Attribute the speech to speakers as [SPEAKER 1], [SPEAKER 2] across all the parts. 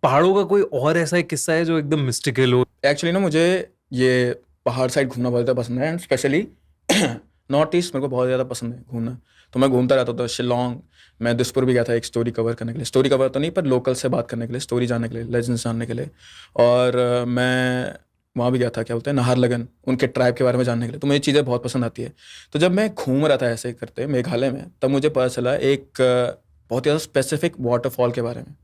[SPEAKER 1] पहाड़ों का कोई और ऐसा एक किस्सा है जो एकदम मिस्टिकल हो?
[SPEAKER 2] एक्चुअली ना मुझे ये पहाड़ साइड घूमना बहुत ज़्यादा पसंद है, एंड स्पेशली नॉर्थ ईस्ट मेरे को बहुत ज़्यादा पसंद है घूमना। तो मैं घूमता रहता था। शिलोंग, मैं दिसपुर भी गया था एक स्टोरी कवर करने के लिए, स्टोरी कवर तो नहीं पर लोकल से बात करने के लिए, स्टोरी जानने के लिए, लेजेंड्स जानने के लिए। और मैं वहाँ भी गया था, क्या बोलते हैं, नाहरलगन, उनके ट्राइब के बारे में जानने के लिए। तो मुझे चीज़ें बहुत पसंद आती है। तो जब मैं घूम रहा था ऐसे करते मेघालय में, तब मुझे पता चला एक बहुत ज़्यादा स्पेसिफिक वाटरफॉल के बारे में।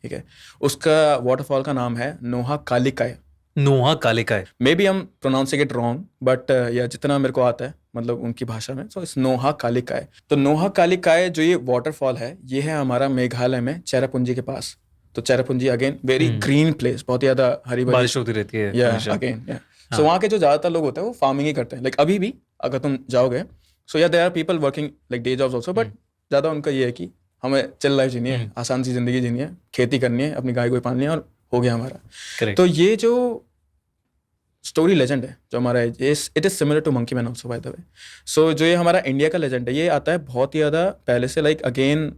[SPEAKER 2] ठीक है, उसका वाटरफॉल का नाम है नोहा कालिकाय।
[SPEAKER 1] नोहा कालिकाय।
[SPEAKER 2] मे बी हम प्रोनाउंसिंग इट रॉन्ग, बट या जितना मेरे को आता है मतलब उनकी भाषा में, सो इस नोहा कालिकाय। तो नोहा कालिकाय जो ये वाटरफॉल है, ये है हमारा मेघालय में चेरापूंजी के पास। तो Cherrapunji again very green place, बहुत ही ज्यादा हरी भरी
[SPEAKER 1] बारिश होती रहती है
[SPEAKER 2] या
[SPEAKER 1] हमेशा।
[SPEAKER 2] अगेन या। सो
[SPEAKER 1] हाँ।
[SPEAKER 2] वहाँ के जो ज्यादातर लोग होते हैं वो फार्मिंग ही करते हैं, लाइक अभी भी अगर तुम जाओगे, सो या there are people working like day jobs also, but ज्यादा उनका ये है कि हमें चिल लाइफ जीनी है, आसान सी जिंदगी जीनी है, खेती करनी है, अपनी गाय को पालनी है और हो गया हमारा।
[SPEAKER 1] करेक्ट।
[SPEAKER 2] तो ये जो स्टोरी लेजेंड है जो हमारा है, it is similar to monkey man also by the way. So जो ये हमारा इंडिया का लेजेंड है, ये आता है बहुत ही ज़्यादा पहले से, लाइक अगेन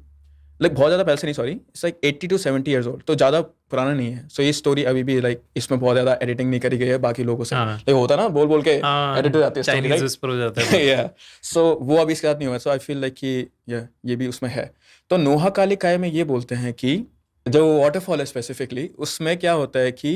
[SPEAKER 2] लाइक बहुत ज़्यादा पहले से नहीं, sorry, it's like 80 to 70 years old, तो ज़्यादा पुराना नहीं है। सो ये स्टोरी अभी भी लाइक इसमें बहुत ज़्यादा एडिटिंग नहीं करी गई है बाकी लोगों से।
[SPEAKER 1] हाँ।
[SPEAKER 2] लाइक होता है ना, बोल बोल के एडिट हो जाती है स्टोरी,
[SPEAKER 1] चाइनीज पर हो जाता है।
[SPEAKER 2] या। सो वो अभी इसके साथ नहीं हुआ। सो आई फील लाइक कि ये भी उसमें है। तो नोहा कालिकाय में ये बोलते हैं कि जो वाटरफॉल है स्पेसिफिकली, उसमें क्या होता है कि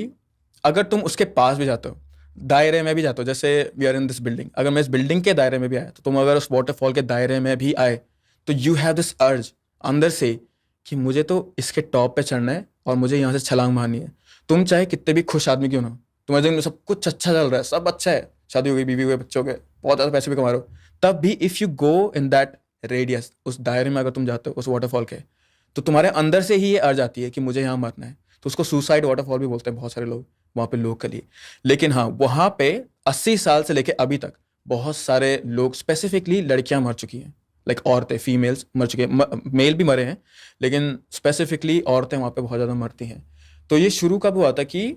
[SPEAKER 2] अगर तुम उसके पास भी जाते हो, दायरे में भी जाते हो, जैसे we are in this building, अगर मैं इस बिल्डिंग के दायरे में भी आया, तो तुम अगर उस वाटरफॉल के दायरे में भी आए, तो यू हैव दिस अर्ज अंदर से कि मुझे तो इसके टॉप पे चढ़ना है और मुझे यहाँ से छलांग मारनी है। तुम चाहे कितने भी खुश आदमी क्यों ना हो, तुम्हारे जिंदगी में सब कुछ अच्छा चल रहा है, सब अच्छा है, शादी हो गई, बीवी हुए, बच्चों के, बहुत ज़्यादा पैसे भी कमा रहे हो, तब भी if you go in that radius, उस दायरे में अगर तुम जाते हो उस वाटरफॉल के, तो तुम्हारे अंदर से ही ये अर्ज आती है कि मुझे यहाँ मरना है। तो उसको सुसाइड वाटरफॉल भी बोलते हैं बहुत सारे लोग वहाँ पे लोकली। लेकिन हाँ, वहाँ पे 80 साल से लेके अभी तक बहुत सारे लोग, स्पेसिफिकली लड़कियां मर चुकी हैं, लाइक औरतें, फीमेल्स मर चुके हैं, मेल भी मरे हैं, लेकिन स्पेसिफिकली औरतें वहाँ पे बहुत ज़्यादा मरती हैं। तो ये शुरू कब हुआ था कि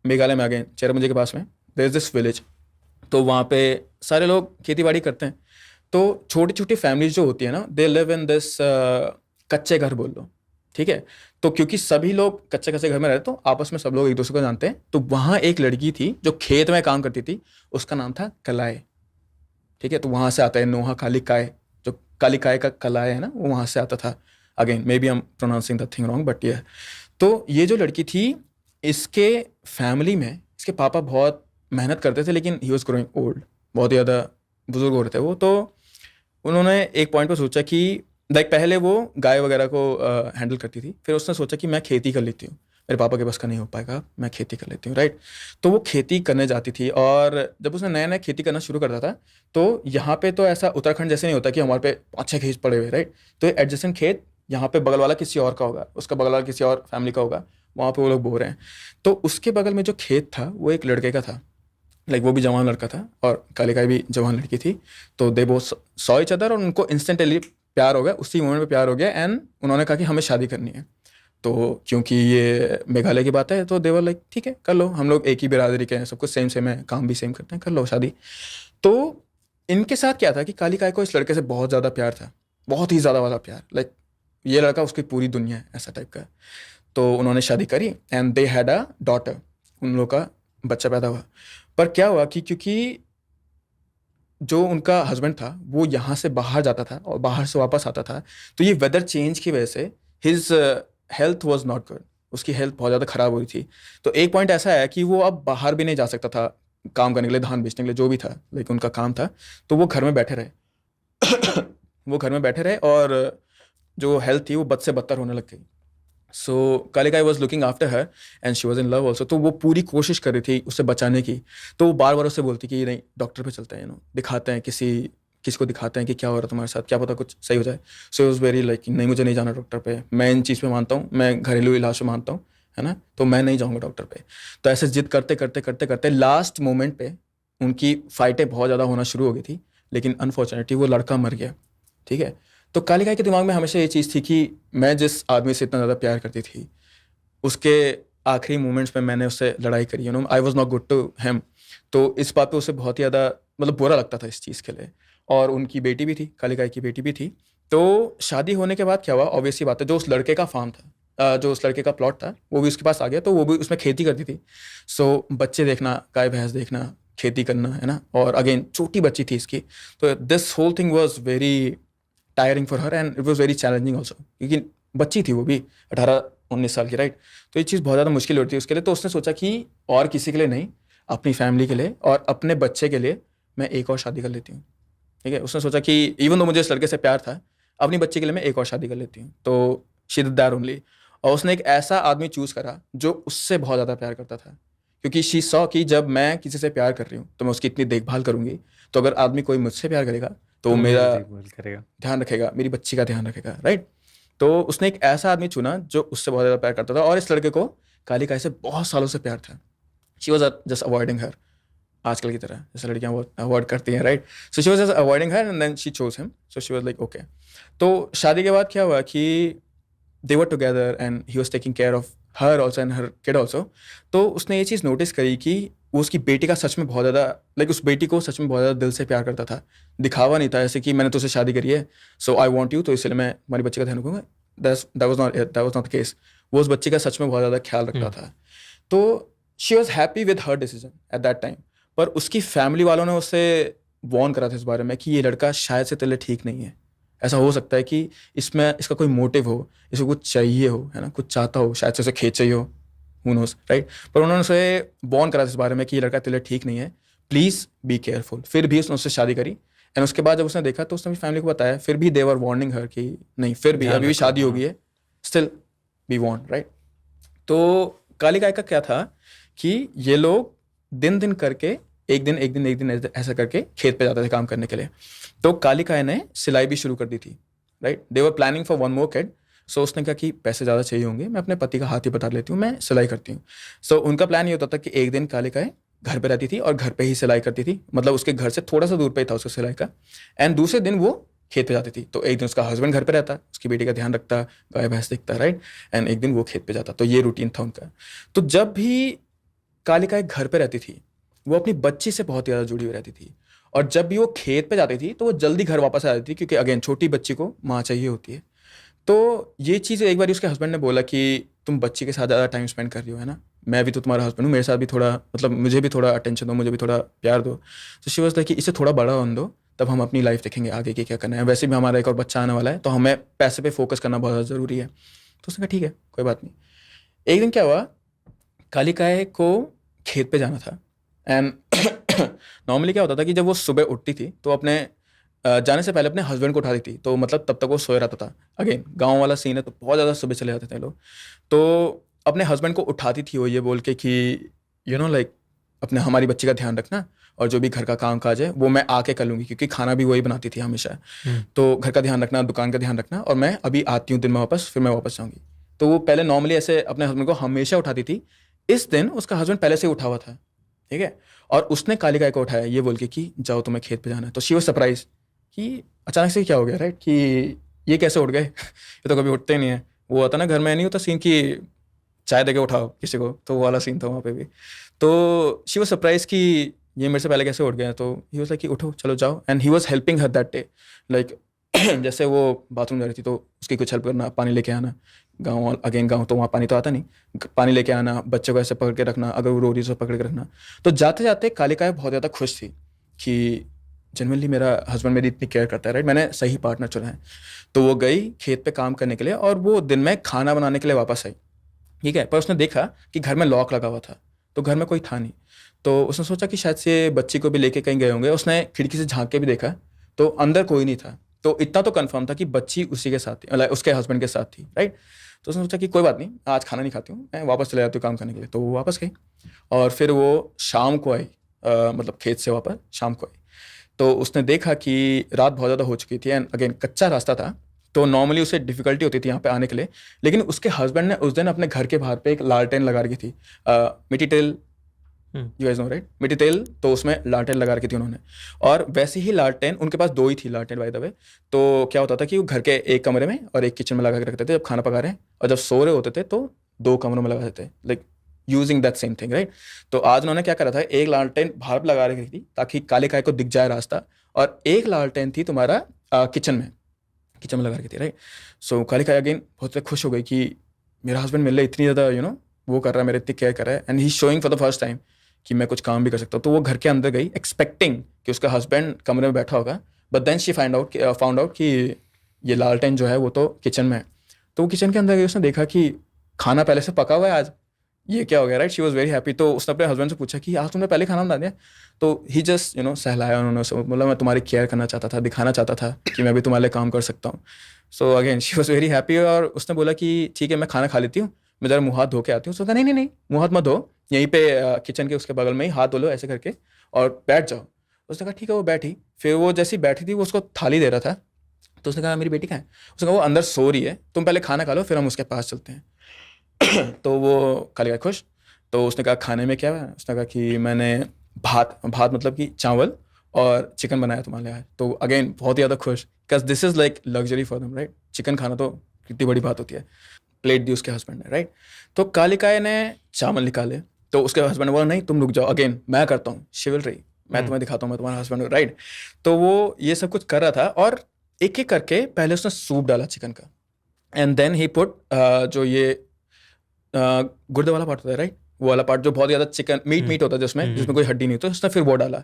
[SPEAKER 2] मेघालय में अगेन चेरापूंजी के पास में देयर इज दिस विलेज, तो वहाँ पे सारे लोग खेती बाड़ी करते हैं। तो छोटी छोटी फैमिलीज जो होती है ना, दे लिव इन दिस कच्चे घर बोल लो, ठीक है। तो क्योंकि सभी लोग कच्चे कच्चे घर में रहते, तो आपस में सब लोग एक दूसरे को जानते हैं। तो वहाँ एक लड़की थी जो खेत में काम करती थी, उसका नाम था कलाय, ठीक है। तो वहाँ से आता है नोहा कालिकाय, जो कालिकाय का कलाय है ना, वो वहाँ से आता था। Again may be I am pronouncing the thing wrong, but ये। तो ये जो लड़की थी, इसके फैमिली में इसके पापा बहुत मेहनत करते थे, लेकिन ही वॉज ग्रोइंग ओल्ड, बहुत ही ज़्यादा बुजुर्ग हो रहे थे वो। तो उन्होंने एक पॉइंट पर सोचा कि लाइक पहले वो गाय वगैरह को हैंडल करती थी, फिर उसने सोचा कि मैं खेती कर लेती हूँ, मेरे पापा के बस का नहीं हो पाएगा, मैं खेती कर लेती हूँ, राइट। तो वो खेती करने जाती थी, और जब उसने नया नया खेती करना शुरू करता था, तो यहाँ पे तो ऐसा उत्तराखंड जैसे नहीं होता कि हमारे पे 5-6 खेत पड़े हुए, राइट। तो एडजेसेंट खेत यहाँ पे बगल वाला किसी और का होगा, उसका बगल वाला किसी और फैमिली का होगा, वहाँ पे वो लोग बो रहे हैं। तो उसके बगल में जो खेत था वो एक लड़के का था, लाइक वो भी जवान लड़का था और कालिकाई भी जवान लड़की थी। तो they both saw each other, और उनको इंस्टेंटली प्यार हो गया, उसी मोमेंट पे प्यार हो गया, एंड उन्होंने कहा कि हमें शादी करनी है। तो क्योंकि ये मेघालय की बात है, तो देवर लाइक ठीक है कर लो, हम लोग एक ही बिरादरी के हैं, सब कुछ सेम सेम है, काम भी सेम करते हैं, कर लो शादी। तो इनके साथ क्या था कि कालिकाई को इस लड़के से बहुत ज़्यादा प्यार था, बहुत ही ज़्यादा वाला प्यार, लाइक ये लड़का उसकी पूरी दुनिया है, ऐसा टाइप का। तो उन्होंने शादी करी and they had a daughter, उन लोग का बच्चा पैदा हुआ। पर क्या हुआ कि क्योंकि जो उनका हस्बैंड था वो यहाँ से बाहर जाता था और बाहर से वापस आता था, तो ये वेदर चेंज की वजह से his health was not good, उसकी हेल्थ बहुत ज़्यादा ख़राब हुई थी। तो एक पॉइंट ऐसा है कि वो अब बाहर भी नहीं जा सकता था काम करने के लिए, धान बेचने के लिए, जो भी था, लेकिन उनका काम था। तो वो घर में बैठे रहे वो घर में बैठे रहे, और जो हेल्थ थी वो बद से बदतर होने लग गई। So Kalikai was looking after her and she was in love also. तो वो पूरी कोशिश कर रही थी उसे बचाने की। तो वो बार बार उससे बोलती कि नहीं, डॉक्टर पे चलते हैं, दिखाते हैं, किसको दिखाते हैं कि क्या हो रहा है तुम्हारे साथ, क्या पता कुछ सही हो जाए। सो वॉज वेरी लाइक नहीं, मुझे नहीं जाना डॉक्टर पे, मैं इन चीज़ पे मानता हूँ, मैं घरेलू इलाज पे मानता हूँ, है ना, तो मैं नहीं जाऊँगा डॉक्टर पे। तो ऐसे जिद करते करते करते करते लास्ट मोमेंट पे उनकी फाइटें बहुत ज़्यादा होना शुरू हो गई थी, लेकिन अनफॉर्चुनेटली वो लड़का मर गया, ठीक है। तो कालिकाई के दिमाग में हमेशा ये चीज़ थी कि मैं जिस आदमी से इतना ज़्यादा प्यार करती थी, उसके आखिरी मोमेंट्स पे मैंने उससे लड़ाई करी, I was not good to him. तो इस बात पे उसे बहुत ही ज़्यादा मतलब बुरा लगता था इस चीज़ के लिए। और उनकी बेटी भी थी, कालिकाई की बेटी भी थी। तो शादी होने के बाद क्या हुआ, ऑब्वियसली बात है, जो उस लड़के का फार्म था, जो उस लड़के का प्लॉट था वो भी उसके पास आ गया, तो वो भी उसमें खेती करती थी। सो बच्चे देखना, गाय भैंस देखना, खेती करना, है ना, और अगेन छोटी बच्ची थी इसकी, तो this whole thing was very tiring for her and it was very challenging also, क्योंकि बच्ची थी वो भी 18-19 साल की, राइट। तो ये चीज़ बहुत ज़्यादा मुश्किल होती है उसके लिए। तो उसने सोचा कि और किसी के लिए नहीं, अपनी फैमिली के लिए और अपने बच्चे के लिए मैं एक और शादी कर लेती हूँ, ठीक है। उसने सोचा कि इवन तो मुझे इस लड़के से प्यार था, अपनी बच्ची के लिए मैं एक और शादी कर लेती हूँ, तो शी डिड दैट ओनली। और उसने एक ऐसा आदमी चूज करा जो उससे बहुत ज़्यादा प्यार करता था, क्योंकि शी सॉ कि जब मैं किसी से प्यार कर रही हूँ तो मैं उसकी इतनी देखभाल करूंगी, तो अगर आदमी कोई मुझसे प्यार करेगा तो वो
[SPEAKER 1] तो
[SPEAKER 2] मेरा
[SPEAKER 1] मेरी देखभाल करेगा।
[SPEAKER 2] ध्यान रखेगा, मेरी बच्ची का ध्यान रखेगा, राइट। तो उसने एक ऐसा आदमी चुना जो उससे बहुत ज़्यादा प्यार करता था, और इस लड़के को कालिका से बहुत सालों से प्यार था। She was just avoiding her, आजकल की तरह जैसे लड़कियां वो अवॉइड करती हैं, right. So she was just avoiding her and then she chose him, so she was like okay. तो शादी के बाद क्या हुआ कि they were together and he was taking care of her also and her kid also. तो उसने ये चीज़ नोटिस करी कि वो उसकी बेटी का सच में बहुत ज़्यादा, लाइक उस बेटी को सच में बहुत ज़्यादा दिल से प्यार करता था, दिखावा नहीं था ऐसे कि मैंने तुझसे शादी करी है सो आई वॉन्ट यू, तो इसलिए मैं हमारी बच्ची का ध्यान रखूंगा। That was not the case. वो उस बच्ची का सच में बहुत ज़्यादा ख्याल रखता था। तो she was happy with her decision at that time. पर उसकी फैमिली वालों ने उससे वॉर्न करा था इस बारे में कि ये लड़का शायद से तेरे लिए ठीक नहीं है, ऐसा हो सकता है कि इसमें इसका कोई मोटिव हो, इसको कुछ चाहिए हो, है ना, कुछ चाहता हो, शायद से उसे खेत चाहिए हो, हु नोस, राइट। पर उन्होंने उसे वॉर्न करा था इस बारे में कि ये लड़का तेरे लिए ठीक नहीं है, प्लीज़ बी केयरफुल। फिर भी उसने उससे शादी करी एंड उसके बाद जब उसने देखा तो उसने अपनी फैमिली को बताया, फिर भी दे वर वार्निंग हर कि नहीं, फिर भी
[SPEAKER 1] ध्यान
[SPEAKER 2] अभी भी
[SPEAKER 1] रखो,
[SPEAKER 2] शादी हो
[SPEAKER 1] हाँ।
[SPEAKER 2] गई है, स्टिल बी वॉन्ट, राइट। तो काली गाय का क्या था कि ये लोग दिन दिन करके एक दिन ऐसा करके खेत पे जाते थे काम करने के लिए। तो काली गाय ने सिलाई भी शुरू कर दी थी, right. They were planning for one more kid. So उसने कहा कि पैसे ज़्यादा चाहिए होंगे, मैं अपने पति का हाथ ही बता लेती हूँ, मैं सिलाई करती हूँ। सो उनका प्लान ये होता था कि एक दिन काली गाय घर पे रहती थी और घर पे ही सिलाई करती थी, मतलब उसके घर से थोड़ा सा दूर पे ही था उसका सिलाई का, एंड दूसरे दिन वो खेत पे जाती थी। तो एक दिन उसका हस्बैंड घर पे रहता, उसकी बेटी का ध्यान रखता, गाय भैंस देखता, राइट, एंड एक दिन वो खेत पे जाता। तो ये रूटीन था उनका। तो जब भी कालिका एक घर पे रहती थी, वो अपनी बच्ची से बहुत ज़्यादा जुड़ी हुई रहती थी, और जब भी वो खेत पे जाती थी तो वो जल्दी घर वापस आ जाती थी, क्योंकि अगेन छोटी बच्ची को माँ चाहिए होती है। तो ये चीज़ एक बार उसके हस्बैंड ने बोला कि तुम बच्ची के साथ ज़्यादा टाइम स्पेंड कर रही हो, है ना, मैं भी तो तुम्हारा हस्बैंड हूँ, मेरे साथ भी थोड़ा, मतलब मुझे भी थोड़ा अटेंशन दो, मुझे भी थोड़ा प्यार दो। तो शी वाज लाइक कि इसे थोड़ा बड़ा होने दो, तब हम अपनी लाइफ देखेंगे आगे की क्या करना है, वैसे भी हमारा एक और बच्चा आने वाला है, तो हमें पैसे पे फोकस करना बहुत ज़्यादा ज़रूरी है। तो उसने कहा ठीक है, कोई बात नहीं। एक दिन क्या हुआ, कालिकाय को खेत पे जाना था, एंड नॉर्मली क्या होता था कि जब वो सुबह उठती थी तो अपने जाने से पहले अपने हस्बैंड को उठा देती, तो मतलब तब तक वो सोए रहता था। अगेन गांव वाला सीन है तो बहुत ज़्यादा सुबह चले जाते थे लोग। तो अपने हस्बैंड को उठाती थी वो ये बोल के कि यू नो लाइक अपने हमारी बच्ची का ध्यान रखना, और जो भी घर का काम काज है वो मैं आके कर लूँगी, क्योंकि खाना भी वही बनाती थी हमेशा। तो घर का ध्यान रखना, दुकान का ध्यान रखना, और मैं अभी आती हूँ दिन में वापस, फिर मैं वापस जाऊँगी। तो वो पहले नॉर्मली ऐसे अपने हस्बैंड को हमेशा उठाती थी। इस दिन उसका हस्बैंड पहले से उठा हुआ था, ठीक है, और उसने काली गाय को उठाया ये बोल के कि जाओ तुम्हें खेत पे जाना है। तो शी वाज सरप्राइज कि अचानक से क्या हो गया, राइट, कि ये कैसे उठ गए ये तो कभी उठते ही नहीं है। वो होता ना घर में, नहीं होता सीन कि चाय दे के उठाओ किसी को, तो वो वाला सीन था वहाँ पे भी। तो शी वाज सरप्राइज कि ये मेरे से पहले कैसे उठ गए। तो ही वाज लाइक कि उठो चलो जाओ, and he was helping her that day, like जैसे वो बाथरूम जा रही थी तो उसकी कुछ हेल्प करना, पानी लेके आना, गाँव तो वहाँ पानी तो आता नहीं, पानी लेके आना, बच्चे को ऐसे पकड़ के रखना, अगर वो रो रही तो पकड़ के रखना। तो जाते जाते कालिका बहुत ज़्यादा खुश थी कि जनरली मेरा हस्बैंड मेरी इतनी केयर करता है, राइट, मैंने सही पार्टनर चुना है। तो वो गई खेत पे काम करने के लिए, और वो दिन में खाना बनाने के लिए वापस आई, ठीक है। पर उसने देखा कि घर में लॉक लगा हुआ था, तो घर में कोई था नहीं। तो उसने सोचा कि शायद से बच्ची को भी लेके कहीं गए होंगे। उसने खिड़की से झांक के भी देखा तो अंदर कोई नहीं था। तो इतना तो कंफर्म था कि बच्ची उसी के साथ थी, मतलब उसके हस्बैंड के साथ थी, राइट। तो उसने सोचा कि कोई बात नहीं, आज खाना नहीं खाती हूँ, मैं वापस चले जाती हूँ काम करने के लिए। तो वो वापस गई, और फिर वो शाम को आई, मतलब खेत से वापस शाम को आई। तो उसने देखा कि रात बहुत ज़्यादा हो चुकी थी, एंड अगेन कच्चा रास्ता था, तो नॉर्मली उसे डिफिकल्टी होती थी यहाँ पे आने के लिए। लेकिन उसके हस्बैंड ने उस दिन अपने घर के बाहर पे एक लालटेन लगा रखी थी, मिट्टी तेल, यू गाइस नो राइट, मिट्टी तेल, तो उसमें लालटेन लगा रखी थी उन्होंने। और वैसे ही लालटेन उनके पास 2 ही थी लालटेन बाय द वे। तो क्या होता था कि वो घर के एक कमरे में और एक किचन में लगा के रखते थे जब खाना पका रहे हैं, और जब सो रहे होते थे तो 2 कमरों में लगा देते, like using that same thing, right. तो आज उन्होंने क्या करा था, एक लालटेन बाहर पे लगा रखी थी ताकि काले काय को दिख जाए रास्ता, और एक लालटेन थी किचन में लगा रखी थी, राइट। सो काली काय अगेन बहुत खुश हो गई कि मेरा हस्बैंड मेरे लिए इतनी ज़्यादा वो कर रहा है, मेरे इतनी केयर कर रहा है, and he showing for the first time कि मैं कुछ काम भी कर सकता हूँ। तो वो घर के अंदर गई एक्सपेक्टिंग कि उसका हस्बैंड कमरे में बैठा होगा, but then she found out कि ये लालटेन जो है वो तो किचन में है। तो वो किचन के अंदर गई, उसने देखा कि खाना पहले से पका हुआ है आज, ये क्या हो गया, right. She was very happy. तो उसने अपने हस्बैंड से पूछा कि आज तुमने पहले खाना बना दिया? तो ही जस्ट सहलाया उन्होंने उसे, बोला मैं तुम्हारी केयर करना चाहता था, दिखाना चाहता था कि मैं भी तुम्हारे लिए काम कर सकता हूँ। So again she was very happy. और उसने बोला कि ठीक है मैं खाना खा लेती हूँ, मैं जरा मुँह हाथ धो के आती हूँ। उसने कहा नहीं नहीं नहीं, मुँह हाथ मत धो, यहीं पे किचन के उसके बगल में ही हाथ धो लो ऐसे करके और बैठ जाओ। उसने कहा ठीक है। वो बैठी, फिर वो जैसी बैठी थी वो उसको थाली दे रहा था। तो उसने कहा मेरी बेटी कहाँ है? उसने कहा वो अंदर सो रही है, तुम पहले खाना खा लो फिर हम उसके पास चलते हैं। तो वो काली गाय खुश। तो उसने कहा खाने में क्या है? उसने कहा कि मैंने भात भात मतलब कि चावल और चिकन बनाया तुम्हारे लिए आज। तो अगेन बहुत ही ज़्यादा खुश, because this is like luxury for them, right. Chicken खाना तो कितनी बड़ी बात होती है। प्लेट दी उसके हस्बैंड ने, राइट। तो कालिकाय ने चावल निकाले, तो उसके हस्बैंड ने बोला नहीं तुम रुक जाओ, अगेन मैं करता हूँ, शिवलरी, मैं तुम्हें दिखाता हूँ, मैं तुम्हारा हस्बैंड हूँ, राइट। तो वो ये सब कुछ कर रहा था और एक एक करके पहले उसने सूप डाला चिकन का, एंड देन ही पुट जो ये गुर्दे वाला पार्ट होता है, राइट, वो वाला पार्ट जो बहुत ज़्यादा चिकन मीट होता है जिसमें कोई हड्डी नहीं होती, उसने फिर वो डाला।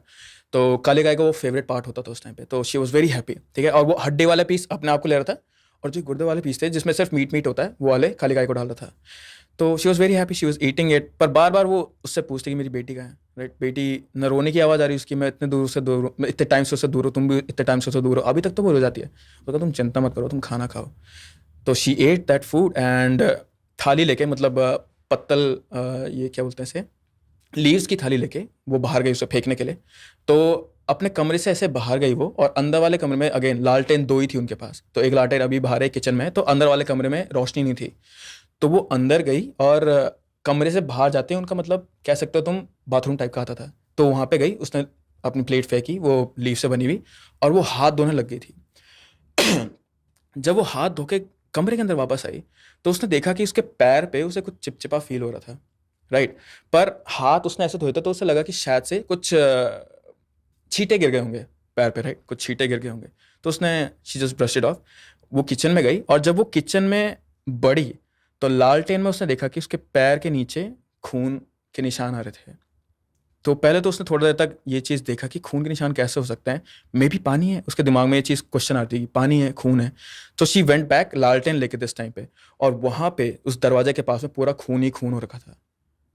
[SPEAKER 2] तो काली गाय का वो फेवरेट पार्ट होता था उस टाइम पे। तो शी वॉज वेरी हैप्पी, ठीक है। और वो हड्डी वाला पीस अपने आप को ले रहा था, और जो गुर्दे वाले पीस थे जिसमें सिर्फ मीट होता है वो वाले काली गाय को डाल रहा था। तो she was very happy, she was eating it. पर बार बार वो उससे पूछती कि मेरी बेटी कहाँ है, राइट। बेटी न रोने की आवाज़ आ रही है उसकी, मैं इतने दूर से दूर हूँ, मैं इतने टाइम से उससे दूर हूँ, तुम भी इतने टाइम से उससे दूर हो, अभी तक तो वो रो जाती है। तो तुम चिंता मत करो, तुम खाना खाओ। तो she at that food and थाली लेके, मतलब पत्तल, ये क्या बोलते हैं इसे, लीव्स की थाली लेके वो बाहर गई उसे फेंकने के लिए। तो अपने कमरे से ऐसे बाहर गई वो, और अंदर वाले कमरे में अगेन लालटेन दो ही थी उनके पास। तो एक लालटेन अभी बाहर है किचन में, तो अंदर वाले कमरे में रोशनी नहीं थी। तो वो अंदर गई और कमरे से बाहर जाते हैं, उनका मतलब कह सकते हो तुम बाथरूम टाइप का आता था। तो वहाँ पे गई, उसने अपनी प्लेट फेंकी वो लीव से बनी हुई, और वो हाथ धोने लग गई थी। जब वो हाथ धो के कमरे के अंदर वापस आई, तो उसने देखा कि उसके पैर पे उसे कुछ चिपचिपा फील हो रहा था, राइट। पर हाथ उसने ऐसे धोया था तो उसे लगा कि शायद से कुछ छींटे गिर गए होंगे पैर पे, राइट, कुछ छींटे गिर गए होंगे। तो उसने she just brush it of. वो किचन में गई, और जब वो किचन में बढ़ी तो लालटेन में उसने देखा कि उसके पैर के नीचे खून के निशान आ रहे थे। तो पहले तो उसने थोड़ी देर तक ये चीज़ देखा कि खून के निशान कैसे हो सकते हैं, मे भी पानी है, उसके दिमाग में ये चीज़ क्वेश्चन आती है कि पानी है, खून है। तो शी वेंट बैक लालटेन लेके दिस टाइम पे, और वहाँ पे उस दरवाजे के पास में पूरा खून ही खून हो रखा था,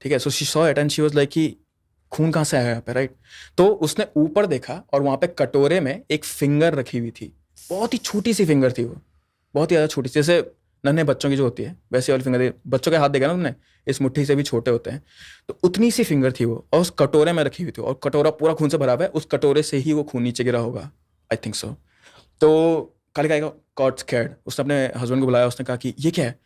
[SPEAKER 2] ठीक है। So she saw it and she was like कि खून कहाँ से आया यहाँ पे, राइट। तो उसने ऊपर देखा और वहाँ पे कटोरे में एक फिंगर रखी हुई थी, बहुत ही छोटी सी फिंगर थी वो, बहुत ही ज़्यादा छोटी, जैसे नन्हे बच्चों की जो होती है वैसे वाली फिंगर थी। बच्चों के हाथ देखा ना तुमने, इस मुट्ठी से भी छोटे होते हैं, तो उतनी सी फिंगर थी वो, और उस कटोरे में रखी हुई थी, और कटोरा पूरा खून से भरा हुआ है, उस कटोरे से ही वो खून नीचे गिरा होगा, आई थिंक सो। तो काली गाय गॉट स्कैर्ड, उसने अपने हस्बैंड को बुलाया, उसने कहा कि ये क्या है?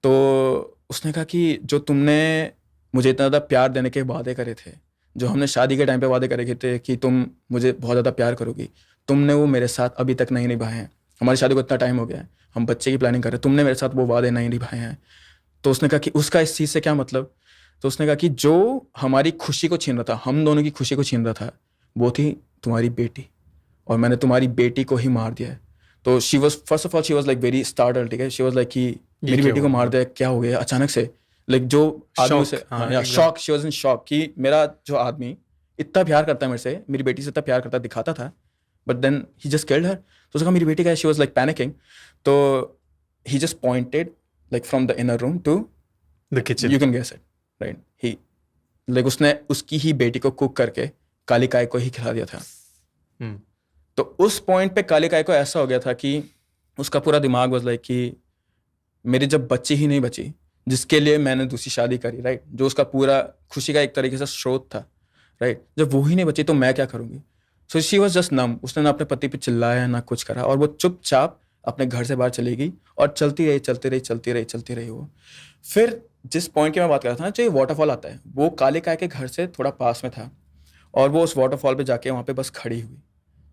[SPEAKER 2] तो उसने कहा कि जो तुमने मुझे इतना ज़्यादा प्यार देने के वादे करे थे, जो हमने शादी के टाइम पे वादे करे थे कि तुम मुझे बहुत ज़्यादा प्यार करोगी, तुमने वो मेरे साथ अभी तक नहीं निभाए हैं। हमारी शादी को इतना टाइम हो गया है, हम बच्चे की प्लानिंग कर रहे हैं, तुमने मेरे साथ वो वादे नहीं निभाए हैं। तो उसने कहा कि उसका इस चीज़ से क्या मतलब? तो उसने कहा कि जो हमारी खुशी को छीन रहा था, हम दोनों की खुशी को छीन रहा था, वो थी तुम्हारी बेटी, और मैंने तुम्हारी बेटी को ही मार दिया है। तो she was first of all she was like very startle, ठीक है। शी वॉज लाइक कि मेरी बेटी को मार दिया, क्या हो गया अचानक से, लाइक जो आदमी से shock, she was in shock कि मेरा जो आदमी इतना प्यार करता है मेरे से, मेरी बेटी से इतना प्यार करता दिखाता था, but then he just killed her. तो उसने कहा मेरी बेटी का, शी वॉज लाइक पैनिकिंग। तो he just pointed like from the inner room to
[SPEAKER 1] the kitchen,
[SPEAKER 2] you can guess it, right. He like उसने उसकी ही बेटी को कुक करके कालिकाय को ही खिला दिया था। तो उस पॉइंट पे कालिकाय को ऐसा हो गया था कि उसका पूरा दिमाग वाज लाइक कि मेरी जब बच्ची ही नहीं बची जिसके लिए मैंने दूसरी शादी करी, राइट, जो उसका पूरा खुशी का एक तरीके से स्रोत था, राइट, जब वो ही नहीं बची तो मैं क्या करूँगी। सो शी वॉज जस्ट नम। उसने ना अपने पति पे चिल्लाया ना कुछ करा, और वो चुपचाप अपने घर से बाहर चली गई, और चलती रही वो। फिर जिस पॉइंट की मैं बात कर रहा था ना, जो ये वाटरफॉल आता है, वो कालिकाय के घर से थोड़ा पास में था, और वो उस वाटरफॉल पे जाके वहाँ पे बस खड़ी हुई।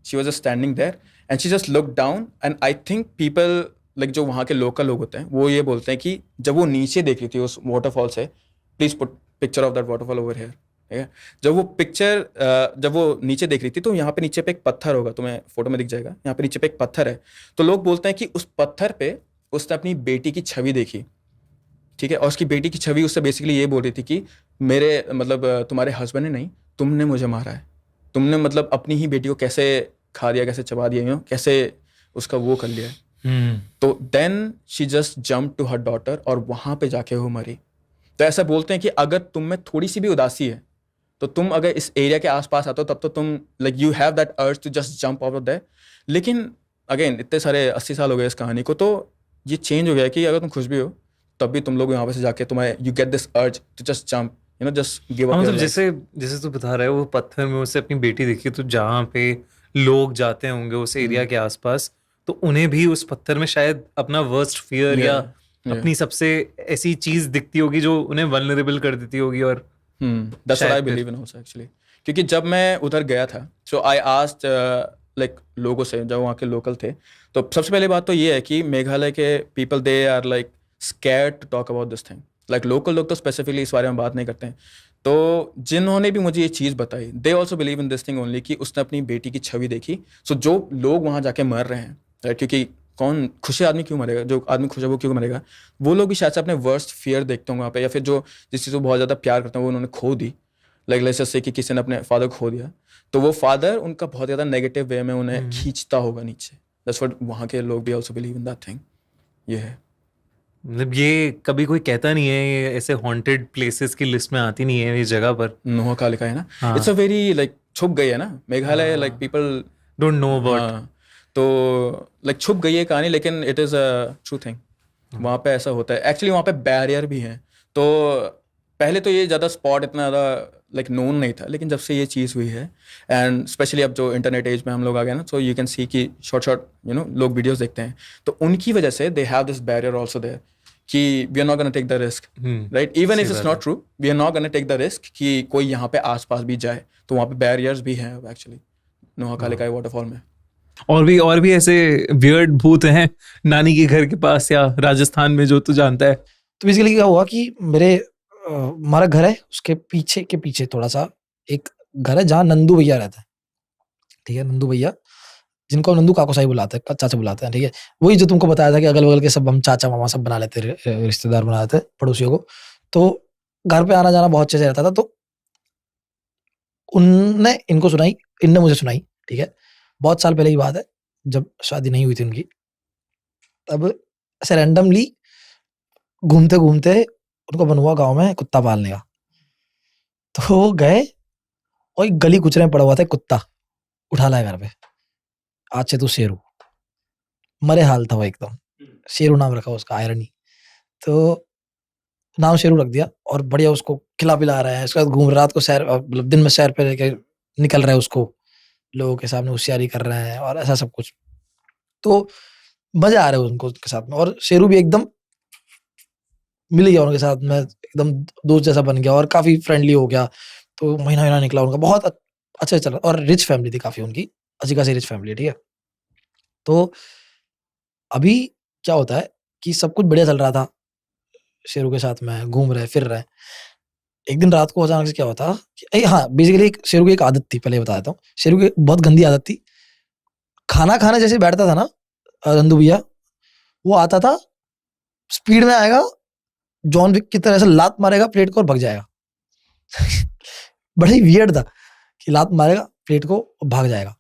[SPEAKER 2] She was just standing there and she just look down, and I think people like जो वहाँ के लोकल लोग होते हैं वो ये बोलते हैं कि जब वो नीचे देख रही थी उस वाटरफॉल से, please put picture of that waterfall over here, ठीक है। जब वो नीचे देख रही थी तो यहाँ पे नीचे पे एक पत्थर होगा, तुम्हें फोटो में दिख जाएगा, यहाँ पे नीचे पे एक पत्थर है। तो लोग बोलते हैं कि उस पत्थर पे उसने अपनी बेटी की छवि देखी, ठीक है, और उसकी बेटी की छवि उससे बेसिकली ये बोल रही थी कि मेरे मतलब तुम्हारे हस्बैंड ने नहीं, तुमने मुझे मारा है, तुमने मतलब अपनी ही बेटी को कैसे खा दिया, कैसे चबा दिया, कैसे उसका वो कर लिया है। तो then she just jump to her daughter और वहां पे जाके वो मरी। तो ऐसा बोलते हैं कि अगर तुम में थोड़ी सी भी उदासी है तो तुम अगर इस एरिया के आसपास आते हो तब तो तुम like you have that urge to just jump out of that. लेकिन अगेन इतने सारे 80 साल हो गए इस कहानी को, तो ये चेंज हो गया कि अगर तुम खुश भी हो तब भी तुम लोग यहाँ पे से जाके तुम्हें you get this urge to just jump, just give
[SPEAKER 1] हाँ
[SPEAKER 2] अप योर
[SPEAKER 1] मतलब
[SPEAKER 2] लाइफ।
[SPEAKER 1] जैसे जैसे तू बता रहा है वो पत्थर में उससे अपनी बेटी देखी, तो जहाँ पे लोग जाते होंगे उस एरिया के आसपास, तो उन्हें भी उस पत्थर में शायद अपना वर्स्ट फियर या अपनी सबसे ऐसी चीज दिखती होगी जो उन्हें वल्नरेबल कर देती होगी। और
[SPEAKER 2] that's what I believe in also actually, क्योंकि जब मैं उधर गया था सो आई आस्क्ड लाइक लोगों से जो वहाँ के लोकल थे, तो सबसे पहले बात तो ये है कि मेघालय के people they are like scared to talk about this thing. Like local लोग तो स्पेसिफिकली इस बारे में बात नहीं करते हैं। तो जिन्होंने भी मुझे ये चीज़ बताई they also believe in this thing only कि उसने अपनी बेटी की छवि देखी। सो जो लोग वहाँ जाके मर रहे हैं, right? क्योंकि कौन खुश आदमी क्यों मरेगा, जो आदमी खुश है वो क्यों मरेगा, वो लोग भी शायद से अपने वर्स्ट फियर देखते होंगे वहाँ पे, या फिर जो जिस चीज़ को बहुत ज़्यादा प्यार करते हैं वो उन्होंने खो दी। लाइक लेट्स जस्ट से कि किसी ने अपने फादर खो दिया, तो वो फादर उनका बहुत ज़्यादा नेगेटिव वे में उन्हें खींचता होगा नीचे। दैट्स व्हाट वहाँ के लोग भी also believe in that thing. ये है,
[SPEAKER 1] मतलब ये कभी कोई कहता नहीं है, ये ऐसे हॉन्टेड प्लेसेस की लिस्ट में आती नहीं है इस जगह पर।
[SPEAKER 2] नोहकालिका है ना,
[SPEAKER 1] हाँ।
[SPEAKER 2] इट्स अ वेरी लाइक छुप गई है ना Meghalaya, like people
[SPEAKER 1] don't know about.
[SPEAKER 2] हाँ, तो लाइक छुप गई है कहानी, लेकिन it is a true thing. वहाँ पे ऐसा होता है एक्चुअली, वहाँ पे बैरियर भी हैं। तो पहले तो ये ज़्यादा स्पॉट इतना ज़्यादा लाइक नोन नहीं था, लेकिन जब से ये चीज़ हुई है एंड स्पेशली अब जो इंटरनेट एज में हम लोग आ गए ना, सो यू कैन सी कि शॉर्ट शॉर्ट लोग वीडियोस देखते हैं, तो उनकी वजह से they have this barrier also there कि we are not gonna take the risk, right, even if it's not true, we are not gonna take the risk कि कोई यहाँ पे आसपास भी जाए। तो वहाँ पे बैरियर्स भी हैं एक्चुअली नोहकालिका वाटरफॉल में।
[SPEAKER 1] और भी ऐसे वियर्ड भूत हैं नानी के घर के पास या राजस्थान में जो तू जानता है?
[SPEAKER 3] तो बेसिकली क्या हुआ कि हमारा घर है, उसके पीछे के पीछे थोड़ा सा एक घर है जहाँ नंदू भैया रहते हैं। ठीक है, नंदू भैया जिनको हम नंदू काको साही बुलाते हैं, चाचा बुलाते हैं। ठीक है, वही जो तुमको बताया था कि अगल बगल के सब हम चाचा मामा सब बना लेते, रिश्तेदार बना लेते पड़ोसियों को। तो घर पे आना जाना बहुत अच्छे से रहता था। तो उनने इनको सुनाई, इनने मुझे सुनाई। ठीक है, बहुत साल पहले की बात है, जब शादी नहीं हुई थी उनकी। तब ऐसे रैंडमली घूमते घूमते उनको मन हुआ गाँव में कुत्ता पालने का। तो वो गए और एक गली कुचरे में पड़ा हुआ था कुत्ता, उठा लाया घर पे। आज से तू शेरू, मरे हाल था वो एकदम। शेरू नाम रखा उसका, आयरनी। तो नाम शेरू रख दिया और बढ़िया उसको खिला पिला रहे हैं। उसके बाद घूम रात को सैर, मतलब दिन में सैर पे लेके निकल रहे हैं, उसको लोगों के सामने होशियारी कर रहे हैं और ऐसा सब कुछ। तो मजा आ रहा है उनको उसके साथ में, और शेरू भी एकदम मिल गया उनके साथ में, एकदम दोस्त जैसा बन गया और काफी फ्रेंडली हो गया। तो महीना निकला उनका, बहुत अच्छा चला। और रिच फैमिली थी काफी उनकी, अच्छी खासी रिच फैमिली। ठीक है, तो अभी क्या होता है कि सब कुछ बढ़िया चल रहा था, शेरू के साथ में घूम रहे फिर रहे। एक दिन रात को अचानक से क्या होता कि हाँ, बेसिकली शेरू की एक आदत थी, पहले बता देता हूँ। शेरू की बहुत गंदी आदत थी, खाना खाने जैसे बैठता था ना नंदू भैया, वो आता था, स्पीड में आएगा, जॉन विक की तरह से लात मारेगा प्लेट को और भग जाएगा। बड़ा ही वियर्ड था कि लात मारेगा प्लेट को और भाग जाएगा।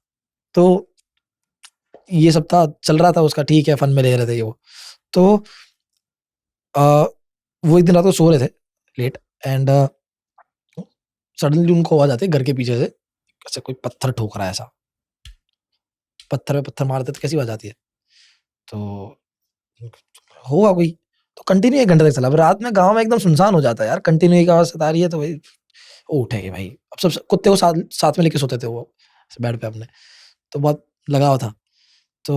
[SPEAKER 3] तो ये सब था, चल रहा था उसका, ठीक है, फन में ले रहे थे ये वो। तो वो एक दिन रात को सो रहे थे लेट, एंड सडनली उनको आवाज आती है घर के पीछे से, ऐसे कोई पत्थर ठोक रहा है। ऐसा पत्थर पे पत्थर मारते तो कैसी आवाज आती है, तो होगा कोई। तो कंटिन्यू 1 घंटे तक चला। अब रात में गांव में एकदम सुनसान हो जाता है यार, कंटिन्यू एक आवाज सता रही है, तो भाई वो उठेंगे भाई। अब सब कुत्ते को साथ में लेके सोते थे वो बेड पे अपने, तो बहुत लगाव था। तो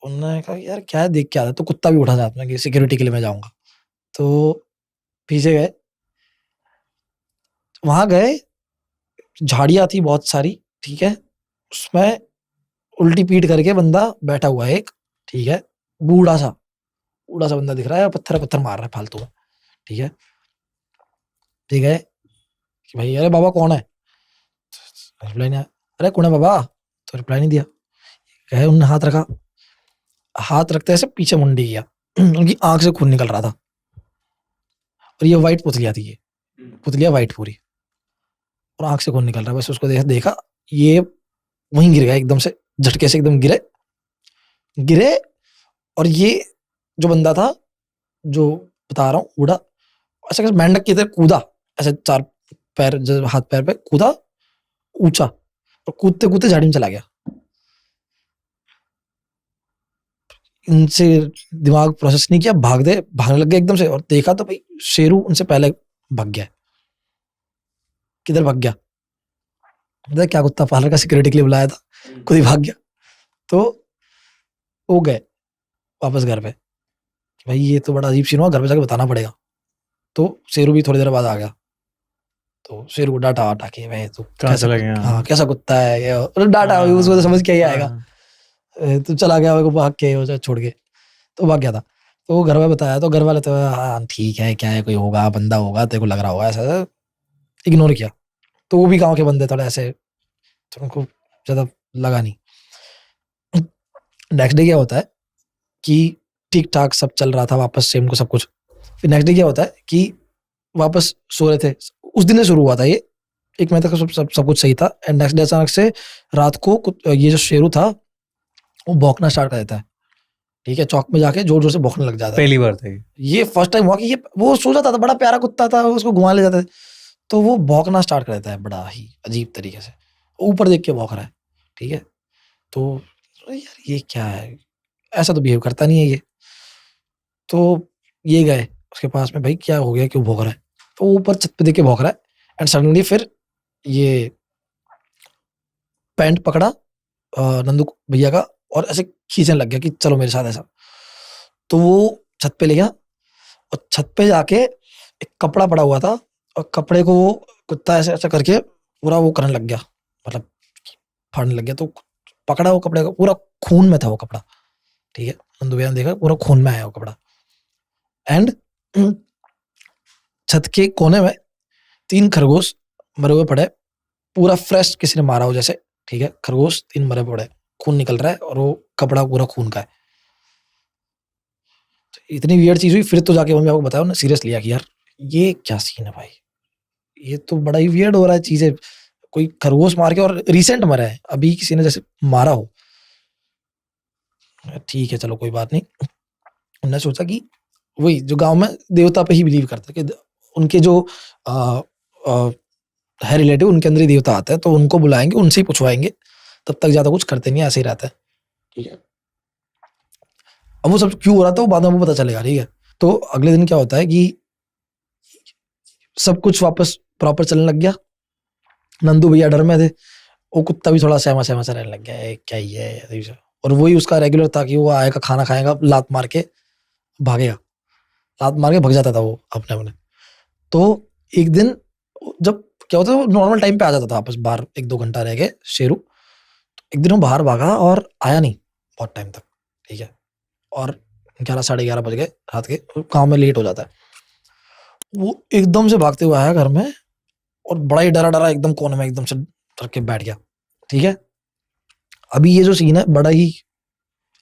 [SPEAKER 3] उन्होंने कहा यार क्या है, देख के आता। तो कुत्ता भी उठा साथ में कि सिक्योरिटी के लिए मैं जाऊंगा। तो पीछे गए, वहां गए, झाड़ियां थी बहुत सारी। ठीक है, उसमें उल्टी पीठ करके बंदा बैठा हुआ है एक। ठीक है, बूढ़ा सा बंदा दिख रहा है, पत्थर मार रहा है फालतू में। ठीक है, ठीक है कि भाई अरे बाबा कौन है, रिप्लाई नहीं आया। अरे कौन है बाबा, तो रिप्लाई नहीं दिया। कहे उन्होंने हाथ रखा, हाथ रखते ऐसे पीछे मुंडी किया, उनकी आंख से खून निकल रहा था। और ये वाइट पुतलियाँ थी, ये पुतलियाँ वाइट पूरी, और आँख से खून निकल रहा है। बस उसको देखा, ये वहीं गिर गया एकदम से, झटके से एकदम गिरे। और ये जो बंदा था, जो बता रहा हूँ, बूढ़ा, ऐसा कैसे मेंढक की तरह कूदा, ऐसे 4 पैर, हाथ पैर पे कूदा ऊंचा, और कूदते कूदते झाड़ी में चला गया। इनसे दिमाग प्रोसेस नहीं किया, भागने लग गए एकदम से, और देखा तो भाई शेरू उनसे पहले भाग गया। किधर भाग गया? क्या कुत्ता पार्लर का सिक्योरिटी के लिए बुलाया था, खुद ही भाग गया। तो वो गए वापस घर पे, भाई ये तो बड़ा अजीब सीन हुआ, घर पे जाके बताना पड़ेगा। तो शेरू भी थोड़ी देर बाद आ गया, तो शेरू को डांटा के, भाई तू कैसा
[SPEAKER 1] लगे?
[SPEAKER 3] हाँ कैसा कुत्ता है ये, डांटा, उसको तो समझ के ही आएगा। तो चला गया वो भाग के, छोड़ के तो भाग गया था। तो वो घर में बताया, तो घर वाले तो हाँ ठीक है, क्या है, कोई होगा, बंदा होगा, तेरे को लग रहा होगा, ऐसा इग्नोर किया। तो वो भी गांव के बंदे थोड़े ऐसे, तो उनको ज्यादा लगा नहीं। नेक्स्ट डे क्या होता है कि ठीक ठाक सब चल रहा था वापस सेम को सब कुछ। फिर नेक्स्ट डे क्या होता है कि वापस सो रहे थे, उस दिन से शुरू हुआ था ये, 1 महीने तक सब कुछ सही था। एंड नेक्स्ट डे अचानक से रात को ये जो शेरू था वो भौंकना स्टार्ट कर देता है, ठीक है, चौक में जाके जोर जोर से भौंकने लग जाता है।
[SPEAKER 1] पहली बार था
[SPEAKER 3] ये फर्स्ट टाइम हुआ कि ये, वो सो जाता था, बड़ा प्यारा कुत्ता था, उसको घुमा ले जाते थे, तो वो भौंकना स्टार्ट कर देता है बड़ा ही अजीब तरीके से, ऊपर देख के भौंक रहा है, ठीक है। तो यार ये क्या है, ऐसा तो बिहेव करता नहीं है ये। तो ये गए उसके पास में, भाई क्या हो गया, क्यों भौंक रहा है? तो वो ऊपर छत पे देख के भौंक रहा है। एंड सडनली फिर ये पैंट पकड़ा नंदू भैया का, और ऐसे खींचने लग गया कि चलो मेरे साथ ऐसा। तो वो छत पे ले गया, और छत पे जाके एक कपड़ा पड़ा हुआ था, और कपड़े को वो कुत्ता ऐसे ऐसा करके पूरा वो करने लग गया, मतलब फाड़ने लग गया। तो पकड़ा वो कपड़े को, पूरा खून में था वो कपड़ा, ठीक है, नंदू भैया ने देखा पूरा खून में आया वो कपड़ा। एंड छत के कोने में 3 खरगोश मरे हुए पड़े, पूरा फ्रेश किसी ने मारा हो जैसे, ठीक है, खरगोश 3 मरे पड़े, खून निकल रहा है, और वो कपड़ा पूरा खून का है। तो इतनी वियर्ड चीज हुई। फिर तो जाके मम्मी आपको बताया, उन्होंने सीरियस लिया कि यार ये क्या सीन है भाई, ये तो बड़ा ही वियर्ड हो रहा है चीजें, कोई खरगोश मार के, और रिसेंट मरा है, अभी किसी ने जैसे मारा हो। ठीक है चलो कोई बात नहीं। उन्होंने सोचा कि वही जो गांव में देवता पे ही बिलीव करते कि उनके जो है रिलेटिव, उनके अंदर ही देवता आते हैं, तो उनको बुलाएंगे, उनसे ही पूछवाएंगे, तब तक ज्यादा कुछ करते नहीं, ऐसे ही रहता है, ठीक है। अब वो सब क्यों हो रहा था वो बाद में वो पता चलेगा, ठीक है। तो अगले दिन क्या होता है कि सब कुछ वापस प्रॉपर चलने लग गया। नंदू भैया डर में थे, वो कुत्ता भी थोड़ा सहमा सहमा सा रहने लग गया, क्या ही है, और वही उसका रेगुलर था कि वो आएगा, खाना खाएगा, लात मार के भागेगा, लात मार के भग जाता था वो अपने। तो एक दिन जब क्या होता है, वो नॉर्मल टाइम पे आ जाता था वापस बाहर, 1-2 घंटा रह गए शेरू। तो एक दिन वो बाहर भागा और आया नहीं बहुत टाइम तक, ठीक है, और 11 साढ़े 11 बज गए रात के, काम में लेट हो जाता है। वो एकदम से भागते हुए आया घर में, और बड़ा ही डरा एकदम कोने में एकदम से डर के बैठ गया, ठीक है। अभी ये जो सीन है बड़ा ही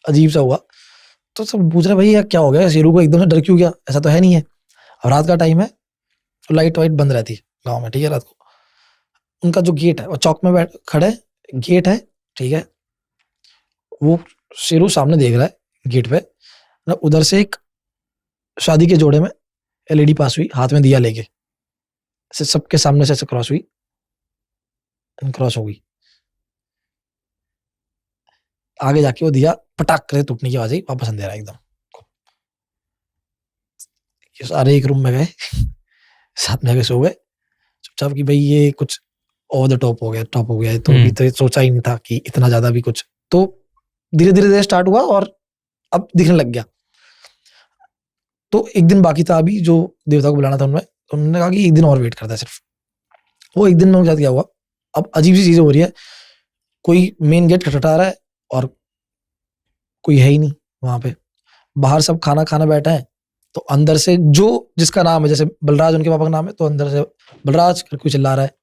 [SPEAKER 3] अजीब सा हुआ। तो सब पूछ रहे भाई यार क्या हो गया, शेरू को एकदम से डर क्यों गया, ऐसा तो है नहीं है। अब रात का टाइम है, तो लाइट वाइट बंद रहती है गाँव में, ठीक है। रात को उनका जो गेट है, वो चौक में बैठ खड़े, गेट है, ठीक है, वो शेरू सामने देख रहा है गेट पे, उधर से एक शादी के जोड़े में लेडी पास हुई, हाथ में दिया लेके, सबके सामने से क्रॉस हुई, क्रॉस हो गई। आगे जाके वो दिया पटाख करे टूटने की आवाज आई, वापस अंधेरा एकदम। सारे एक रूम में गए, साथ में सो गए चुपचाप कि भाई ये कुछ ओवर द टॉप हो गया, तो अभी तो सोचा ही नहीं था कि इतना ज्यादा भी कुछ। तो धीरे धीरे स्टार्ट हुआ, और अब दिखने लग गया। तो एक दिन बाकी था अभी जो देवता को बुलाना था उनमें, तो उन्होंने कहा कि एक दिन और वेट करता है सिर्फ। वो एक दिन में क्या हुआ, अब अजीब सी चीजें हो रही है, कोई मेन गेट खटखटा रहा है और कोई है ही नहीं वहां पे। बाहर सब खाना खाना बैठा है, तो अंदर से जो जिसका नाम है, जैसे बलराज उनके पापा का नाम है, तो अंदर से बलराज करके कोई चिल्ला रहा है,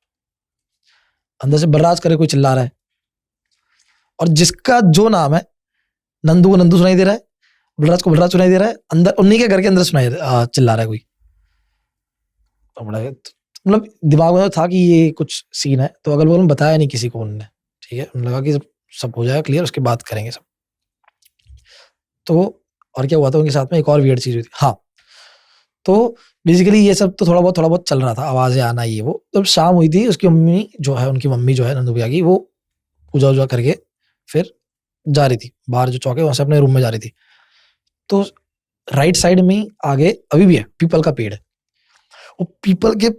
[SPEAKER 3] अंदर से बलराज करके कोई चिल्ला रहा है। और जिसका जो नाम है, नंदू को नंदू सुनाई दे रहा है, बलराज को बलराज सुनाई दे रहा है, अंदर उन्हीं के घर के अंदर सुनाई चिल्ला रहा है कोई। तो बड़ा मतलब दिमाग में तो था कि ये कुछ सीन है, तो अगल बगल में बताया नहीं किसी को उन्होंने, ठीक है, उन्हें लगा कि सब हो जाएगा क्लियर, उसके बाद करेंगे सब। तो और क्या हुआ था उनके साथ में, एक और वियर्ड चीज हुई थी। हाँ, तो बेसिकली ये सब तो थोड़ा बहुत चल रहा था, आवाजें आना ये वो। जब शाम हुई थी, उसकी मम्मी जो है, उनकी मम्मी जो है नंदू भैया की, वो पूजा वूजा करके फिर जा रही थी बाहर जो चौक है वहां से अपने रूम में जा रही थी। तो राइट साइड में ही आगे अभी भी है पीपल का पेड़ है, वो पीपल के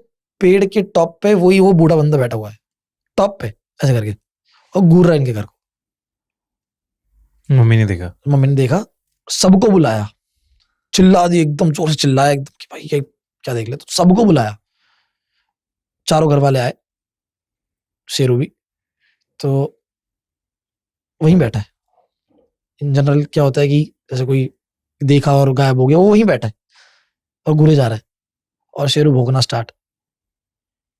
[SPEAKER 3] पेड़ के टॉप पे वो बूढ़ा बंदा बैठा हुआ है टॉप पे ऐसे करके, और घूर रहा है इनके घर को।
[SPEAKER 1] मम्मी ने देखा?
[SPEAKER 3] मम्मी ने देखा, सबको बुलाया, चिल्ला दी एकदम जोर से, चिल्लाया एकदम कि भाई ये क्या देख ले, तो सबको बुलाया, चारों घर वाले आए, शेरू भी, तो वहीं बैठा है। इन जनरल क्या होता है कि जैसे कोई देखा और गायब हो गया, वो वहीं बैठा है और घूरे जा रहा है, और शेरू भौंकना स्टार्ट,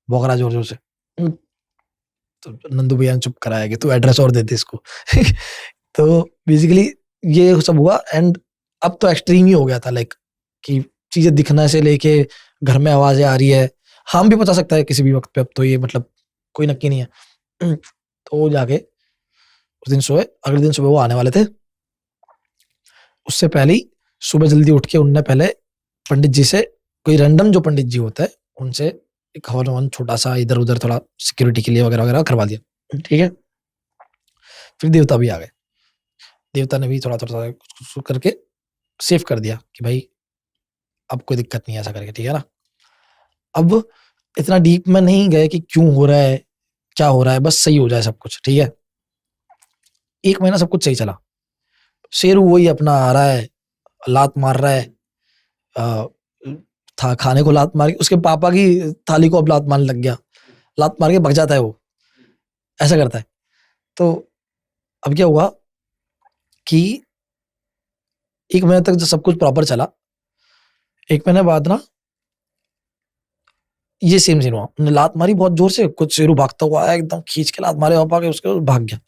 [SPEAKER 3] भौंक रहा जोर जोर से। तो नंदू भैया ने चुप कराया कि तू एड्रेस और दे दे इसको। तो बेसिकली ये सब हुआ, एंड अब तो एक्सट्रीम ही हो गया था, लाइक कि चीजें दिखने से लेके घर में आवाजें आ रही है, हम भी बचा सकता है किसी भी वक्त पे, अब तो ये मतलब कोई नक्की नहीं है। तो वो जाके उस दिन सोए, अगले दिन सुबह वो आने वाले थे, उससे पहले ही सुबह जल्दी उठ के उनने पहले पंडित जी से, कोई रैंडम जो पंडित जी होता है उनसे एक हवन ववन छोटा सा इधर उधर थोड़ा सिक्योरिटी के लिए वगैरह वगैरह करवा दिया, ठीक है। फिर देवता भी आ गए, देवता ने भी थोड़ा थोड़ा कुछ करके सेफ कर दिया कि भाई अब कोई दिक्कत नहीं है, ऐसा करके, ठीक है ना। अब इतना डीप में नहीं गए कि क्यों हो रहा है, क्या हो रहा है, बस सही हो जाए सब कुछ, ठीक है। 1 महीना सब कुछ सही चला, शेरू वही अपना आ रहा है, लात मार रहा है, अ, था खाने को लात मार के, उसके पापा की थाली को अब लात मारने लग गया, लात मार के भग जाता है वो, ऐसा करता है। तो अब क्या हुआ कि 1 महीने तक जब सब कुछ प्रॉपर चला, 1 महीने बाद ना ये सेम सीन हुआ, उन्होंने लात मारी बहुत जोर से, कुछ शेरू भागता हुआ आया, एकदम खींच के लात मारे पापा के, उसके बाद भाग गया।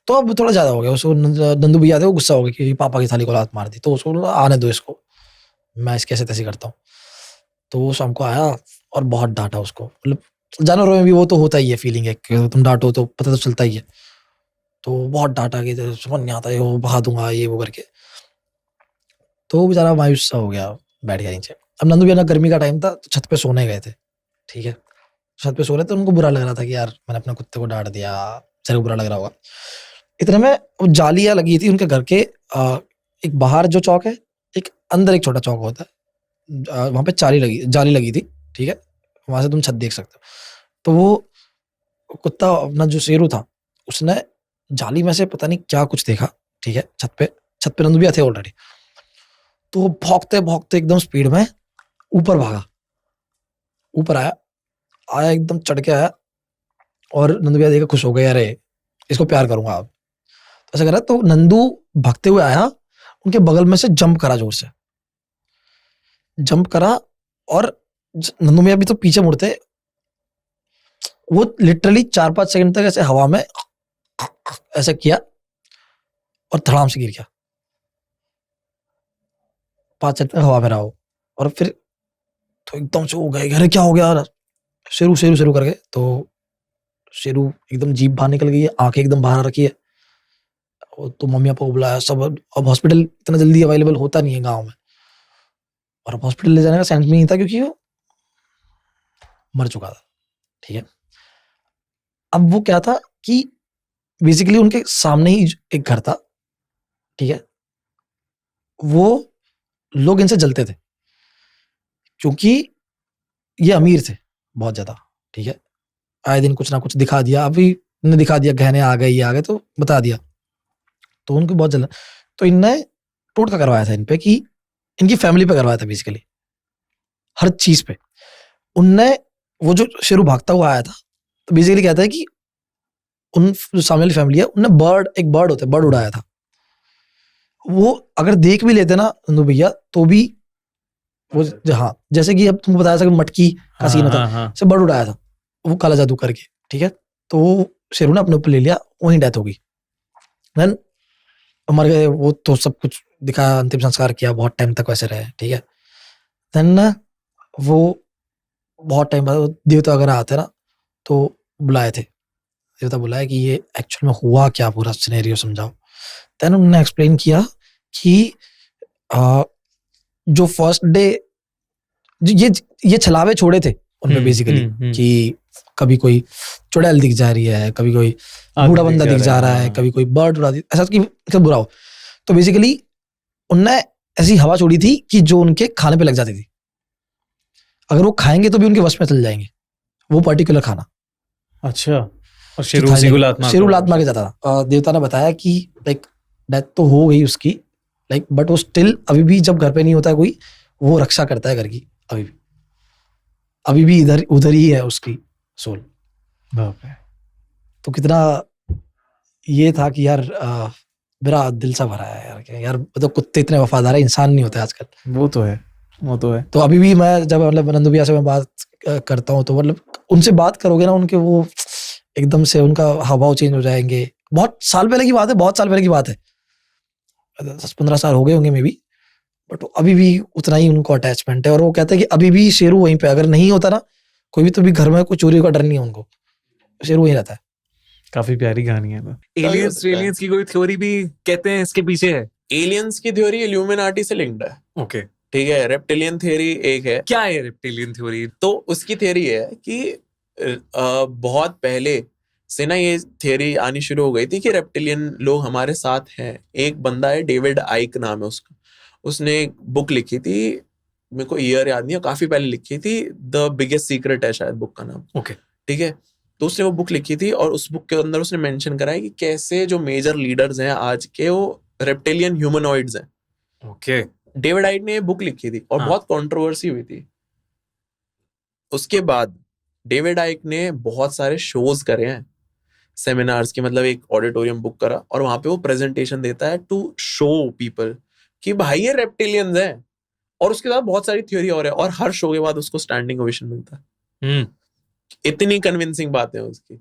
[SPEAKER 3] तो अब थोड़ा ज्यादा हो गया, उसको नंदू भैया थे, वो गुस्सा हो गया कि पापा की थाली को लात मार दी, तो उसको बोला, आने दो इसको, मैं इसके ऐसे तैसे करता हूँ। तो वो शाम को आया और बहुत डांटा उसको, मतलब जानवरों में भी वो तो होता ही है फीलिंग है कि तुम डांटो तो पता तो चलता ही है। तो बहुत डांटा कि समझ नहीं आता है, वो बहा दूंगा ये वो करके। तो वो बेचारा मायूस सा हो गया, बैठ गया नीचे। अब नंदू भैया ना, गर्मी का टाइम था, तो छत पे सोने गए थे, ठीक है, छत पे सो रहे थे, उनको बुरा लग रहा था कि यार मैंने अपने कुत्ते को डांट दिया, बेचारे को बुरा लग रहा होगा। इतने में वो जालियां लगी थी उनके घर के, एक बाहर जो चौक है, एक अंदर एक छोटा चौक होता है, वहां पे जाली लगी थी, ठीक है, वहां से तुम छत देख सकते हो। तो वो कुत्ता अपना जो शेरू था, उसने जाली में से पता नहीं क्या कुछ देखा, ठीक है, छत पे नंदू भैया थे ऑलरेडी। तो वो भौंकते भौंकते एकदम स्पीड में ऊपर भागा, ऊपर आया एकदम चढ़ के आया, और नंदू भैया देखा, खुश हो गए, अरे इसको प्यार करूंगा अब, तो ऐसा करा। तो नंदू भागते हुए आया, उनके बगल में से जंप करा, जोर से जंप करा, और नंदू भैया भी तो पीछे मुड़ते, वो लिटरली 4-5 सेकंड तक ऐसे हवा में ऐसा किया और धड़ाम से गिर गया, 5 सेकंड तक हवा में रहा हो, और फिर तो एकदम से हो गए, अरे क्या हो गया, शेरू शेरू शेरू करके। तो शेरू एकदम जीभ बाहर निकल गई है, आंखें एकदम बाहर रखी है, तो मम्मी पापा को बुलाया सब। अब हॉस्पिटल इतना जल्दी अवेलेबल होता नहीं है गांव में, और अब हॉस्पिटल ले जाने का सेंस भी नहीं था क्योंकि वो मर चुका था, ठीक है। अब वो क्या था कि बेसिकली उनके सामने ही एक घर था, ठीक है, वो लोग इनसे जलते थे क्योंकि ये अमीर थे बहुत ज्यादा, ठीक है, आए दिन कुछ ना कुछ दिखा दिया, अभी ने दिखा दिया, गहने आ गए, ये आ गए, तो बता दिया, तो उनको बहुत जलन। तो इनने टोटका करवाया था इन पे, कि इनकी फैमिली पे करवाया था बेसिकली, हर चीज पे। उनने, वो जो शेरू भागता हुआ आया था, तो बेसिकली कहता है कि उन जो सामने वाली फैमिली है, उनने एक बर्ड होता है, बर्ड उड़ाया था। वो अगर देख भी लेते ना नंदू भैया, तो भी वो, हाँ, जैसे कि अब तुमको बताया था कि मटकी का सीन था, से बर्ड उड़ाया था वो काला जादू करके, ठीक है। तो वो शेरू ने अपने ऊपर ले लिया, वहीं डेथ हो गई, देन मर गए वो, तो सब कुछ दिखाया, अंतिम संस्कार किया, बहुत टाइम तक वैसे रहे, ठीक है। देन ना वो बहुत टाइम बाद देवता वगैरह आते ना तो बुलाए थे, देवता बुलाया कि ये एक्चुअल में हुआ क्या, पूरा सिनेरियो समझाओ। देन उन्होंने एक्सप्लेन किया कि जो फर्स्ट डे ये छलावे छोड़े थे उनमें बेसिकली कि कभी कोई चुड़ैल दिख जा रही है, कभी कोई बूढ़ा बंदा दिख जा रहा है, कभी कोई बर्ड उड़ा ऐसा कि बुरा हो। तो बेसिकली उनने ऐसी हवा छोड़ी थी कि जो उनके खाने पे लग जाती थी, अगर वो खाएंगे तो भी उनके वश में चल जाएंगे वो पर्टिकुलर खाना।
[SPEAKER 1] अच्छा, और शेरू लात
[SPEAKER 3] मार के जाता था। देवता ने बताया कि लाइक डेथ तो हो गई उसकी, लाइक बट वो स्टिल अभी भी जब घर पे नहीं होता कोई, वो रक्षा करता है घर की, अभी भी इधर उधर ही है उसकी सोल। तो कितना ये था कि यार मेरा दिल सा भरा है यार, क्या यार, मतलब कुत्ते इतने वफादार है, इंसान नहीं होते आजकल।
[SPEAKER 1] वो तो है। तो अभी
[SPEAKER 3] भी मैं जब मतलब नंदू भैया से मैं बात करता हूँ तो मतलब उनसे बात करोगे ना, उनके वो एकदम से उनका हाव चेंज हो जाएंगे। बहुत साल पहले की बात है, 10-15 साल हो गए होंगे मे बी, बट अभी भी उतना ही उनको अटैचमेंट है। और वो कहते हैं कि अभी भी शेरू वहीं पे, अगर नहीं होता ना कोई भी, तो भी घर में कोई चोरी का डर नहीं है उनको, शेरू वहीं रहता है।
[SPEAKER 1] काफी प्यारी कहानी है। एलियंस की कोई थ्योरी भी कहते हैं इसके पीछे है।
[SPEAKER 4] एलियंस की थ्योरी इल्यूमिनाटी से लिंक्ड है।
[SPEAKER 1] ओके,
[SPEAKER 4] ठीक है। रेप्टिलियन थ्योरी एक है।
[SPEAKER 1] क्या है रेप्टिलियन थ्योरी?
[SPEAKER 4] तो उसकी थ्योरी है कि बहुत पहले से ना ये थ्योरी आनी शुरू हो गई थी कि रेप्टिलियन लोग हमारे साथ हैं। एक बंदा है, डेविड आइक नाम है उसका, उसने एक बुक लिखी थी, मेरे को ईयर याद नहीं है, काफी पहले लिखी थी, द बिगेस्ट सीक्रेट है शायद बुक का नाम।
[SPEAKER 1] ओके,
[SPEAKER 4] ठीक है। तो उसने वो बुक लिखी थी और उस बुक के अंदर उसने मेंशन करा है कि कैसे जो मेजर लीडर्स हैं आज के वो रेप्टिलियन ह्यूमनॉइड्स हैं।
[SPEAKER 1] ओके,
[SPEAKER 4] डेविड आइक ने ये बुक लिखी थी और बहुत कंट्रोवर्सी हुई थी। उसके बाद डेविड आइक ने बहुत सारे शोज करे हैं, सेमिनार्स के, मतलब एक ऑडिटोरियम बुक करा और वहां पे वो प्रेजेंटेशन देता है टू शो पीपल कि भाई ये रेप्टिलियंस हैं। और उसके बाद बहुत सारी थ्योरी और है, और हर शो के बाद उसको स्टैंडिंग ओवेशन मिलता है। इतनी कन्विंसिंग बातें उसकी।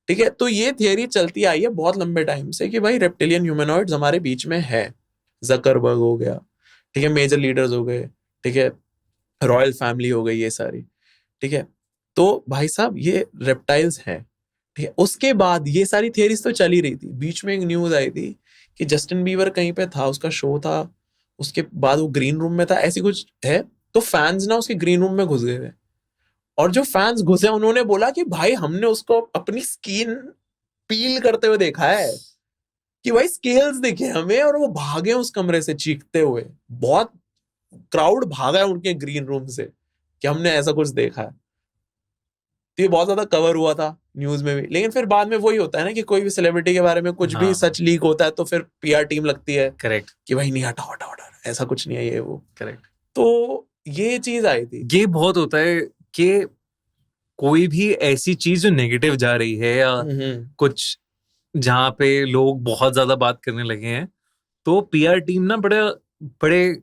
[SPEAKER 4] ठीक है। तो ये थियरी चलती आई है बहुत लंबे टाइम से कि भाई रेप्टिलियन ह्यूमनॉइड्स हमारे बीच में है। जकरबर्ग हो गया, ठीक है, मेजर लीडर्स हो गए, ठीक है, रॉयल फैमिली हो गई, ये सारी। ठीक है। तो भाई साहब ये रेप्टाइल्स हैं। ठीक है। उसके बाद ये सारी थियरीज तो चल ही रही थी। बीच में एक न्यूज आई थी कि जस्टिन बीवर कहीं पे था, उसका शो था, उसके बाद वो ग्रीन रूम में था, ऐसी कुछ है। तो फैंस ना उसके ग्रीन रूम में घुस गए थे, और जो फैंस घुसे उन्होंने बोला कि भाई हमने उसको अपनी स्किन पील करते हुए देखा है, कि भाई स्केल्स दिखे हमें, और वो भागे उस कमरे से चीखते हुए। बहुत क्राउड भागा है उनके ग्रीन रूम से कि हमने ऐसा कुछ देखा है। तो ये बहुत ज्यादा कवर हुआ था न्यूज में भी। लेकिन फिर बाद में वही होता है ना कि कोई भी सेलिब्रिटी के बारे में कुछ भी सच लीक होता है तो फिर पीआर टीम लगती है।
[SPEAKER 1] करेक्ट,
[SPEAKER 4] कि भाई नहीं, हटा हटा हटा, ऐसा कुछ नहीं है ये वो। करेक्ट। तो ये चीज आई थी।
[SPEAKER 1] ये बहुत होता है कि कोई भी ऐसी चीज जो नेगेटिव जा रही है या कुछ जहां पे लोग बहुत ज्यादा बात करने लगे हैं, तो पीआर टीम ना बड़े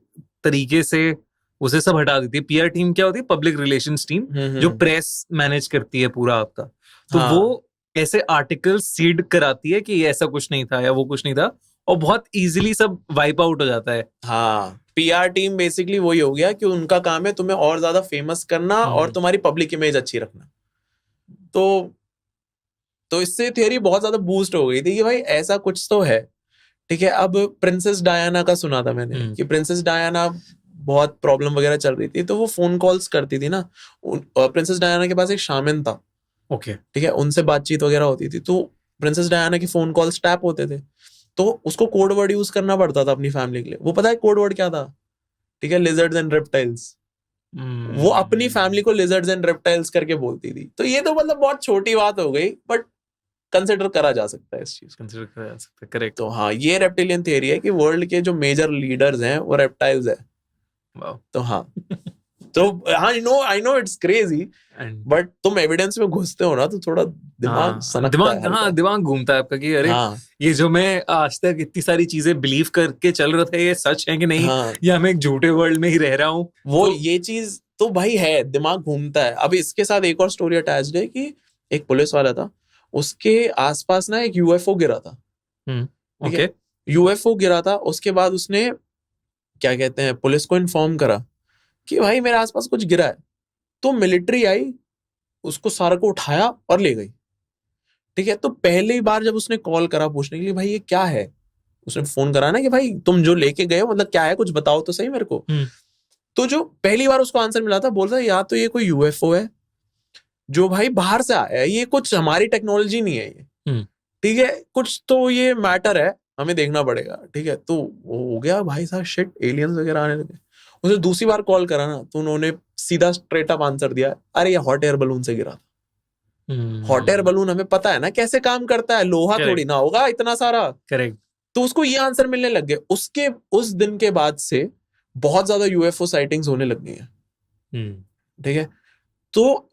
[SPEAKER 1] तरीके से उसे सब हटा देती है। पीआर टीम क्या होती है? पब्लिक रिलेशंस टीम, जो प्रेस मैनेज करती है पूरा आपका। तो वो ऐसे आर्टिकल सीड कराती है कि ऐसा कुछ नहीं था या वो कुछ नहीं था, और बहुत इजीली सब वाइप आउट हो जाता है।
[SPEAKER 4] हाँ, पीआर टीम बेसिकली वही हो गया कि उनका काम है तुम्हें और ज्यादा फेमस करना और तुम्हारी पब्लिक इमेज अच्छी रखना। तो इससे थियरी बहुत ज्यादा बूस्ट हो गई थी कि भाई ऐसा कुछ तो है। ठीक है। अब प्रिंसेस डायना का सुना था मैंने कि प्रिंसेस डायना बहुत प्रॉब्लम वगैरह चल रही थी, तो वो फोन कॉल्स करती थी ना। प्रिंसेस डायना के पास एक शामिन था।
[SPEAKER 1] ओके,
[SPEAKER 4] ठीक है। उनसे बातचीत वगैरह होती थी, तो प्रिंसेस डायना के फोन कॉल्स टैप होते थे, तो उसको कोड वर्ड यूज करना पड़ता था अपनी फैमिली के लिए। वो पता है कोड वर्ड क्या था? ठीक है, लिजर्ड्स एंड रेप्टाइल्स। वो अपनी फैमिली को लिजर्ड्स एंड रेप्टाइल्स करके बोलती थी। तो ये तो मतलब बहुत छोटी बात हो गई, बट कंसिडर करा जा सकता है इस चीज, कंसिडर करा जा सकता है। करेक्ट। तो हाँ, ये रेप्टिलियन थियरी है कि वर्ल्ड के जो मेजर लीडर्स हैं वो रेप्टाइल्स है। तो हाँ तो हाँ, I know it's crazy, but तुम एविडेंस में घुसते हो ना तो थोड़ा दिमाग सनकता है।
[SPEAKER 1] हाँ, दिमाग घूमता है आपका कि अरे ये जो मैं आज तक इतनी सारी चीजें बिलीव करके चल रहा था, ये सच है कि नहीं, या मैं एक झूठे वर्ल्ड में ही रह रहा हूँ।
[SPEAKER 4] वो ये चीज तो भाई है, दिमाग घूमता है। अब इसके साथ एक और स्टोरी अटैच्ड है कि एक पुलिस वाला था, उसके आसपास ना एक यूएफओ गिरा था। ठीक है, यूएफओ गिरा था। उसके बाद उसने क्या कहते हैं, पुलिस को इन्फॉर्म करा कि भाई मेरे आसपास कुछ गिरा है। तो मिलिट्री आई, उसको सारा को उठाया और ले गई, ठीक है। तो पहली बार जब उसने कॉल करा पूछने के लिए भाई ये क्या है, उसने फोन करा ना कि भाई तुम जो लेके गए हो मतलब क्या है, कुछ बताओ तो सही मेरे को। तो जो पहली बार उसको आंसर मिला था, बोलता या तो ये कोई यूएफओ है जो भाई बाहर से आया है, ये कुछ हमारी टेक्नोलॉजी नहीं है ये, ठीक है, कुछ तो ये मैटर है, हमें देखना पड़ेगा, ठीक है। तो वो हो गया भाई साहब, शिट एलियंस वगैरह आने लगे। उसने दूसरी बार कॉल करा ना, तो उन्होंने सीधा स्ट्रेट अप आंसर दिया, अरे ये हॉट एयर बलून से गिरा था। हॉट एयर बलून हमें पता है ना कैसे काम करता है, लोहा थोड़ी ना होगा इतना सारा, करेक्ट। तो उसको ये आंसर मिलने लग गए। उसके उस दिन के बाद से बहुत ज्यादा यूएफओ साइटिंग्स होने लग गई हैं, ठीक है। तो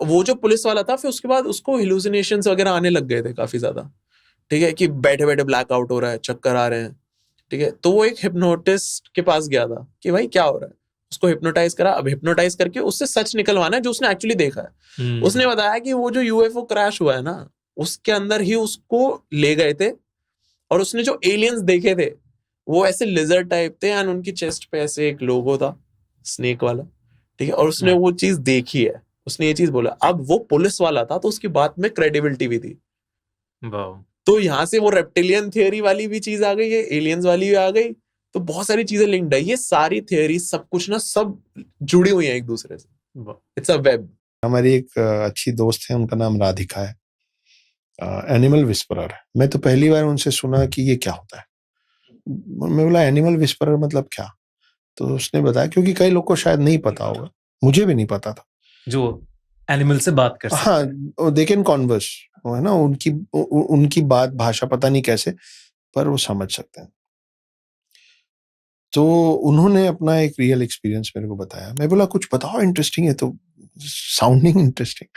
[SPEAKER 4] वो जो पुलिस वाला था, फिर उसके बाद उसको हिलुसिनेशंस वगैरह आने लग गए थे काफी ज्यादा, ठीक है, कि बैठे बैठे ब्लैकआउट हो रहा है, चक्कर आ रहे हैं, ठीक है। तो वो एक हिप्नोटिस्ट के पास गया था कि भाई क्या हो रहा है, उसको हिप्नोटाइज करा। अब हिप्नोटाइज करके उससे सच निकलवाना है जो उसने एक्चुअली देखा है। उसने बताया कि वो जो यूएफओ क्रैश हुआ है ना, उसके अंदर ही उसको ले गए थे, और उसने जो एलियंस देखे थे वो ऐसे लिजर्ड टाइप थे, एंड उनकी चेस्ट पे ऐसे एक लोगो था स्नेक वाला, ठीक है, और उसने वो चीज देखी है, उसने ये चीज बोला। अब वो पुलिस वाला था तो उसकी बात में क्रेडिबिलिटी भी थी। तो यहाँ से वो रेप्टिलियन थियरी वाली भी चीज आ गई है, एलियंस वाली भी आ गई, तो बहुत सारी चीजें लिंक्ड है। ये सारी थियरी सब कुछ ना सब जुड़ी हुई है एक दूसरे से, इट्स अ वेब।
[SPEAKER 5] हमारी एक अच्छी दोस्त है, उनका नाम राधिका है, एनिमल विस्परर। मैं तो पहली बार उनसे सुना कि ये क्या होता है। मैं बोला एनिमल विस्परर मतलब क्या, तो उसने बताया, क्योंकि कई लोग को शायद नहीं पता होगा, मुझे भी नहीं पता था,
[SPEAKER 1] जो एनिमल से बात कर सकते हैं।
[SPEAKER 5] हाँ, दे कैन कॉन्वर्स, है ना, उनकी बात भाषा पता नहीं कैसे, पर वो समझ सकते हैं। तो उन्होंने अपना एक रियल एक्सपीरियंस मेरे को बताया। मैं बोला कुछ बताओ इंटरेस्टिंग है, तो साउंडिंग इंटरेस्टिंग,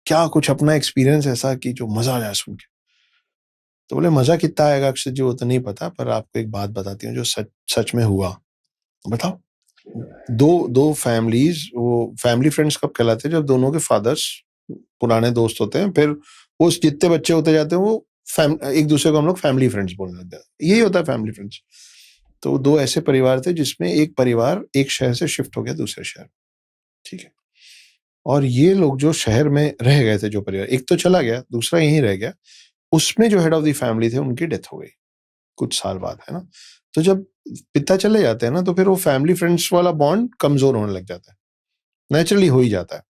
[SPEAKER 5] क्या कुछ अपना एक्सपीरियंस ऐसा कि जो मजा आ जाए सुन के। तो बोले मजा कितना आएगा अक्षय जी, वो तो नहीं पता, पर आपको एक बात बताती हूँ जो सच में हुआ। बताओ। दो फैमिलीज, वो फैमिली फ्रेंड्स कब कहलाते हैं, जब दोनों के फादर्स पुराने दोस्त होते हैं, फिर वो जितने बच्चे होते जाते हैं वो एक दूसरे को हम लोग फैमिली फ्रेंड्स बोलने लगते हैं, यही होता है फैमिली फ्रेंड्स। तो दो ऐसे परिवार थे जिसमें एक परिवार एक शहर से शिफ्ट हो गया दूसरे शहर, ठीक है, और ये लोग जो शहर में रह गए थे, जो परिवार एक तो चला गया, दूसरा यहीं रह गया, उसमें जो हेड ऑफ द फैमिली थे उनकी डेथ हो गई कुछ साल बाद, है ना। तो जब पिता चले जाते हैं ना, तो फिर वो फैमिली फ्रेंड्स वाला बॉन्ड कमजोर होने लग जाता है, नेचुरली हो ही जाता है।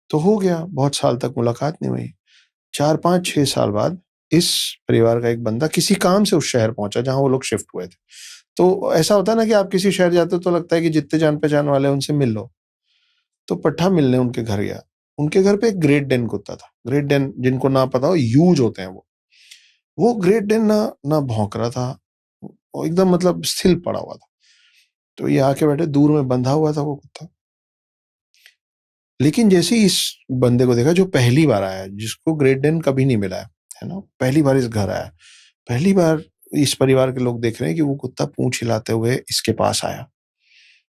[SPEAKER 5] तो हो गया, बहुत साल तक मुलाकात नहीं हुई। 4-5-6 साल बाद इस परिवार का एक बंदा किसी काम से उस शहर पहुंचा जहां वो लोग शिफ्ट हुए थे। तो ऐसा होता है ना कि आप किसी शहर जाते हो तो लगता है कि जितने जान पहचान वाले हैं उनसे मिल लो। तो पट्टा मिलने उनके घर गया। उनके घर पे एक ग्रेट डेन कुत्ता था। ग्रेट डेन जिनको ना पता हो, ह्यूज होते हैं वो ग्रेट डेन ना भौंक रहा था, वो एकदम मतलब स्थिर पड़ा हुआ था। तो ये आके बैठे, दूर में बंधा हुआ था वो कुत्ता। लेकिन जैसे ही इस बंदे को देखा, जो पहली बार आया, जिसको ग्रेट डेन कभी नहीं मिला है ना, पहली बार इस घर आया, पहली बार इस परिवार के लोग देख रहे हैं कि वो कुत्ता पूंछ हिलाते हुए इसके पास आया,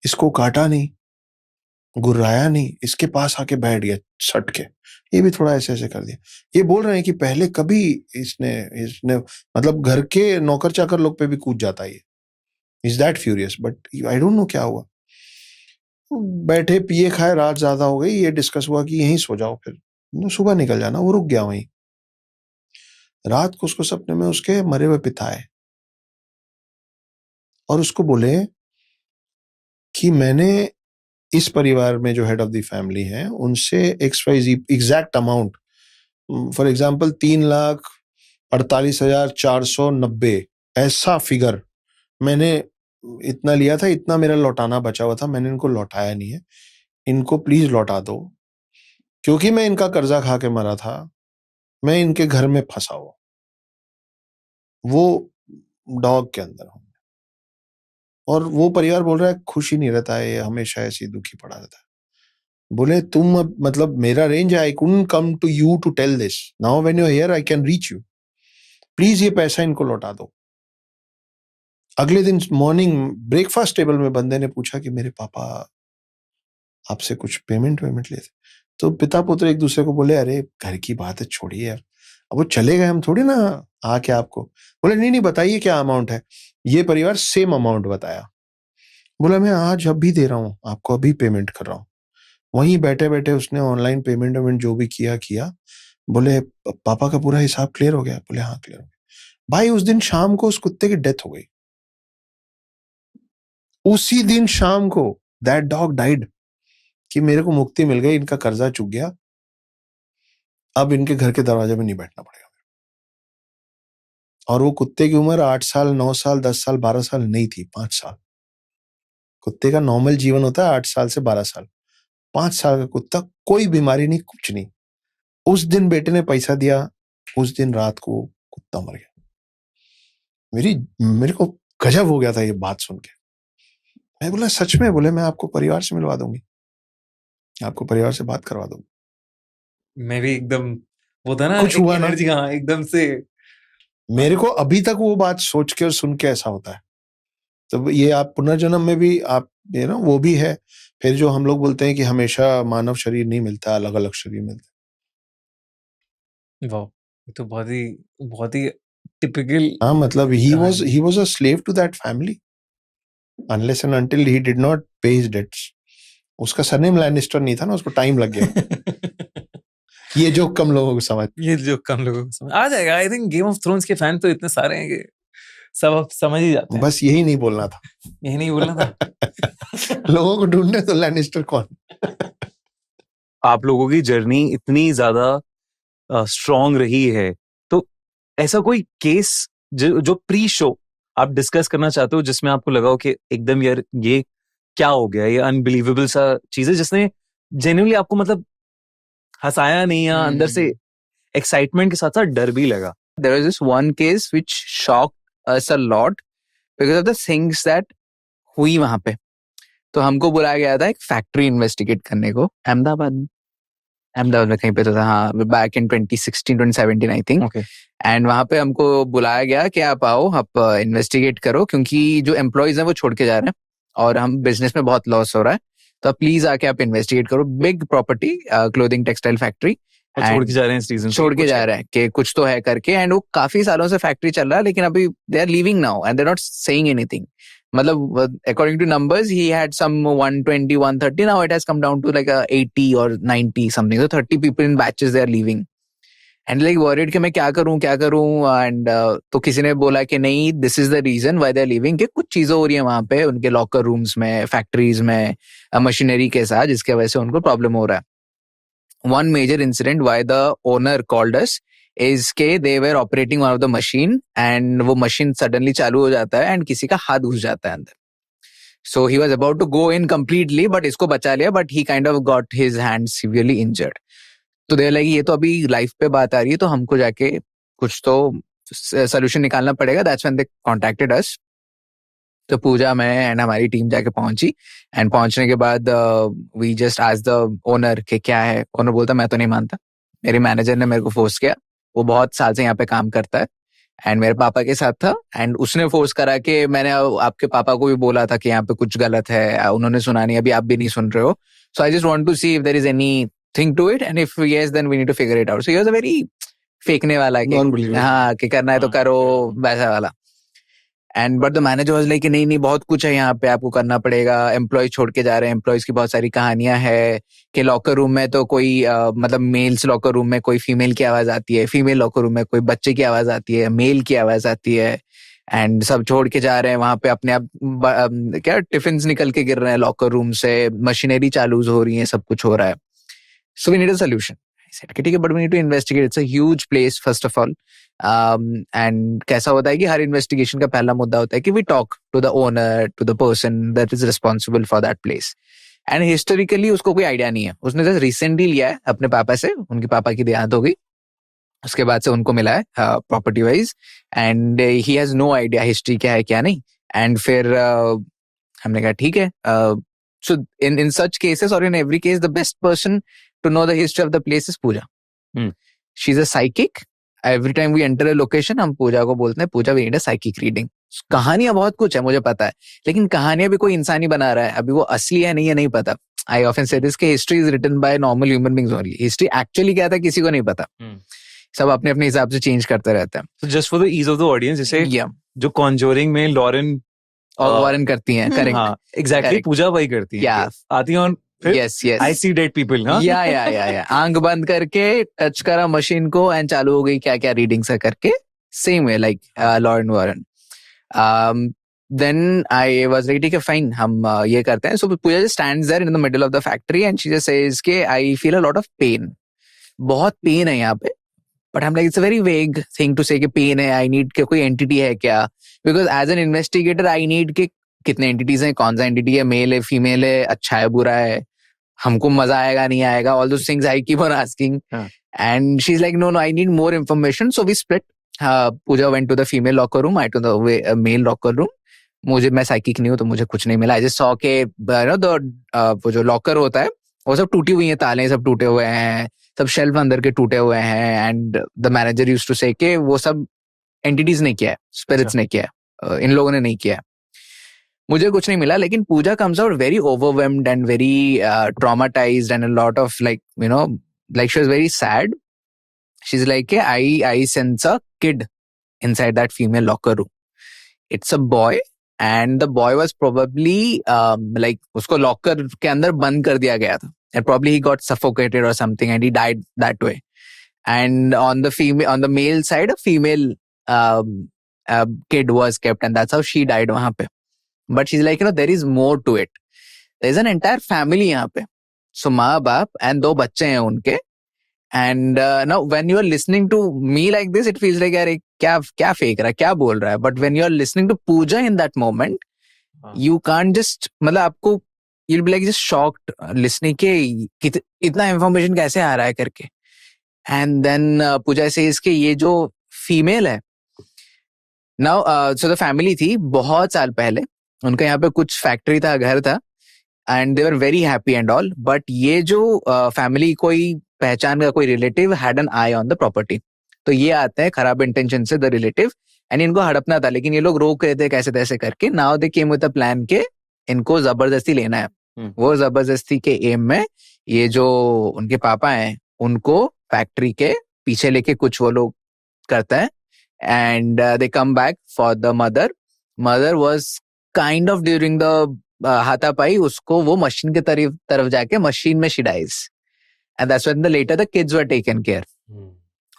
[SPEAKER 5] इसको काटा नहीं, गुर्राया नहीं, इसके पास आके बैठ गया सट के, ये भी थोड़ा ऐसे ऐसे कर दिया। ये बोल रहे हैं कि पहले कभी इसने मतलब घर के नौकर चाकर लोग पे भी कूद जाता है, is that furious, but I don't know क्या हुआ। बैठे पिए खाए, रात ज्यादा हो गई, ये डिस्कस हुआ कि यहीं सो जाओ, फिर सुबह निकल जाना। वो रुक गया वहीं। रात को उसको सपने में उसके मरे हुए पिता आए और उसको बोले कि मैंने इस परिवार में जो हेड ऑफ द फैमिली है उनसे XYZ exact amount, for example 3,48,490 ऐसा फिगर मैंने इतना लिया था, इतना मेरा लौटाना बचा हुआ था, मैंने इनको लौटाया नहीं है, इनको प्लीज लौटा दो, क्योंकि मैं इनका कर्जा खा के मरा था, मैं इनके घर में फंसा हुआ, वो डॉग के अंदर हूं। और वो परिवार बोल रहा है खुश ही नहीं रहता है, ये हमेशा ऐसे ही दुखी पड़ा रहता है। बोले तुम अब मतलब मेरा रेंज है, I couldn't come to you to tell this, now when you are here I can reach you, please ये पैसा इनको लौटा दो। अगले दिन मॉर्निंग ब्रेकफास्ट टेबल में बंदे ने पूछा कि मेरे पापा आपसे कुछ पेमेंट वेमेंट लेते। तो पिता पुत्र एक दूसरे को बोले अरे घर की बात है छोड़िए यार, अब वो चले गए, हम थोड़ी ना आके आपको। बोले नहीं बताइए क्या अमाउंट है। ये परिवार सेम अमाउंट बताया। बोला मैं आज अभी दे रहा हूँ आपको, अभी पेमेंट कर रहा हूँ। वहीं बैठे बैठे उसने ऑनलाइन पेमेंट जो भी किया। बोले पापा का पूरा हिसाब क्लियर हो गया? बोले हाँ क्लियर हो गया। भाई उस दिन शाम को उस कुत्ते की डेथ हो गई, उसी दिन शाम को दैट डॉग डाइड, कि मेरे को मुक्ति मिल गई, इनका कर्जा चुक गया, अब इनके घर के दरवाजे में नहीं बैठना पड़ेगा। और वो कुत्ते की उम्र 8 साल 9 साल 10 साल 12 साल नहीं थी, 5 साल। कुत्ते का नॉर्मल जीवन होता है 8 साल से 12 साल। 5 साल का कुत्ता, कोई बीमारी नहीं, कुछ नहीं। उस दिन बेटे ने पैसा दिया, उस दिन रात को कुत्ता मर गया। मेरे को गजब हो गया था ये बात सुन के। मैं बोला सच में? बोले मैं आपको परिवार से मिलवा दूंगी, आपको परिवार से बात करवा दूंगी।
[SPEAKER 1] मैं भी एकदम, वो था ना
[SPEAKER 5] कुछ
[SPEAKER 1] एक
[SPEAKER 5] हुआ ना?
[SPEAKER 1] एनर्जी, हाँ एकदम से।
[SPEAKER 5] मेरे को अभी तक वो बात सोच के और सुन के ऐसा होता है। तो ये आप पुनर्जन्म में भी आप वो भी है। फिर जो हम लोग बोलते हैं कि हमेशा मानव शरीर नहीं मिलता, अलग अलग शरीर मिलते।
[SPEAKER 1] वाह, ये तो बहुत ही टिपिकल।
[SPEAKER 5] हाँ, मतलब he was a slave to that family unless and until he did not pay his debts. उसका सरनेम लैनिस्टर नहीं था ना, उसको टाइम लग गया। ये जो कम लोगों को समझ
[SPEAKER 1] आ जाएगा। I think game of thrones के फैन तो इतने सारे हैं कि सब अब समझ ही जाते हैं।
[SPEAKER 5] बस यही नहीं बोलना था।
[SPEAKER 1] यही नहीं बोलना था।
[SPEAKER 5] लोगों को ढूंढने तो लैनिस्टर कौन।
[SPEAKER 6] आप लोगों की जर्नी इतनी ज्यादा स्ट्रॉन्ग रही है, तो ऐसा कोई केस जो प्री शो आप डिस्कस करना चाहते हो जिसमें आपको लगा हो कि एकदम यार ये क्या हो गया, ये अनबिलीवेबल सा चीज है जिसने जेन्युइनली आपको मतलब हंसाया नहीं या अंदर से एक्साइटमेंट के साथ साथ डर भी लगा?
[SPEAKER 7] There was this one case which shocked us a lot because of the things that हुई वहां पे। तो हमको बुलाया गया था एक फैक्ट्री इन्वेस्टिगेट करने को अहमदाबाद में कहीं पे तो था, हाँ, back in 2016-2017 I think.
[SPEAKER 6] Okay.
[SPEAKER 7] And वहां पे हमको बुलाया गया कि आप आओ, आप इन्वेस्टिगेट करो, क्योंकि जो एम्प्लॉयज हैं वो छोड़ के जा रहे हैं और हम बिजनेस में बहुत लॉस हो रहा है, तो प्लीज आके आप इन्वेस्टिगेट करो। Big property, clothing textile factory,
[SPEAKER 6] छोड़ के जा रहे हैं इस रीजन,
[SPEAKER 7] छोड़ के जा रहे हैं कि कुछ तो है करके। एंड वो काफी सालों से फैक्ट्री चल रहा है, लेकिन अभी they are leaving now and they are not saying anything. मतलब according to numbers he had some 120 130, now it has come down to like 80 और 90 something, so 30 people in batches they are leaving and like worried कि मैं क्या करूं and तो किसी ने बोला कि नहीं, this is the reason why they are leaving, कि कुछ चीजें हो रही है वहां पे उनके लॉकर रूम्स में, फैक्ट्रीज में, मशीनरी के साथ, जिसके वजह से उनको प्रॉब्लम हो रहा है। One major incident why the owner called us is के they were operating one of the machine and वो मशीन सडनली चालू हो जाता है एंड किसी का हाथ घुस जाता है अंदर। So he was about to go in completely, but इसको बचा लिया, but he kind of got his hand severely injured. तो they like ये तो अभी लाइफ पे बात आ रही है, तो हमको जाके कुछ तो सोल्यूशन निकालना पड़ेगा। That's when they contacted us. तो पूजा, मैं एंड हमारी टीम जाके पहुंची एंड पहुंचने के बाद we just asked the owner कि क्या है। ओनर बोलता मैं तो नहीं मानता, मेरे मैनेजर ने मेरे को फोर्स किया, वो बहुत साल से यहाँ पे काम करता है एंड मेरे पापा के साथ था एंड उसने फोर्स करा कि मैंने आपके पापा को भी बोला था कि यहाँ पे कुछ गलत है, उन्होंने सुना नहीं, अभी आप भी नहीं सुन रहे हो। So I just want to see if there is anything to it and if yes then we need to figure it out. So he was a very फेंकने वाला कि हाँ कि करना है तो करो, वैसा वाला। And but the manager was like नहीं बहुत कुछ है यहाँ पे, आपको करना पड़ेगा, एम्प्लॉय छोड़ के जा रहे हैं, एम्प्लॉयज की बहुत सारी कहानियां है कि लॉकर रूम में तो कोई मतलब मेल्स लॉकर रूम में कोई फीमेल की आवाज आती है, फीमेल लॉकर रूम में कोई बच्चे की आवाज आती है, मेल की आवाज आती है, एंड सब छोड़ के जा रहे हैं वहां पे अपने आप क्या टिफिन निकल के गिर रहे हैं लॉकर रूम से, मशीनरी चालू हो रही है, सब कुछ हो रहा है। So we need a solution. ठीक है, but we need to investigate, it's a huge place first of all. And कैसा होता है कि हर इन्वेस्टिगेशन का पहला मुद्दा होता है कि we talk to the owner, to the person that is responsible for that place. And historically उसको कोई आइडिया नहीं है, उसने जस्ट रिसेंटली लिया है अपने पापा से, उनके पापा की देहांत हो गई, उसके बाद से उनको मिला है property wise and he has no idea history क्या है क्या नहीं। एंड फिर हमने कहा ठीक है, सो इन सच केसेस और in every case the best person to know the history of the place is Puja. She is a psychic. Every time we enter a location हम पूजा को बोलते हैं Puja we need a psychic reading. कहानियां बहुत कुछ है मुझे पता है, लेकिन कहानियां भी कोई इंसान ही बना रहा है, अभी वो असली है नहीं है नहीं पता। आई ऑफन से दिस कि history is written by normal human beings only, history actually क्या था किसी को नहीं पता, सब अपने अपने हिसाब से चेंज करते रहते हैं।
[SPEAKER 6] So just for the ease of the audience, जैसे जो कॉन्जोरिंग में लॉरेन
[SPEAKER 7] और वॉरेन करती हैं, करेक्ट,
[SPEAKER 6] हाँ एग्जैक्टली,
[SPEAKER 7] Correct.
[SPEAKER 6] पूजा वही करती है,
[SPEAKER 7] Yeah.
[SPEAKER 6] आती है और
[SPEAKER 7] Yes, yes.
[SPEAKER 6] I see dead people, हाँ?
[SPEAKER 7] या आंख बंद करके टच करा मशीन को एंड चालू हो गई क्या क्या रीडिंग से करके same way like Lorraine Warren. Then I was like, ठीक है fine, हम ये करते हैं. So Pooja just stands there in the middle of the factory and she just says कि I feel a lot of pain. बहुत pen है यहाँ पे. But I'm like, it's a very vague thing to say कि pen है, I need कि कोई entity है क्या? Because as an investigator, I need कि कितने entities हैं, कौन सा entity है, मेल है, फीमेल है, अच्छा है, बुरा है, हमको मजा आएगा नहीं आएगा, all those things I keep on asking. And she's like, no, I need more information. So we split. Pooja went to the female locker room, I to the male locker room. मैं psychic नहीं हूँ तो मुझे कुछ नहीं मिला. I just saw के वो जो लॉकर होता है वो सब टूटी हुई हैं, ताले सब टूटे हुए हैं, सब शेल्फ अंदर के टूटे हुए हैं. And the manager used to say के वो सब एंटिटीज ने किया है, स्पिरिट्स ने किया है, इन लोगों ने नहीं किया है. मुझे कुछ नहीं मिला. लेकिन Puja comes out very overwhelmed and very traumatized and a lot of like you know like she was very sad. She is like I sense a kid inside that female locker room. It's a boy and the boy was probably like उसको locker के अंदर बंद कर दिया गया था and probably he got suffocated or something and he died that way. And on the male side a female kid was kept and that's how she died वहाँ पे. But she's like, there is more to it. There is an entire family यहाँ पे. So माँ बाप and 2 बच्चे हैं उनके. And now when you are listening to me like this, it feels like यार क्या फेंक रहा है, क्या बोल रहा है. But when you are listening to Pooja in that moment, you can't just मतलब आपको you'll be like just shocked listening के इतना information कैसे आ रहा है करके. And then Pooja says कि ये जो female है now so the family थी बहुत साल पहले, उनका यहाँ पे कुछ फैक्ट्री था, घर था and they were very happy and all. But ये जो family कोई पहचान का कोई relative had an I on the property. तो ये आते हैं खराब इंटेंशन से द रिलेटिव एंड इनको हड़पना था, लेकिन ये लोग रोक रहे थे कैसे तैसे करके. Now they came with a plan के इनको जबरदस्ती लेना है. वो जबरदस्ती के एम में ये जो उनके पापा हैं उनको फैक्ट्री के पीछे लेके कुछ वो लोग करते हैं. And they come back for the mother was kind of during the हाथापाई उसको वो मशीन के तरफ जाके मशीन में she dies. And that's when later the kids were taken care.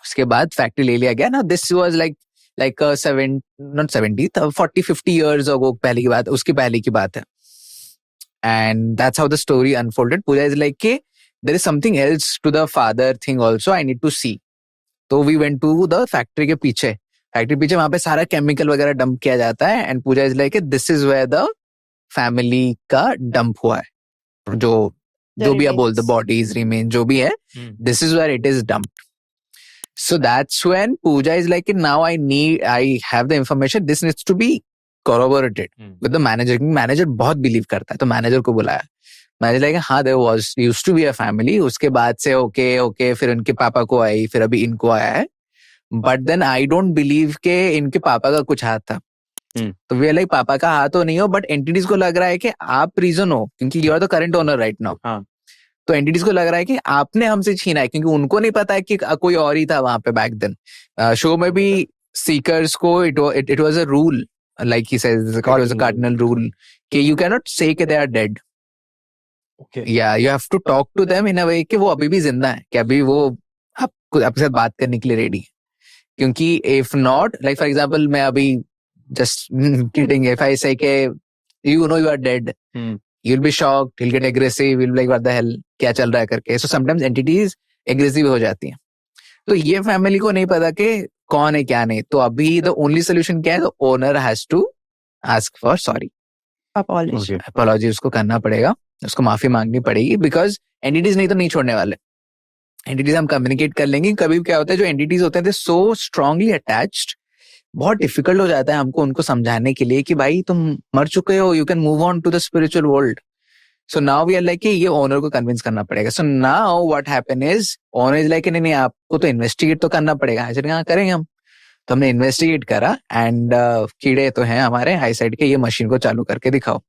[SPEAKER 7] उसके बाद फैक्ट्री ले लिया गया ना. This was like 40-50 years ago पहले की बात, उसकी पहले की बात है. And that's how the story unfolded. Pooja is like कि there is something else to the father thing also I need to see. तो we went to the factory के पीछे. फैक्ट्री पीछे वहाँ पे सारा केमिकल वगैरह डंप किया जाता है. And Pooja is like this is where the family का डंप हुआ है. जो भी आप बोलते बॉडीज रिमेन जो भी है, this is where it is dumped. So that's when Pooja is like now I have the information, this needs to be corroborated with the manager. Manager बहुत बिलीव करता है तो मैनेजर को बुलाया. मैनेजर लाइक हाँ there was used to be a family. उसके बाद से ओके फिर उनके पापा को आई, फिर अभी इनको आया है. But then I don't believe के इनके पापा का कुछ हाथ था. तो वी आर लाइक पापा का हाथ तो नहीं हो, बट एंटिटीज को लग रहा है कि आप रीजन हो क्योंकि you are the current owner right now. तो एंटिटीज को लग रहा है कि आपने हमसे छीना है क्योंकि उनको नहीं पता है कि कोई और ही था वहां पे बैक देन. शो में भी सीकर्स को it was a rule like he says it was a cardinal rule कि यू कैन नॉट से कि दे आर डेड. या you have to talk to them in a way कि वो अभी भी जिंदा है, कि अभी वो आपके साथ बात करने के लिए रेडी है. क्योंकि if not like for example मैं अभी just kidding, if I say ke you are dead, you'll be shocked, you'll get aggressive, you'll be like what the hell क्या चल रहा है करके. So sometimes entities aggressive हो जाती हैं. तो ये फैमिली को नहीं पता कि कौन है क्या नहीं. तो अभी the only solution क्या है, the owner has to ask for sorry, apology उसको करना पड़ेगा, उसको माफी मांगनी पड़ेगी. बिकॉज एंटिटीज नहीं तो नहीं छोड़ने वाले. एंटिटीज हम कम्युनिकेट कर लेंगे. कभी क्या होता है जो एंटिटीज होते हैं दे सो स्ट्रांगली अटैच्ड, बहुत डिफिकल्ट हो जाता है हमको उनको समझाने के लिए कि भाई तुम मर चुके हो, you can move on to the spiritual world. So now we are like ये ओनर को कन्विंस करना पड़ेगा. So now what happen is owner is like नहीं आपको तो इन्वेस्टिगेट तो करना पड़ेगा. ऐसे कहाँ करेंगे हम. तो हमने इन्वेस्टिगेट करा एंड कीड़े तो हैं हमारे हाई साइड के, ये मशीन को चालू करके दिखाओ.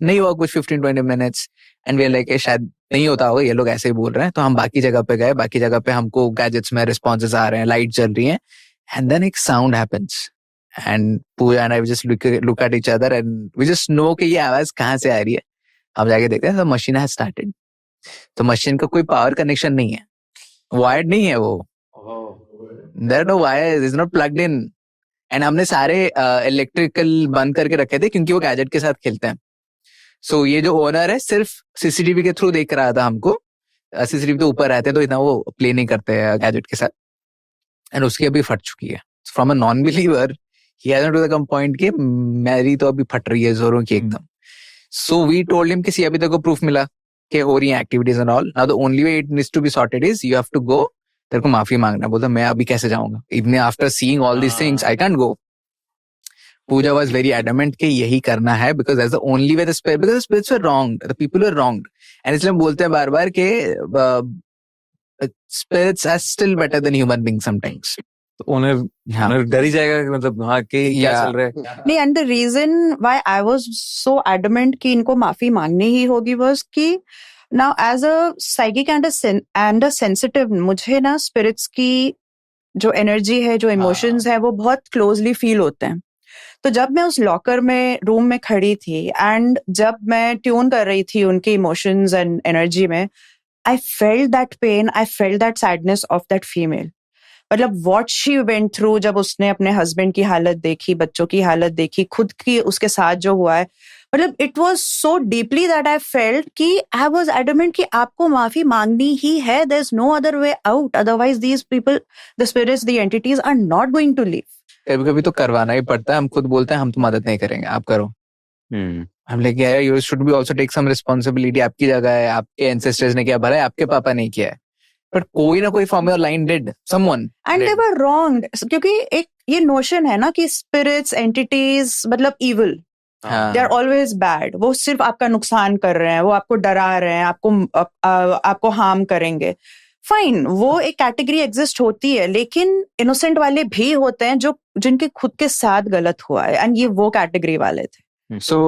[SPEAKER 7] नहीं हुआ कुछ 15-20 minutes and we are like शायद नहीं होता होगा, ये लोग ऐसे ही बोल रहे हैं. तो हम बाकी जगह पे गए, बाकी जगह पे हमको गैजेट्स में रिस्पॉन्सेस आ रहे हैं, लाइट जल रही है. And then एक sound happens and Pooja and I just look at each other and we just know कि ये आवाज कहाँ से आ रही है. हम जाके देखते हैं the machine has started. तो मशीन का कोई पावर कनेक्शन नहीं है, वायर्ड नहीं है वो, there no wire, is not plugged in. And हमने सारे इलेक्ट्रिकल बंद करके रखे थे क्योंकि वो गैजेट के साथ खेलते हैं। सो ये जो ओनर है सिर्फ सीसीटीवी के थ्रू देख रहा था हमको, सीसीटीवी तो ऊपर रहते हैं तो इतना वो प्ले नहीं करते हैं गैजेट के साथ, एंड उसकी अभी फट चुकी है। From a non believer he hasn't to the come point कि मेरी तो अभी फट रही है जोरों की एकदम। सो वी टोल्ड हिम कि अभी तक को प्रूफ मिला कि हो रही है activities and all, now the only way it needs to be sorted is you have to go, तेरे को माफी मांगना। बोलता मैं अभी कैसे जाऊंगा, even after seeing all this things I can't go. Pooja was very adamant कि यही करना है because that's the only way the spirit, because the spirits were wronged, the people were wronged, and इसलिए हम बोलते हैं बार बार कि spirits are still better than human beings sometimes.
[SPEAKER 6] तो ओनर
[SPEAKER 7] हाँ
[SPEAKER 6] डर ही जाएगा कि मतलब हाँ कि क्या
[SPEAKER 7] Yeah.
[SPEAKER 6] चल रहा है।
[SPEAKER 8] नहीं, and the reason why I was so adamant कि इनको माफी मांगनी ही होगी was that now as a psychic and a sensitive, मुझे ना स्पिरिट्स की जो एनर्जी है, जो इमोशंस है, वो बहुत क्लोजली फील होते हैं। तो जब मैं उस लॉकर में रूम में खड़ी थी एंड जब मैं ट्यून कर रही थी उनके इमोशंस एंड एनर्जी में, I felt that pain, I felt that sadness of that female. मतलब व्हाट शी वेंट थ्रू, जब उसने अपने हस्बैंड की हालत देखी, बच्चों की हालत देखी, खुद की उसके साथ जो हुआ है, मतलब it was so deeply that I felt कि आई वाज एडमेंट कि आपको माफी मांगनी ही है, there is no other way out, otherwise these people, the spirits, the entities are not going to leave.
[SPEAKER 7] कभी कभी तो करवाना ही पड़ता है, हम खुद बोलते हैं हम तो मदद नहीं करेंगे, आप करो। हम लेके आए, you should be also take some responsibility, आपकी जगह है, आपके एंसेस्टर्स ने किया, भला आपके पापा नहीं किया है, बट कोई ना कोई form of line did someone,
[SPEAKER 8] and they were wronged, क्योंकि एक ये नोशन है ना कि स्पिरिट्स, एंटिटीज मतलब evil, they are always bad, वो सिर्फ आपका नुकसान कर रहे हैं, वो आपको डरा रहे हैं, आपको हार्म करेंगे। फाइन, वो एक कैटेगरी एग्जिस्ट होती है, लेकिन इनोसेंट वाले भी होते हैं जो जिनके खुद के साथ गलत हुआ है, एंड ये वो कैटेगरी वाले थे।
[SPEAKER 7] सो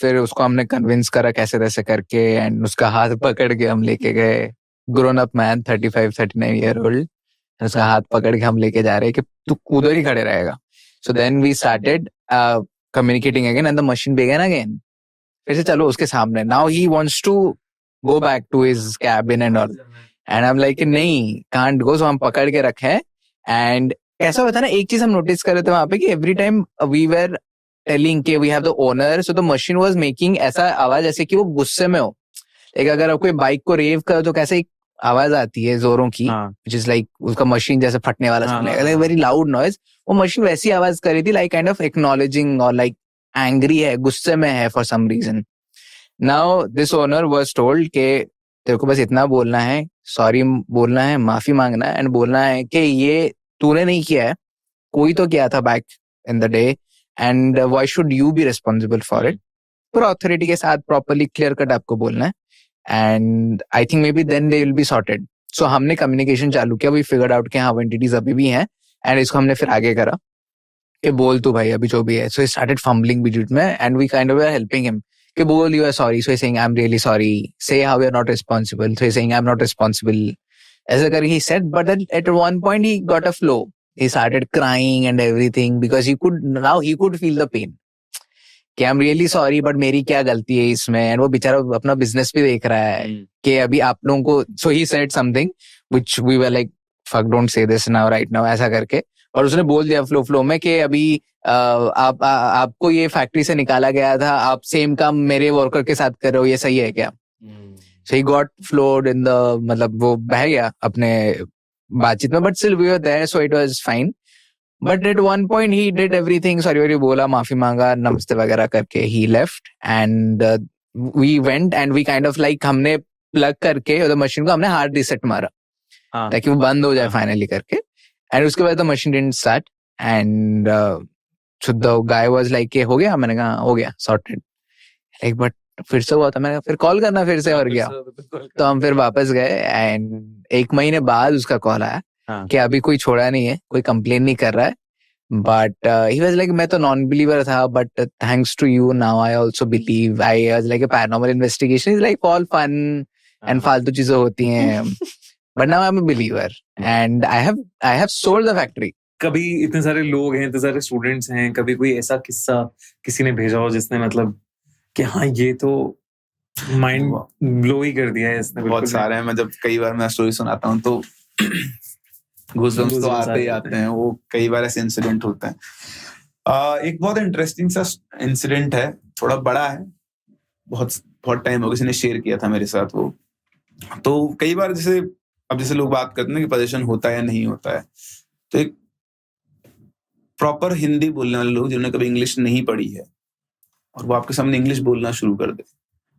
[SPEAKER 7] फिर उसको हमने कन्विंस करा कैसे तैसे करके, एंड उसका हाथ पकड़ के हम लेके गए, grown up man 35-39 year old, उसका हाथ पकड़ के हम लेके जा रहे हैं कि तू उधर ही खड़े रहेगा। So then we started communicating again and the machine began again, फिर से चलो उसके सामने। Now he wants to go back to his cabin and all, and I am like नहीं, कांट गो। सो हम पकड़ के रखे, एंड कैसा होता है ना, एक चीज हम नोटिस कर रहे थे वहां पे कि every time we were telling कि we have the owner, so the machine was making ऐसा आवाज जैसे कि वो गुस्से में हो। एक अगर आप कोई बाइक को रेव करो तो कैसे एक आवाज आती है जोरों की, व्हिच इज लाइक उसका मशीन जैसे फटने वाला सुनेगा, वेरी लाउड नॉइज, वो मशीन वैसी आवाज कर रही थी, लाइक काइंड ऑफ एक्नॉलेजिंग और लाइक एंग्री है, गुस्से में है for some reason. Now this owner was told के तेरे को बस इतना बोलना है, सॉरी बोलना है, माफी मांगना है, एंड बोलना है कि ये तूने नहीं किया है, कोई तो किया था back in the day, and why should you be responsible for it. पूरा अथॉरिटी के साथ प्रॉपर्ली क्लियर कट आपको बोलना है, and I think maybe then they will be sorted. So हमने कम्युनिकेशन चालू किया, वी फिगर्ड आउट कि हाँ एंटिटीज अभी भी हैं, एंड इसको हमने फिर आगे करा कि बोल तू भाई अभी जो भी है। सो ही स्टार्टेड फंबलिंग बीच में, and we kind of were helping him कि बोल you are sorry, so he saying I am really sorry, say how you are not responsible, so he saying I am not responsible, ऐसा करके he said, but then at one point he got a flow, he started crying and everything because he could feel the pain कि I'm really sorry but मेरी क्या गलती है इसमें, and वो बेचारा अपना बिजनेस भी देख रहा है कि अभी आप लोगों को, so he said something which we were like fuck don't say this now right now ऐसा करके, और उसने बोल दिया फ्लो में कि अभी आपको ये फैक्ट्री से निकाला गया था, आप सेम काम मेरे वर्कर के साथ कर रहे हो, ये सही है क्या? So he got floored in the, मतलब वो बह गया अपने बातचीत में, but still we were there, so it was fine. But at one point he did everything, sorry बोला, माफी मांगा, नमस्ते वगैरह करके he left, and we went and we kind of like हमने प्लग करके द मशीन को हमने हार्ड रीसेट मारा ताकि वो बंद हो जाए फाइनली करके, एंड उसके बाद the machine didn't start, and so the guy was like हो गया, मैंने कहा हो गया सॉर्टेड, लाइक बट फिर से हुआ था, मैंने फिर कॉल करना फिर से, और गया तो हम फिर वापस गए, एंड 1 महीने बाद उसका कॉल आया कि अभी कोई छोड़ा नहीं है, कोई कंप्लेन नहीं कर रहा है, बट ही वाज लाइक मैं तो नॉन बिलीवर था, but thanks to you now I also believe, I was like a paranormal investigation is like all fun and फालतू चीजें होती हैं, but now I am a believer and I have sold the factory.
[SPEAKER 6] कभी इतने सारे लोग हैं, इतने सारे स्टूडेंट्स हैं, कभी कोई ऐसा किस्सा किसी ने भेजा हो जिसने मतलब कि हाँ ये तो
[SPEAKER 1] माइंड ब्लो ही कर दिया है इसने
[SPEAKER 9] बहुत
[SPEAKER 1] बिल्कुल।
[SPEAKER 9] सारे हैं। मैं जब कई बार मैं स्टोरी सुनाता हूँ तो गूज़बम्प्स तो आते ही आते हैं। वो कई बार ऐसे इंसिडेंट होते हैं। एक बहुत इंटरेस्टिंग सा इंसिडेंट है, थोड़ा बड़ा है, बहुत टाइम हो गया, किसी ने शेयर किया था मेरे साथ वो। तो कई बार जैसे लोग बात करते हैं कि पोजीशन होता है या नहीं होता है, तो एक प्रॉपर हिंदी बोलने वाले लोग जिन्होंने कभी इंग्लिश नहीं पढ़ी है और वो आपके सामने इंग्लिश बोलना शुरू कर दे,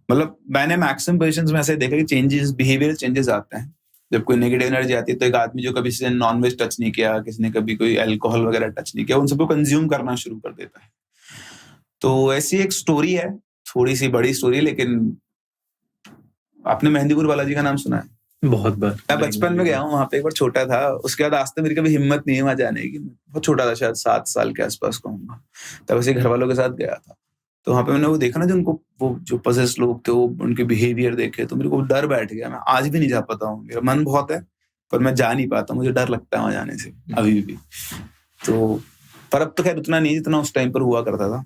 [SPEAKER 9] मतलब मैंने मैक्सिमम पोजीशंस में ऐसे देखा कि बिहेवियरल चेंजेस आते हैं जब कोई नेगेटिव एनर्जी आती है। तो एक आदमी जो कभी किसी ने नॉनवेज टच नहीं किया, किसी ने कभी कोई अल्कोहल वगैरह टच नहीं किया, उन सबको कंज्यूम करना शुरू कर देता है। तो ऐसी एक स्टोरी है, थोड़ी सी बड़ी स्टोरी, लेकिन आपने मेहंदीपुर बालाजी का नाम सुना है?
[SPEAKER 1] बहुत बार।
[SPEAKER 9] मैं बचपन में गया हूँ वहां पे, एक बार छोटा था, उसके बाद आज तक मेरी कभी हिम्मत नहीं है वहां जाने की। बहुत छोटा था, शायद 7 साल के आसपास कहूंगा, तब ऐसे घर वालों के साथ गया था। तो वहां पे मैंने वो देखा ना, जो उनको वो जो पजेस लोग थे, वो उनके बिहेवियर देखे तो मेरे को डर बैठ गया। मैं आज भी नहीं जा पाता हूँ, मेरा मन बहुत है पर मैं जा नहीं पाता, मुझे डर लगता है वहां जाने से अभी भी। तो पर अब तो खैर उतना नहीं जितना उस टाइम पर हुआ करता था।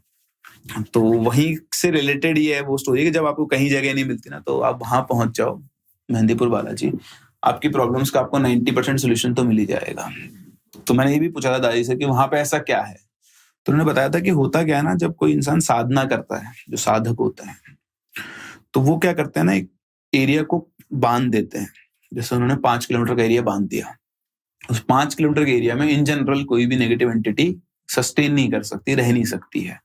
[SPEAKER 9] तो वहीं से रिलेटेड ही है वो स्टोरी कि जब आपको कहीं जगह नहीं मिलती ना, तो आप वहां पहुंच जाओ, मेहंदीपुर बालाजी, आपकी प्रॉब्लम्स का आपको 90% सोल्यूशन तो मिल ही जाएगा। तो मैंने ये भी पूछा था दादी से कि वहां पे ऐसा क्या है, तो उन्होंने बताया था कि होता क्या है ना, जब कोई इंसान साधना करता है, जो साधक होता है, तो वो क्या करते हैं ना, एक एरिया को बांध देते हैं। जैसे उन्होंने 5 किलोमीटर का एरिया बांध दिया, उस 5 किलोमीटर के एरिया में इन जनरल कोई भी नेगेटिव एंटिटी सस्टेन नहीं कर सकती, रह नहीं सकती है।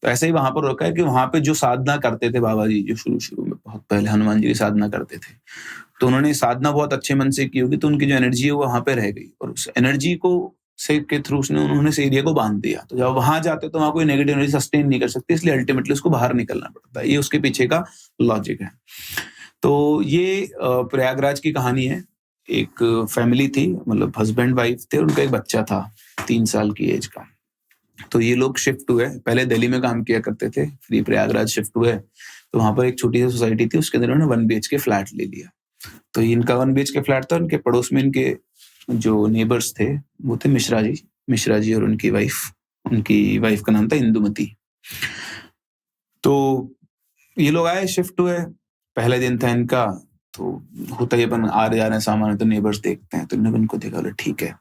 [SPEAKER 9] तो ऐसे ही वहां पर रोका है कि वहां पे जो साधना करते थे बाबा जी, जो शुरू में बहुत पहले हनुमान जी की साधना करते थे, तो उन्होंने साधना बहुत अच्छे मन से की होगी, तो उनकी जो एनर्जी है वो वहां पे रह गई, और उस एनर्जी को से के थ्रू उन्होंने इस एरिया को बांध दिया। तो जब वहां जाते तो वहां कोई नेगेटिव एनर्जी सस्टेन नहीं कर सकती, इसलिए अल्टीमेटली उसको बाहर निकलना पड़ता है। ये उसके पीछे का लॉजिक है। तो ये प्रयागराज की कहानी है। एक फैमिली थी, मतलब हस्बैंड वाइफ थे, उनका एक बच्चा था 3 साल की एज का। तो ये लोग शिफ्ट हुए, पहले दिल्ली में काम किया करते थे, फिर प्रयागराज शिफ्ट हुए। तो वहां पर एक छोटी सी सोसाइटी थी, उसके अंदर उन्होंने 1 BHK फ्लैट ले लिया। तो इनका 1 BHK फ्लैट था, उनके पड़ोस में इनके जो नेबर्स थे वो थे मिश्रा जी और उनकी वाइफ का नाम था इंदुमती। तो ये लोग आए, शिफ्ट हुए, पहले दिन था इनका, तो होता ही अपन आ रहे जा रहे सामान है तो नेबर्स देखते हैं, तो इन्होंने उनको देखा, बोले ठीक है।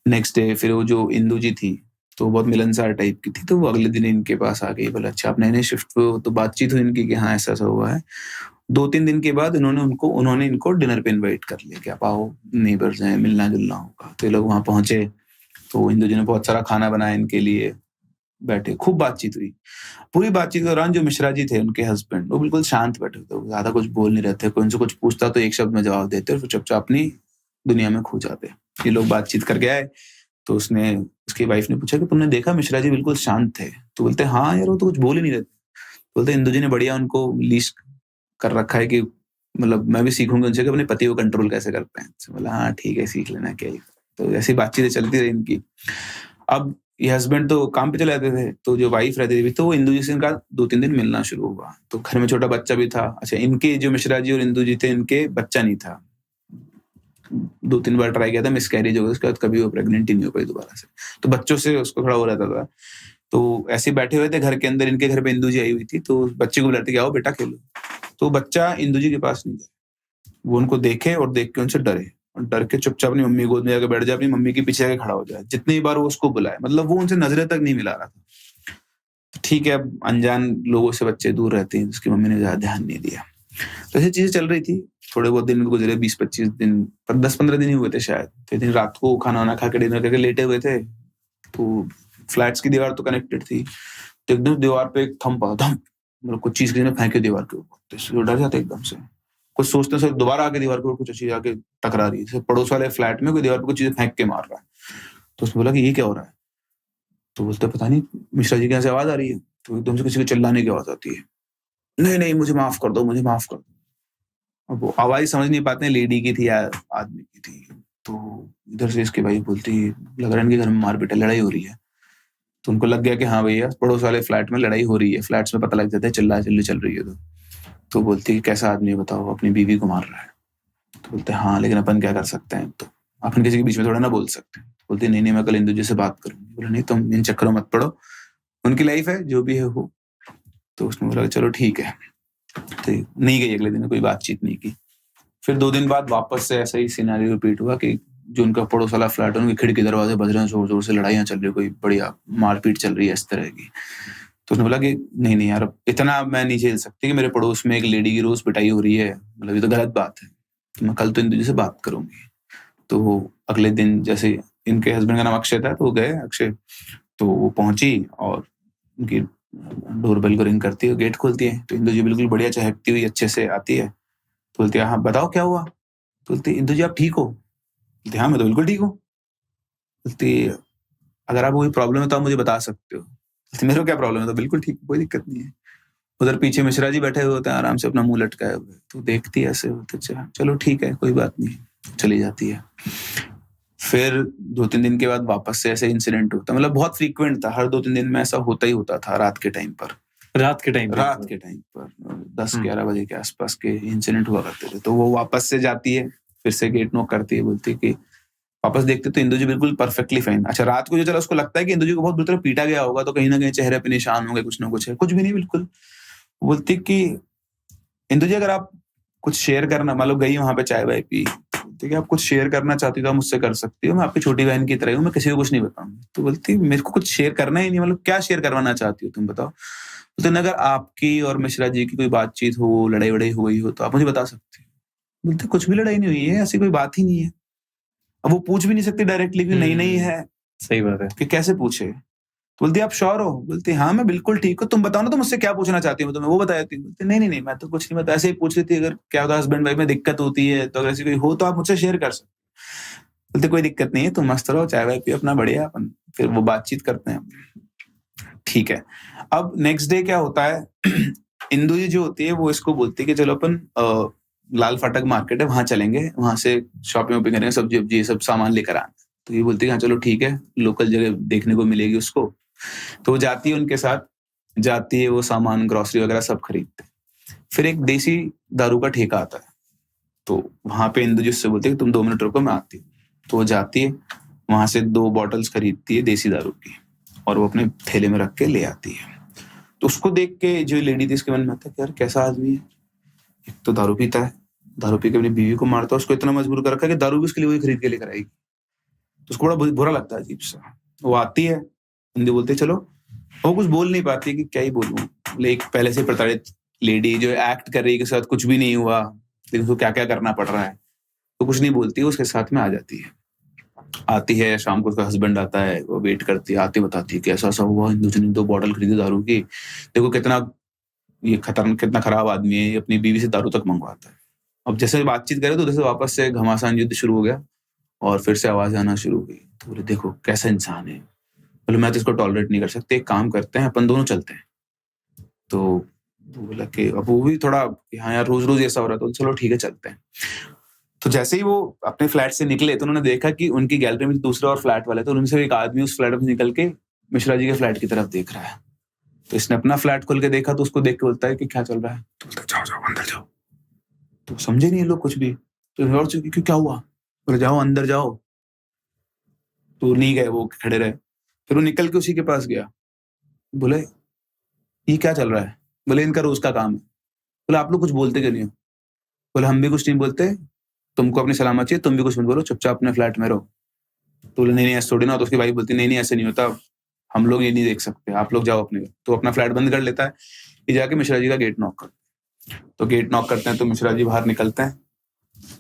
[SPEAKER 9] नेक्स्ट डे फिर वो जो इंदू जी थी, तो बहुत मिलनसार टाइप की थी, तो वो अगले दिन इनके पास आ गई, बोला अच्छा आप नए शिफ्ट हुए, तो बातचीत हुई इनकी कि हाँ ऐसा ऐसा हुआ है। 2-3 दिन के बाद उन्होंने इनको डिनर पे इनवाइट कर लिया कि आप आओ, नेबर्स हैं, मिलना जुलना होगा। तो ये लोग वहां पहुंचे, तो इंदू जी ने बहुत सारा खाना बनाया इनके लिए, बैठे, खूब बातचीत हुई। पूरी बातचीत के दौरान जो मिश्रा जी थे, उनके हस्बैंड, वो बिल्कुल शांत बैठे थे, ज्यादा कुछ बोल नहीं रहे थे। कोई उनसे कुछ पूछता तो एक शब्द में जवाब देते और फिर चुपचाप अपनी दुनिया में खो जाते। ये लोग बातचीत करके आए, तो उसकी वाइफ ने पूछा कि तुमने देखा मिश्रा जी बिल्कुल शांत थे? तो बोलते हाँ यार, वो तो कुछ बोल ही नहीं रहे। बोलते इंदू जी ने बढ़िया उनको लीज कर रखा है कि मतलब मैं भी सीखूंगा उनसे कि अपने पति को कंट्रोल कैसे करते हैं। तो बोला हाँ ठीक है, सीख लेना क्या। तो ऐसी बातचीतें चलती रही इनकी। अब ये हस्बैंड तो काम पे चले जाते थे, तो जो वाइफ रहती थी तो वो इंदू जी से इनका 2-3 दिन मिलना शुरू हुआ। तो घर में छोटा बच्चा भी था। अच्छा, इनके जो मिश्रा जी और इंदू जी थे, इनके बच्चा नहीं था, 2-3 बार ट्राई किया था, मिसकैरेज हो गया, उसके बाद कभी वो प्रेग्नेंट ही नहीं हो पाई दोबारा से। तो बच्चों से उसको थोड़ा हो रहता था। तो ऐसे बैठे हुए थे घर के अंदर, इनके घर पे इंदू जी आई हुई थी, तो बच्चे को बुलाते कि आओ बेटा खेलो। तो बच्चा इंदू जी के पास नहीं गया, वो उनको देखे और देख के उनसे डरे, और डर के चुपचाप अपनी मम्मी गोद में जाकर बैठ जाए, अपनी मम्मी के पीछे जाके खड़ा हो जाए। जितनी बार वो उसको बुलाए, मतलब वो उनसे नजरें तक नहीं मिला रहा था। तो ठीक है, अब अनजान लोगों से बच्चे दूर रहते हैं, उसकी मम्मी ने ज्यादा ध्यान नहीं दिया। तो ऐसी चीजें चल रही थी। थोड़े बहुत दिन गुजरे, 20-25 दिन, पर 10-15 दिन ही हुए थे शायद। तो दिन रात को खाना वाना खा के डिनर करके लेटे हुए थे, तो फ्लैट्स की दीवार तो कनेक्टेड थी, तो एकदम दीवार पे एक थंप, मतलब कुछ चीज किसी ने फेंके दीवार के ऊपर, तो डर जाते एकदम से। कुछ सोचते से दोबारा आके दीवार के ऊपर कुछ चीज आके टकरा रही है, पड़ोस वाले फ्लैट में कोई दीवार पे कुछ चीजें फेंक के मार रहा है। तो उसने बोला कि ये क्या हो रहा है? तो बोलते पता नहीं, मिश्रा जी के यहाँ से आवाज आ रही है। तो एकदम से किसी के चिल्लाने की आवाज आती है, नहीं मुझे माफ कर दो, मुझे माफ कर दो। अब वो आवाज समझ नहीं पाते हैं लेडी की थी या आदमी की थी। तो इधर से इसके भाई बोलती, लग रहा है इनके घर में मारपीट, लड़ाई हो रही है। तो उनको लग गया कि हाँ भैया, पड़ोस वाले फ्लैट में लड़ाई हो रही है। फ्लैट्स में पता लग जाता है, चिल्ला चिल्ली चल रही है। तो बोलती है कैसा आदमी है बताओ, अपनी बीवी को मार रहा है। तो बोलते हैं हाँ, लेकिन अपन क्या कर सकते हैं, तो अपन किसी के बीच में थोड़ा ना बोल सकते। बोलती नहीं मैं कल इंदू जी से बात करूंगी। बोला नहीं, तुम इन चक्करों मत पड़ो, उनकी लाइफ है, जो भी है हो। तो उसने बोला चलो ठीक है। तो नहीं गई अगले दिन, कोई बातचीत नहीं की। फिर 2 दिन बाद वापस से ऐसा ही सिनेरियो रिपीट हुआ कि जो उनका पड़ोस वाला फ्लैट है उनकी खिड़की दरवाजे बज रहे हैं, जोर जोर से लड़ाइयाँ चल रही है, कोई बढ़िया मारपीट चल रही है इस तरह की। तो उसने बोला कि नहीं नहीं यार, अब इतना मैं नहीं झेल सकती कि मेरे पड़ोस में एक लेडी की रोज पिटाई हो रही है, मतलब ये तो गलत बात है, तो मैं कल तो इंदु जी से बात करूंगी। तो वो अगले दिन, जैसे इनके हस्बैंड का नाम अक्षय था, तो वो गए अक्षय, तो वो पहुंची और उनकी डोरबेल को रिंग करती है, गेट खोलती है, तो इंदु जी बिल्कुल बढ़िया चहकती हुई अच्छे से आती है। तो बोलती है हाँ बताओ क्या हुआ। तो बोलती है इंदु जी आप ठीक हो? बोलती हाँ मैं तो बिल्कुल ठीक हूँ। बोलती अगर आपको कोई प्रॉब्लम है तो आप मुझे बता सकते हो। बोलती मेरे को क्या प्रॉब्लम है? तो बिल्कुल ठीक, कोई दिक्कत नहीं है। उधर पीछे मिश्रा जी बैठे हुए होते हैं आराम से अपना मुंह लटकाए हुए, तो देखती है ऐसे, अच्छा चलो ठीक है कोई बात नहीं, चली जाती है। फिर 2-3 दिन के बाद वापस से ऐसे इंसिडेंट होता, मतलब बहुत फ्रीक्वेंट था, हर 2-3 दिन में ऐसा होता ही होता था। रात के टाइम पर 10-11 बजे के आसपास के इंसिडेंट हुआ करते थे। तो वो वापस से जाती है, फिर से गेट नॉक करती है, बोलती है कि वापस देखते तो इंदु जी बिल्कुल परफेक्टली फाइन। अच्छा रात को जो चला उसको लगता है कि इंदु जी को बहुत बुरी तरह पीटा गया होगा, तो कहीं ना कहीं चेहरे पे निशान होंगे, कुछ ना कुछ है, कुछ भी नहीं बिल्कुल। बोलती कि इंदु जी अगर आप कुछ शेयर करना, मतलब गई वहां पे चाय वाय पी, बोलती कि आप कुछ शेयर करना चाहती हो तो आप मुझसे कर सकती हो, मैं आपकी छोटी बहन की तरह हूँ, मैं किसी को कुछ नहीं बताऊंगी। तो बोलती मेरे को कुछ शेयर करना ही नहीं, मतलब क्या शेयर करवाना चाहती हो तुम बताओ। बोलते अगर आपकी और मिश्रा जी की कोई बातचीत हो, लड़ाई वड़ाई हो गई हो तो आप मुझे बता सकती हो। बोलते कुछ भी लड़ाई नहीं हुई है, ऐसी कोई बात ही नहीं है। अब वो पूछ भी नहीं सकती डायरेक्टली कि नहीं है,
[SPEAKER 1] सही बात है,
[SPEAKER 9] कि कैसे पूछे। तो बोलती आप श्योर हो? बोलती हाँ मैं बिल्कुल ठीक हूँ, तुम बताओ ना तुम मुझसे क्या पूछना चाहती हो, तो मैं वो बता देती हूँ। बोलती नहीं मैं तो कुछ नहीं बता, ऐसे ही पूछ रही थी अगर क्या होता हस्बैंड वाइफ में दिक्कत होती है तो अगर ऐसी कोई हो तो आप मुझसे शेयर कर सकते। बोलते कोई दिक्कत नहीं है, तुम मस्त रहो, चाय वाय पियो अपना बढ़िया, अपन फिर वो बातचीत करते हैं। ठीक है। अब नेक्स्ट डे क्या होता है, इंदु जी जो होती है वो इसको बोलती है कि चलो अपन लाल फाटक मार्केट है वहां चलेंगे, वहां से शॉपिंग वॉपिंग करेंगे, सब्जी वब्जी सब सामान लेकर आना। तो ये बोलती है हाँ चलो ठीक है, लोकल जगह देखने को मिलेगी उसको। तो वो जाती है, उनके साथ जाती है, वो सामान ग्रोसरी वगैरह सब खरीदते। फिर एक देसी दारू का ठेका आता है, तो वहां पे इंदु जी उससे बोलती है कि तुम 2 मिनट रुको मैं आती हूँ। तो वो जाती है, वहां से 2 बॉटल्स खरीदती है देसी दारू की, और वो अपने थैले में रख के ले आती है। तो उसको देख के जो लेडी थी उसके मन में आता है कि यार कैसा आदमी है, एक तो दारू पीता है, दारू पी के अपनी बीवी को मारता है, उसको इतना मजबूर कर रखा है कि दारू भी उसके लिए वही खरीद के लेकर आएगी। तो उसको बड़ा बुरा लगता है, अजीब सा। वो आती है, इंदु बोलते चलो, वो कुछ बोल नहीं पाती कि क्या ही बोलूं, एक पहले से प्रताड़ित लेडी जो एक्ट कर रही है कि साथ कुछ भी नहीं हुआ, लेकिन उसको क्या क्या करना पड़ रहा है, तो कुछ नहीं बोलती, उसके साथ में आ जाती है। आती है, शाम को उसका हस्बैंड आता है, वो वेट करती है, आती बताती है कि ऐसा ऐसा हुआ, इंदु जी ने 2 बॉटल खरीदी दारू की, देखो कितना ये खतरनाक, कितना खराब आदमी है, ये अपनी बीवी से दारू तक मंगवाता है। अब जैसे बातचीत करे तो जैसे वापस से घमासान युद्ध शुरू हो गया और फिर से आवाज आना शुरू हो गई। तो बोले देखो कैसा इंसान है, बोले मैं तो इसको टॉलरेट नहीं कर सकते, एक काम करते हैं अपन दोनों चलते हैं। तो बोला कि अब वो भी थोड़ा हाँ यार रोज रोज ऐसा हो रहा है, तो चलो ठीक है चलते हैं। तो जैसे ही वो अपने फ्लैट से निकले तो उन्होंने देखा कि उनकी गैलरी में दूसरा और फ्लैट वाला है, तो उनसे एक आदमी उस फ्लैट में निकल के मिश्रा जी के फ्लैट की तरफ देख रहा है। तो इसने अपना फ्लैट खोल के देखा, तो उसको देख के बोलता है कि क्या चल रहा है। तो बोलता है जाओ जाओ अंदर जाओ। तो समझे नहीं लोग कुछ भी, तो और क्यों क्या हुआ, बोले जाओ अंदर जाओ। तो नहीं गए, वो खड़े रहे। फिर वो निकल के उसी के पास गया, बोले ये क्या चल रहा है, बोले इनका रोज का काम है। बोले आप लोग कुछ बोलते क्यों नहीं हो, बोले हम भी कुछ नहीं बोलते, तुमको अपनी सलामत चाहिए, तुम भी कुछ मत बोलो, चुपचाप अपने फ्लैट में रहो। तो बोले नहीं ऐसे थोड़ी ना। तो उसकी वाइफ बोलती नहीं ऐसे नहीं होता, हम लोग ये नहीं देख सकते, आप लोग जाओ अपने। तो अपना फ्लैट बंद कर लेता है, ये जाके मिश्रा जी का गेट नॉक करते हैं। तो गेट नॉक करते हैं तो मिश्रा जी बाहर निकलते हैं।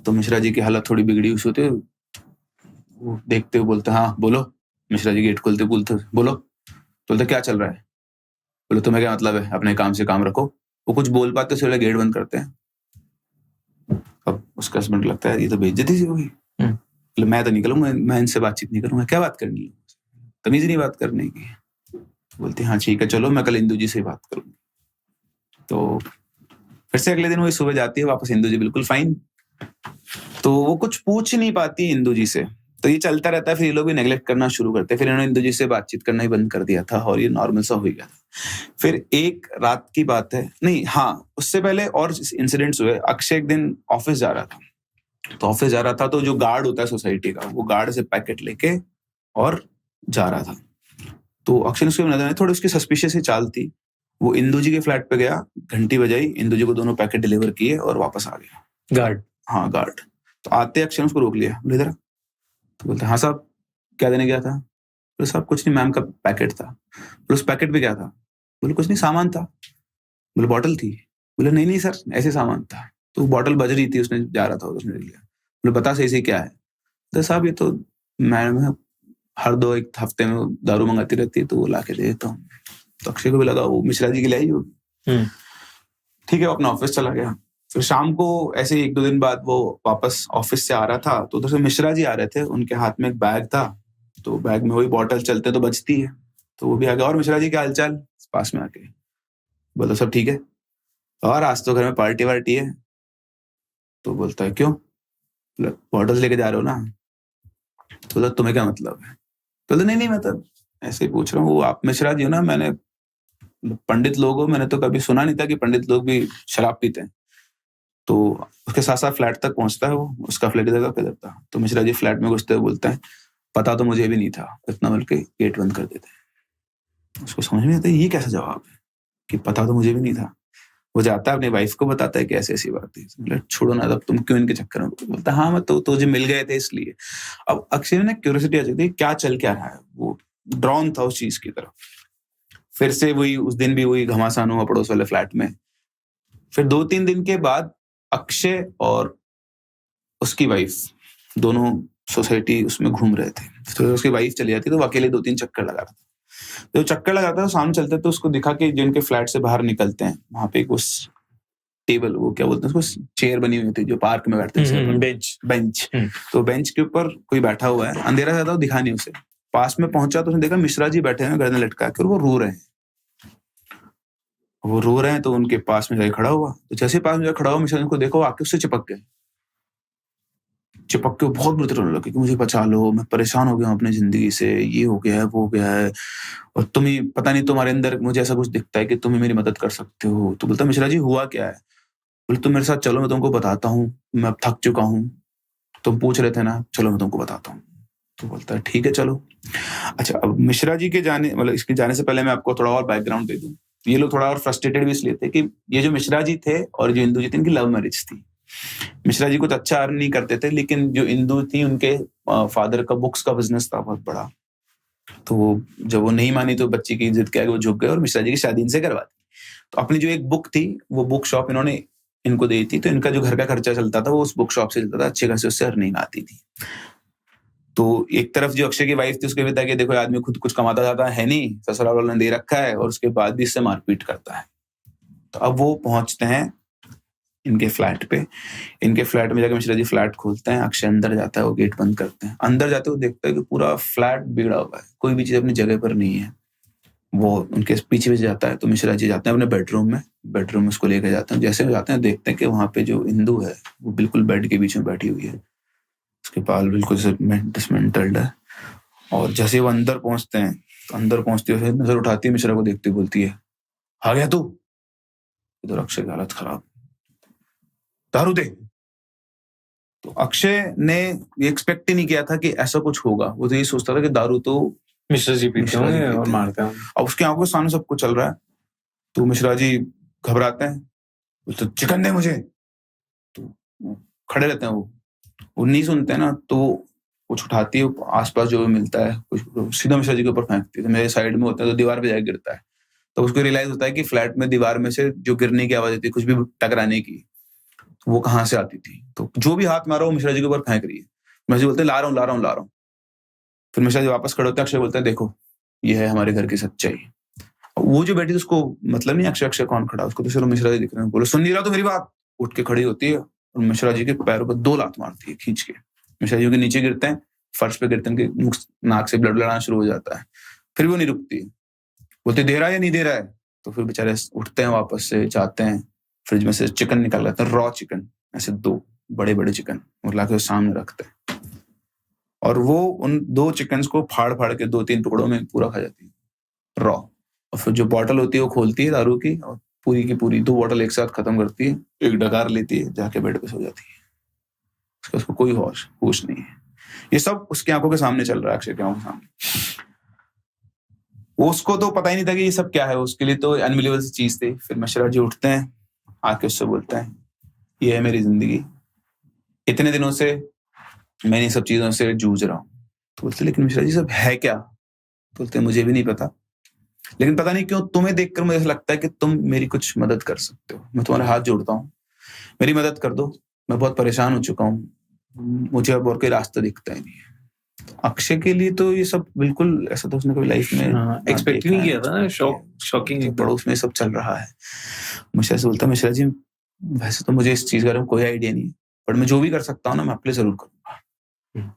[SPEAKER 9] तो मिश्रा जी की हालत थोड़ी बिगड़ी हुई होती है, वो देखते हुए बोलते हाँ बोलो। मिश्रा जी गेट खोलते बोलते बोलो। तो बोलते क्या चल रहा है, बोले तुम्हें क्या मतलब है, अपने काम से काम रखो। वो कुछ बोल पाते उससे गेट बंद करते हैं। अब उसका हस्बैंड लगता है ये तो बेइज्जती सी होगी, बोले मैं तो निकलूंगा, मैं इनसे बातचीत नहीं करूंगा, क्या बात करनी है, तमीज नहीं बात करने की। बोलते हाँ ठीक है चलो मैं कल इंदु जी से बात करूंगी। तो फिर से अगले दिन वो सुबह जाती है वापस, इंदु जी बिल्कुल फाइन। तो वो कुछ पूछ नहीं पाती इंदु जी से, तो ये चलता रहता है। फिर ये लोग भी नेग्लेक्ट करना शुरू करते हैं। फिर इन्होंने इंदु जी से बातचीत करना ही बंद कर दिया था और ये नॉर्मल सा हो गया था। फिर एक रात की बात है, नहीं हाँ उससे पहले और इंसिडेंट्स हुए। अक्षय एक दिन ऑफिस जा रहा था, तो ऑफिस जा रहा था तो जो गार्ड होता है सोसाइटी का, वो गार्ड से पैकेट लेके और जा रहा था। तो अक्षय ने उसको नजर आई, थोड़ी उसकी सस्पिशियस ही चाल थी। वो इंदू जी के फ्लैट पे गया, घंटी बजाई, इंदू जी को दोनों पैकेट डिलीवर किए और वापस आ गया।
[SPEAKER 1] गार्ड।
[SPEAKER 9] हाँ गार्ड। तो आते अक्षय ने उसको रोक लिया, बोले इधर। तो बोलते हाँ साहब क्या देने गया था? बोले साहब कुछ नहीं, मैम का पैकेट था। बोले उस पैकेट पे क्या था? बोले कुछ नहीं, सामान था। बोले बॉटल थी? बोले नहीं नहीं सर, ऐसे सामान था। तो बॉटल बज रही थी, उसने जा रहा था, उसने लिया। बोले बता सही क्या है? तो साहब ये तो मैं हर 1 हफ्ते में दारू मंगाती रहती है तो वो ला के दे देता हूँ। तो अक्षय को भी लगा वो मिश्रा जी के लिए आई होगी। ठीक है, वो अपना ऑफिस चला गया। फिर शाम को ऐसे 1-2 दिन बाद वो वापस ऑफिस से आ रहा था, तो उधर से मिश्रा जी आ रहे थे, उनके हाथ में एक बैग था, तो बैग में वही बॉटल चलते तो बचती है, तो वो भी आ गया। और मिश्रा जी क्या हालचाल? पास में आके बोला सब ठीक है, और आज तो घर में पार्टी वार्टी है। तो बोलता है क्यों? बॉटल लेके जा रहे हो ना? तो बोला तुम्हें क्या मतलब है? तो नहीं नहीं मतलब ऐसे ही पूछ रहा हूँ, वो आप मिश्रा जी हो ना, मैंने पंडित लोग हो, मैंने तो कभी सुना नहीं था कि पंडित लोग भी शराब पीते हैं। तो उसके साथ साथ फ्लैट तक पहुंचता है वो, उसका फ्लैट इधर का था। तो मिश्रा जी फ्लैट में घुसते हुए बोलते हैं पता तो मुझे भी नहीं था, इतना बोल के गेट बंद कर देते हैं। उसको समझ में नहीं आता ये कैसा जवाब है कि पता तो मुझे भी नहीं था। वो जाता है अपनी वाइफ को बताता है कि ऐसी ऐसी बात है। छोड़ो ना, अब तुम क्यों इनके चक्कर में? बोलता हाँ मैं तो तुझे मिल गए थे इसलिए। अब अक्षय ने क्यूरियोसिटी आ जाती है क्या चल क्या रहा है, वो ड्रॉन था उस चीज की तरफ। फिर से वही उस दिन भी वही घमासान हुआ पड़ोस वाले फ्लैट में। फिर 2-3 दिन के बाद अक्षय और उसकी वाइफ दोनों सोसाइटी उसमें घूम रहे थे। तो उसकी वाइफ चली जाती तो वो अकेले 2-3 चक्कर लगा रहा था। तो चक्कर लगाता है, सामने चलते तो उसको दिखा कि जिनके फ्लैट से बाहर निकलते हैं वहां पे उस टेबल, वो क्या बोलते हैं उसको, चेयर बनी हुई थी जो पार्क में बैठते हैं, बेंच। तो बेंच के ऊपर कोई बैठा हुआ है, अंधेरा ज्यादा दिखा नहीं उसे। पास में पहुंचा तो उसने देखा मिश्रा जी बैठे हैं गर्दन लटका के और वो रो रहे हैं। वो रो रहे हैं तो उनके पास में जाके खड़ा हुआ। तो जैसे पास में जाके खड़ा हुआ मिश्रा जी को देखो, आके उससे चिपक गए। चिपक के बहुत बुरी तरह रोने लगे कि मुझे बचा लो, मैं परेशान हो गया हूँ अपनी जिंदगी से, ये हो गया है वो हो गया है, और तुम ही पता नहीं तुम्हारे अंदर मुझे ऐसा कुछ दिखता है कि तुम ही मेरी मदद कर सकते हो। तो बोलता मिश्रा जी हुआ क्या है? बोले तुम मेरे साथ चलो, मैं तुमको बताता हूँ, मैं अब थक चुका हूँ, तुम पूछ रहे थे ना, चलो मैं तुमको बताता हूँ। तो बोलता है ठीक है चलो। अच्छा, अब मिश्रा जी के जाने मतलब इसके जाने से पहले मैं आपको थोड़ा और बैकग्राउंड दे दूं। ये लोग थोड़ा और फ्रस्ट्रेटेड भी इसलिए थे कि ये जो मिश्रा जी थे और जो इंदू जी थी, इनकी लव मैरिज थी। मिश्रा जी कुछ अच्छा अर्न नहीं करते थे, लेकिन जो इंदू थी उनके फादर का बुक्स का बिजनेस था बहुत बड़ा। तो जब वो नहीं मानी तो बच्ची की जिद के आगे वो झुक गए और मिश्रा जी की शादी इनसे करवा दी। तो अपनी जो एक बुक थी वो बुक शॉप इन्होंने इनको दी थी, तो इनका जो घर का खर्चा चलता था वो उस बुक शॉप से चलता था, अच्छे खासे उससे अर्निंग आती थी। तो एक तरफ जो अक्षय की वाइफ थी उसके पिता कि देखो आदमी खुद कुछ कमाता जाता है नहीं, ससुराल वालों ने दे रखा है, और उसके बाद भी इससे मारपीट करता है। तो अब वो पहुंचते हैं इनके फ्लैट पे। इनके फ्लैट में जाकर मिश्रा जी फ्लैट खोलते हैं, अक्षय अंदर जाता है, वो गेट बंद करते हैं। अंदर जाते हुए देखता है कि पूरा फ्लैट बिगड़ा हुआ है, कोई भी चीज अपनी जगह पर नहीं है। वो उनके पीछे जाता है तो मिश्रा जी जाते हैं अपने बेडरूम में उसको लेकर जाते हैं। जैसे वो जाते हैं देखते हैं कि वहां पे जो इंदू है वो बिल्कुल बेड के बीच में बैठी हुई है, उसके बाल बिल्कुल डिसमेंटल्ड है। और जैसे वो अंदर पहुंचते हैं, तो अंदर पहुंचते हुए नजर उठाती है, मिश्रा को देखते बोलती है आ गया तू? इधर अक्षय की हालत खराब, दारू दे। तो अक्षय ने एक्सपेक्ट ही नहीं किया था कि ऐसा कुछ होगा। वो तो ये सोचता था कि दारू तो
[SPEAKER 1] मिश्रा जी पीते होंगे और मारते होंगे।
[SPEAKER 9] अब उसकी आंखों के सामने सब कुछ चल रहा है। तो मिश्रा जी घबराते हैं, तो चिकन दे मुझे। तो खड़े रहते हैं, वो नहीं सुनते हैं ना, तो कुछ उठाती है, आसपास जो भी मिलता है कुछ सीधा मिश्रा जी के ऊपर फेंकती है। तो मेरे साइड में होता है तो दीवार पे जाकर गिरता है। तो उसको रियलाइज होता है कि फ्लैट में दीवार में से जो गिरने की आवाज आती है, कुछ भी टकराने की, वो कहाँ से आती थी। तो जो भी हाथ मारा वो मिश्रा जी के ऊपर फेंक रही है। मिश्रा जी बोलते हैं ला रहा हूँ। फिर मिश्रा जी वापस खड़े होते हैं, अक्षय बोलते हैं देखो ये है हमारे घर की सच्चाई। वो जो बैठी थी उसको मतलब नहीं अक्षय कौन खड़ा, उसको तो सिर्फ मिश्रा जी दिख रहे हैं। बोले सुन नहीं रहा तो मेरी बात। उठ के खड़ी होती है और मिश्रा जी के पैरों पर 2 लात मारती है खींच के। मिश्रा जी के नीचे गिरते हैं, फर्श पे गिरते हैं, उनके नाक से ब्लड लड़ाना शुरू हो जाता है। फिर वो नहीं रुकती, बोलते दे रहा है या नहीं दे रहा है। तो फिर बेचारे उठते हैं, वापस से जाते हैं, फ्रिज में से चिकन निकाल लाते हैं, रॉ चिकन, ऐसे 2 बड़े चिकन और लाके सामने रखते हैं। और वो उन 2 चिकन्स को फाड़ के 2-3 टुकड़ों में पूरा खा जाती है रॉ। और फिर जो बॉटल होती है वो खोलती है दारू की, और पूरी की पूरी 2 बॉटल एक साथ खत्म करती है, एक डकार लेती है, जाके बेड पे सो जाती है। उसको कोई होश नहीं है। ये सब उसकी आंखों के सामने चल रहा है, अक्षय की आंखों के सामने। वो उसको तो पता ही नहीं था कि ये सब क्या है, उसके लिए तो अनबिलीवेबल सी चीज थी। फिर मिश्रा जी उठते हैं, आके उससे बोलते हैं ये है मेरी जिंदगी, इतने दिनों से मैं इन सब चीजों से जूझ रहा हूँ। तो बोलते लेकिन मिश्रा जी सब है क्या? तो बोलते मुझे भी नहीं पता, लेकिन पता नहीं क्यों तुम्हें देखकर मुझे ऐसा लगता है कि तुम मेरी कुछ मदद कर सकते हो। मैं तुम्हारे हाथ जोड़ता हूँ, मेरी मदद कर दो, मैं बहुत परेशान हो चुका हूँ, मुझे अब और कोई रास्ता दिखता ही नहीं है। अक्षय के लिए तो ये सब बिल्कुल ऐसा तो उसने कभी लाइफ में
[SPEAKER 1] एक्सपेक्ट ही नहीं किया था ना, शॉकिंग
[SPEAKER 9] पड़ोस में सब चल रहा है। मिश्रा से बोलता मिश्रा जी वैसे तो मुझे इस चीज के बारे में कोई आइडिया नहीं है, बट मैं जो भी कर सकता हूँ ना मैं अपने जरूर करूंगा,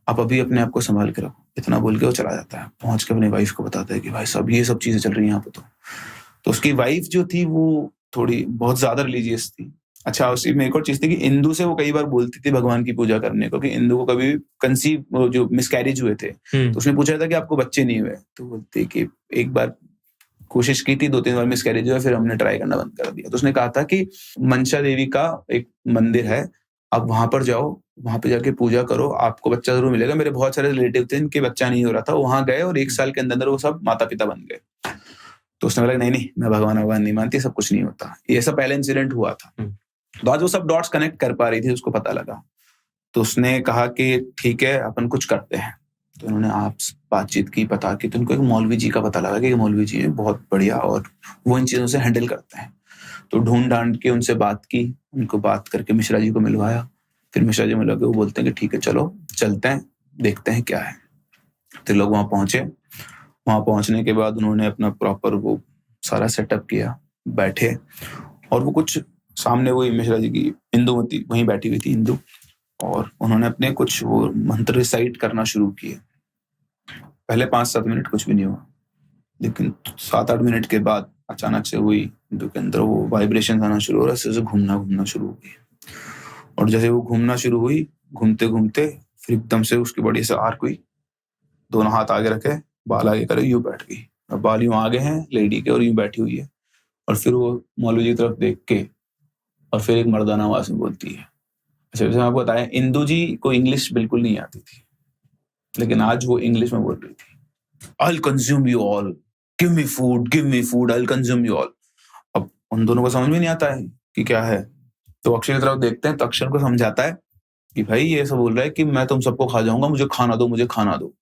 [SPEAKER 9] आप अभी अपने आप को संभाल के रखो। इतना बोल के वो चला जाता है, पहुंच के अपनी वाइफ को बताता है कि भाई सब ये सब चीजें चल रही हैं यहाँ पे। तो उसकी वाइफ जो थी वो थोड़ी बहुत ज्यादा रिलीजियस थी। अच्छा, उसी में एक और चीज थी कि इंदु से वो कई बार बोलती थी भगवान की पूजा करने को, कि इंदु को कभी कंसीव जो मिसकैरेज हुए थे तो उसने पूछा था कि आपको बच्चे नहीं हुए, तो बोलती कि एक बार कोशिश की थी, 2-3 बार मिसकैरेज हुआ, फिर हमने ट्राई करना बंद कर दिया। तो उसने कहा था कि मनसा देवी का एक मंदिर है, आप वहां पर जाओ, वहां पे जाके पूजा करो, आपको बच्चा जरूर मिलेगा। मेरे बहुत सारे रिलेटिव थे इनके बच्चा नहीं हो रहा था, वहां गए और 1 साल के अंदर वो सब माता पिता बन गए। तो उसने बोला नहीं मैं भगवान नहीं मानती, सब कुछ नहीं होता। ये सब पहला इंसिडेंट हुआ था। तो आज वो सब डॉट्स कनेक्ट कर पा रही थी, उसको पता लगा। तो उसने कहा कि ठीक है अपन कुछ करते हैं। तो उन्होंने आपस बातचीत की, पता की, तो उनको एक मौलवी जी का पता लगा कि मौलवी जी हैं बहुत बढ़िया और वो इन चीजों से हैंडल करते हैं। तो ढूंढ ढांड के उनसे बात की, उनको बात करके मिश्रा जी को मिलवाया। फिर मिश्रा जी मिलवा के वो बोलते हैं कि ठीक है चलो चलते हैं, देखते हैं क्या है। तो लोग वहां पहुंचे। वहां पहुंचने के बाद उन्होंने अपना प्रॉपर वो सारा सेटअप किया, बैठे, और वो कुछ सामने वही मिश्रा जी की इंदुमती वहीं बैठी हुई थी, इंदु, और उन्होंने अपने कुछ वो मंत्र रिसाइट करना शुरू किए। पहले 5-7 मिनट कुछ भी नहीं हुआ, लेकिन 7-8 मिनट के बाद अचानक से वही इंदु के अंदर वो वाइब्रेशन आना शुरू हो रहा, ऐसे घूमना शुरू हो गई। और जैसे वो घूमना शुरू हुई, घूमते घूमते फिर एकदम से उसकी बॉडी से आर्क हुई, दोनों हाथ आगे रखे, बाल आगे करे, यूं बैठ गई। अब बाल यूं आगे हैं लेडी के और यूं बैठी हुई है। और फिर वो मौलवी जी की तरफ देख के और फिर एक मर्दाना आवाज में बोलती है। अच्छा, जैसे मैं आपको बताया, इंदु जी को इंग्लिश बिल्कुल नहीं आती थी, लेकिन आज वो इंग्लिश में बोल रही थी, I'll consume you all, give me food, I'll consume you all। अब उन दोनों को समझ में नहीं आता है कि क्या है, तो अक्षय की तरफ देखते हैं, तो अक्षय को समझाता है कि भाई ये सब बोल रहा है कि मैं तुम सबको खा जाऊंगा, मुझे खाना दो।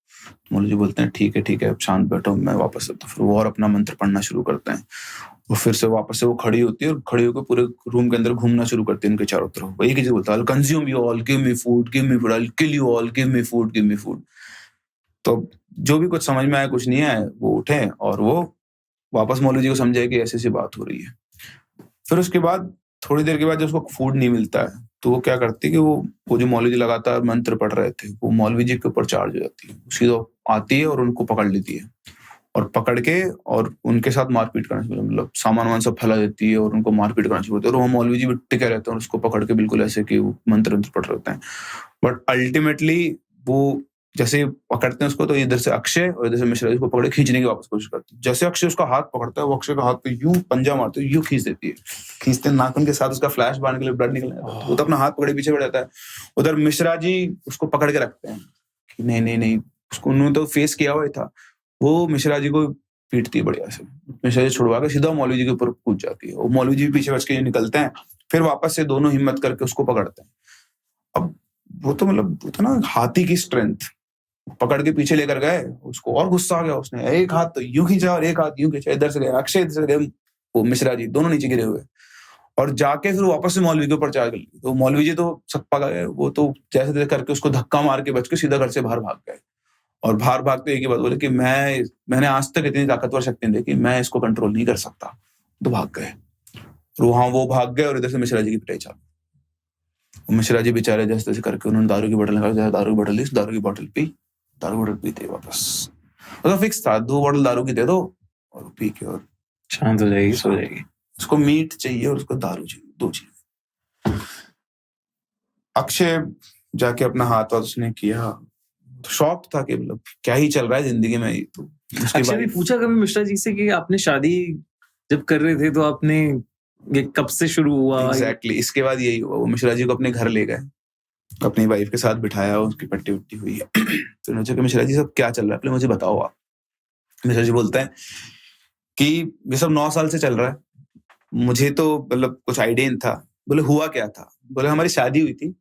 [SPEAKER 9] मौलवी जी बोलते हैं ठीक है अब शांत बैठो, मैं वापस आता हूँ। फिर वो और अपना मंत्र पढ़ना शुरू करते हैं, और फिर से वापस से वो खड़ी होती है और खड़ी होकर पूरे रूम के अंदर घूमना शुरू करती है उनके चारों तरफ। वही चीज बोलता है, I'll consume you all, give me food, I'll kill you all, give me food। तो जो भी कुछ समझ में आया, कुछ नहीं आया, वो उठे और वो वापस मौलवी जी को समझाए कि ऐसी बात हो रही है। फिर उसके बाद थोड़ी देर के बाद जब उसको फूड नहीं मिलता है, तो वो क्या करती है कि वो जो मौलवी जी लगातार मंत्र पढ़ रहे थे, वो मौलवी जी के ऊपर चार्ज हो जाती है, सीधा आती है और उनको पकड़ लेती है, और पकड़ के और उनके साथ मारपीट करना शुरू, मतलब सामान सब फैला देती है और उनको मारपीट करना शुरू होती है। और वो मौलवी जी भी टिके रहते हैं और उसको पकड़ के बिल्कुल ऐसे कि वो मंत्र पढ़ रहे होते हैं। बट अल्टीमेटली वो जैसे पकड़ते हैं उसको, तो इधर से अक्षय और इधर से मिश्रा जी को पकड़े खींचने की वापस कोशिश करते हैं। जैसे अक्षय उसका हाथ पकड़ता है, वो अक्षय का हाथ पे यूं पंजा मारते यूं खींच देती है, खींचते नाखून के साथ उसका फ्लैश बांध के लिए ब्लड निकलने लगता है। वो तो अपना हाथ पकड़े पीछे बढ़ जाता है। उधर मिश्रा जी उसको पकड़ के रखते हैं कि नहीं, उसको उन्होंने तो फेस किया हुआ था। वो मिश्रा जी को पीटती है बढ़िया से, मिश्रा जी छुड़वा के सीधा मौलवी जी के ऊपर कूद जाती है। वो मौलवी जी पीछे बच के निकलते हैं, फिर वापस से दोनों हिम्मत करके उसको पकड़ते हैं। अब वो तो मतलब वो था ना हाथी की स्ट्रेंथ, पकड़ के पीछे लेकर गए, उसको और गुस्सा आ गया। उसने एक हाथ तो यूं खींचा और एक हाथ यूं खींचा, इधर से गए अक्षय, इधर से गए वो मिश्रा जी, दोनों नीचे गिरे हुए, और जाके फिर वापस से मौलवी के ऊपर चार्ज कर ली। तो मौलवी जी तो सत्पा गए, वो तो जैसे तैसे करके उसको धक्का मार के बच के सीधा घर से बाहर भाग गए। और बाहर भागते एक ही बात बोले कि मैंने आज तक इतनी ताकतवर शक्ति देखी, मैं इसको कंट्रोल नहीं कर सकता, तो भाग गए। और वहां वो भाग गए और इधर से मिश्रा जी की पिटाई चालू। मिश्रा जी बेचारे जैसे तैसे करके उन्होंने दारू की बोतल निकाली, दारू की बोतल ली, दारू की बोतल पी, दारू बोतल पीते वापस, मतलब फिक्स था 2 बोतल दारू की दे दो और पी के और
[SPEAKER 1] शांत हो जाएगी, सो जाएगी।
[SPEAKER 9] उसको मीट चाहिए और उसको दारू चाहिए, 2 चीज। अक्षय जाके अपना हाथ उसने किया, तो शॉक था कि मतलब क्या ही चल रहा है जिंदगी में। तो
[SPEAKER 1] अक्षय ने पूछा कभी मिश्रा जी से कि आपने शादी जब कर रहे थे तो आपने ये कब से शुरू हुआ?
[SPEAKER 9] एग्जैक्टली इसके बाद यही हुआ। वो मिश्रा जी को अपने घर ले गए, अपनी वाइफ के साथ बिठाया, उसकी पट्टी उट्टी हुई है। तो उन्होंने कहा मिश्रा जी सब क्या चल रहा है, पहले मुझे बताओ आप। मिश्रा जी बोलते हैं कि ये सब 9 साल से चल रहा है, मुझे तो मतलब कुछ आइडिया नहीं था। बोले हुआ क्या था? बोले हमारी शादी हुई थी,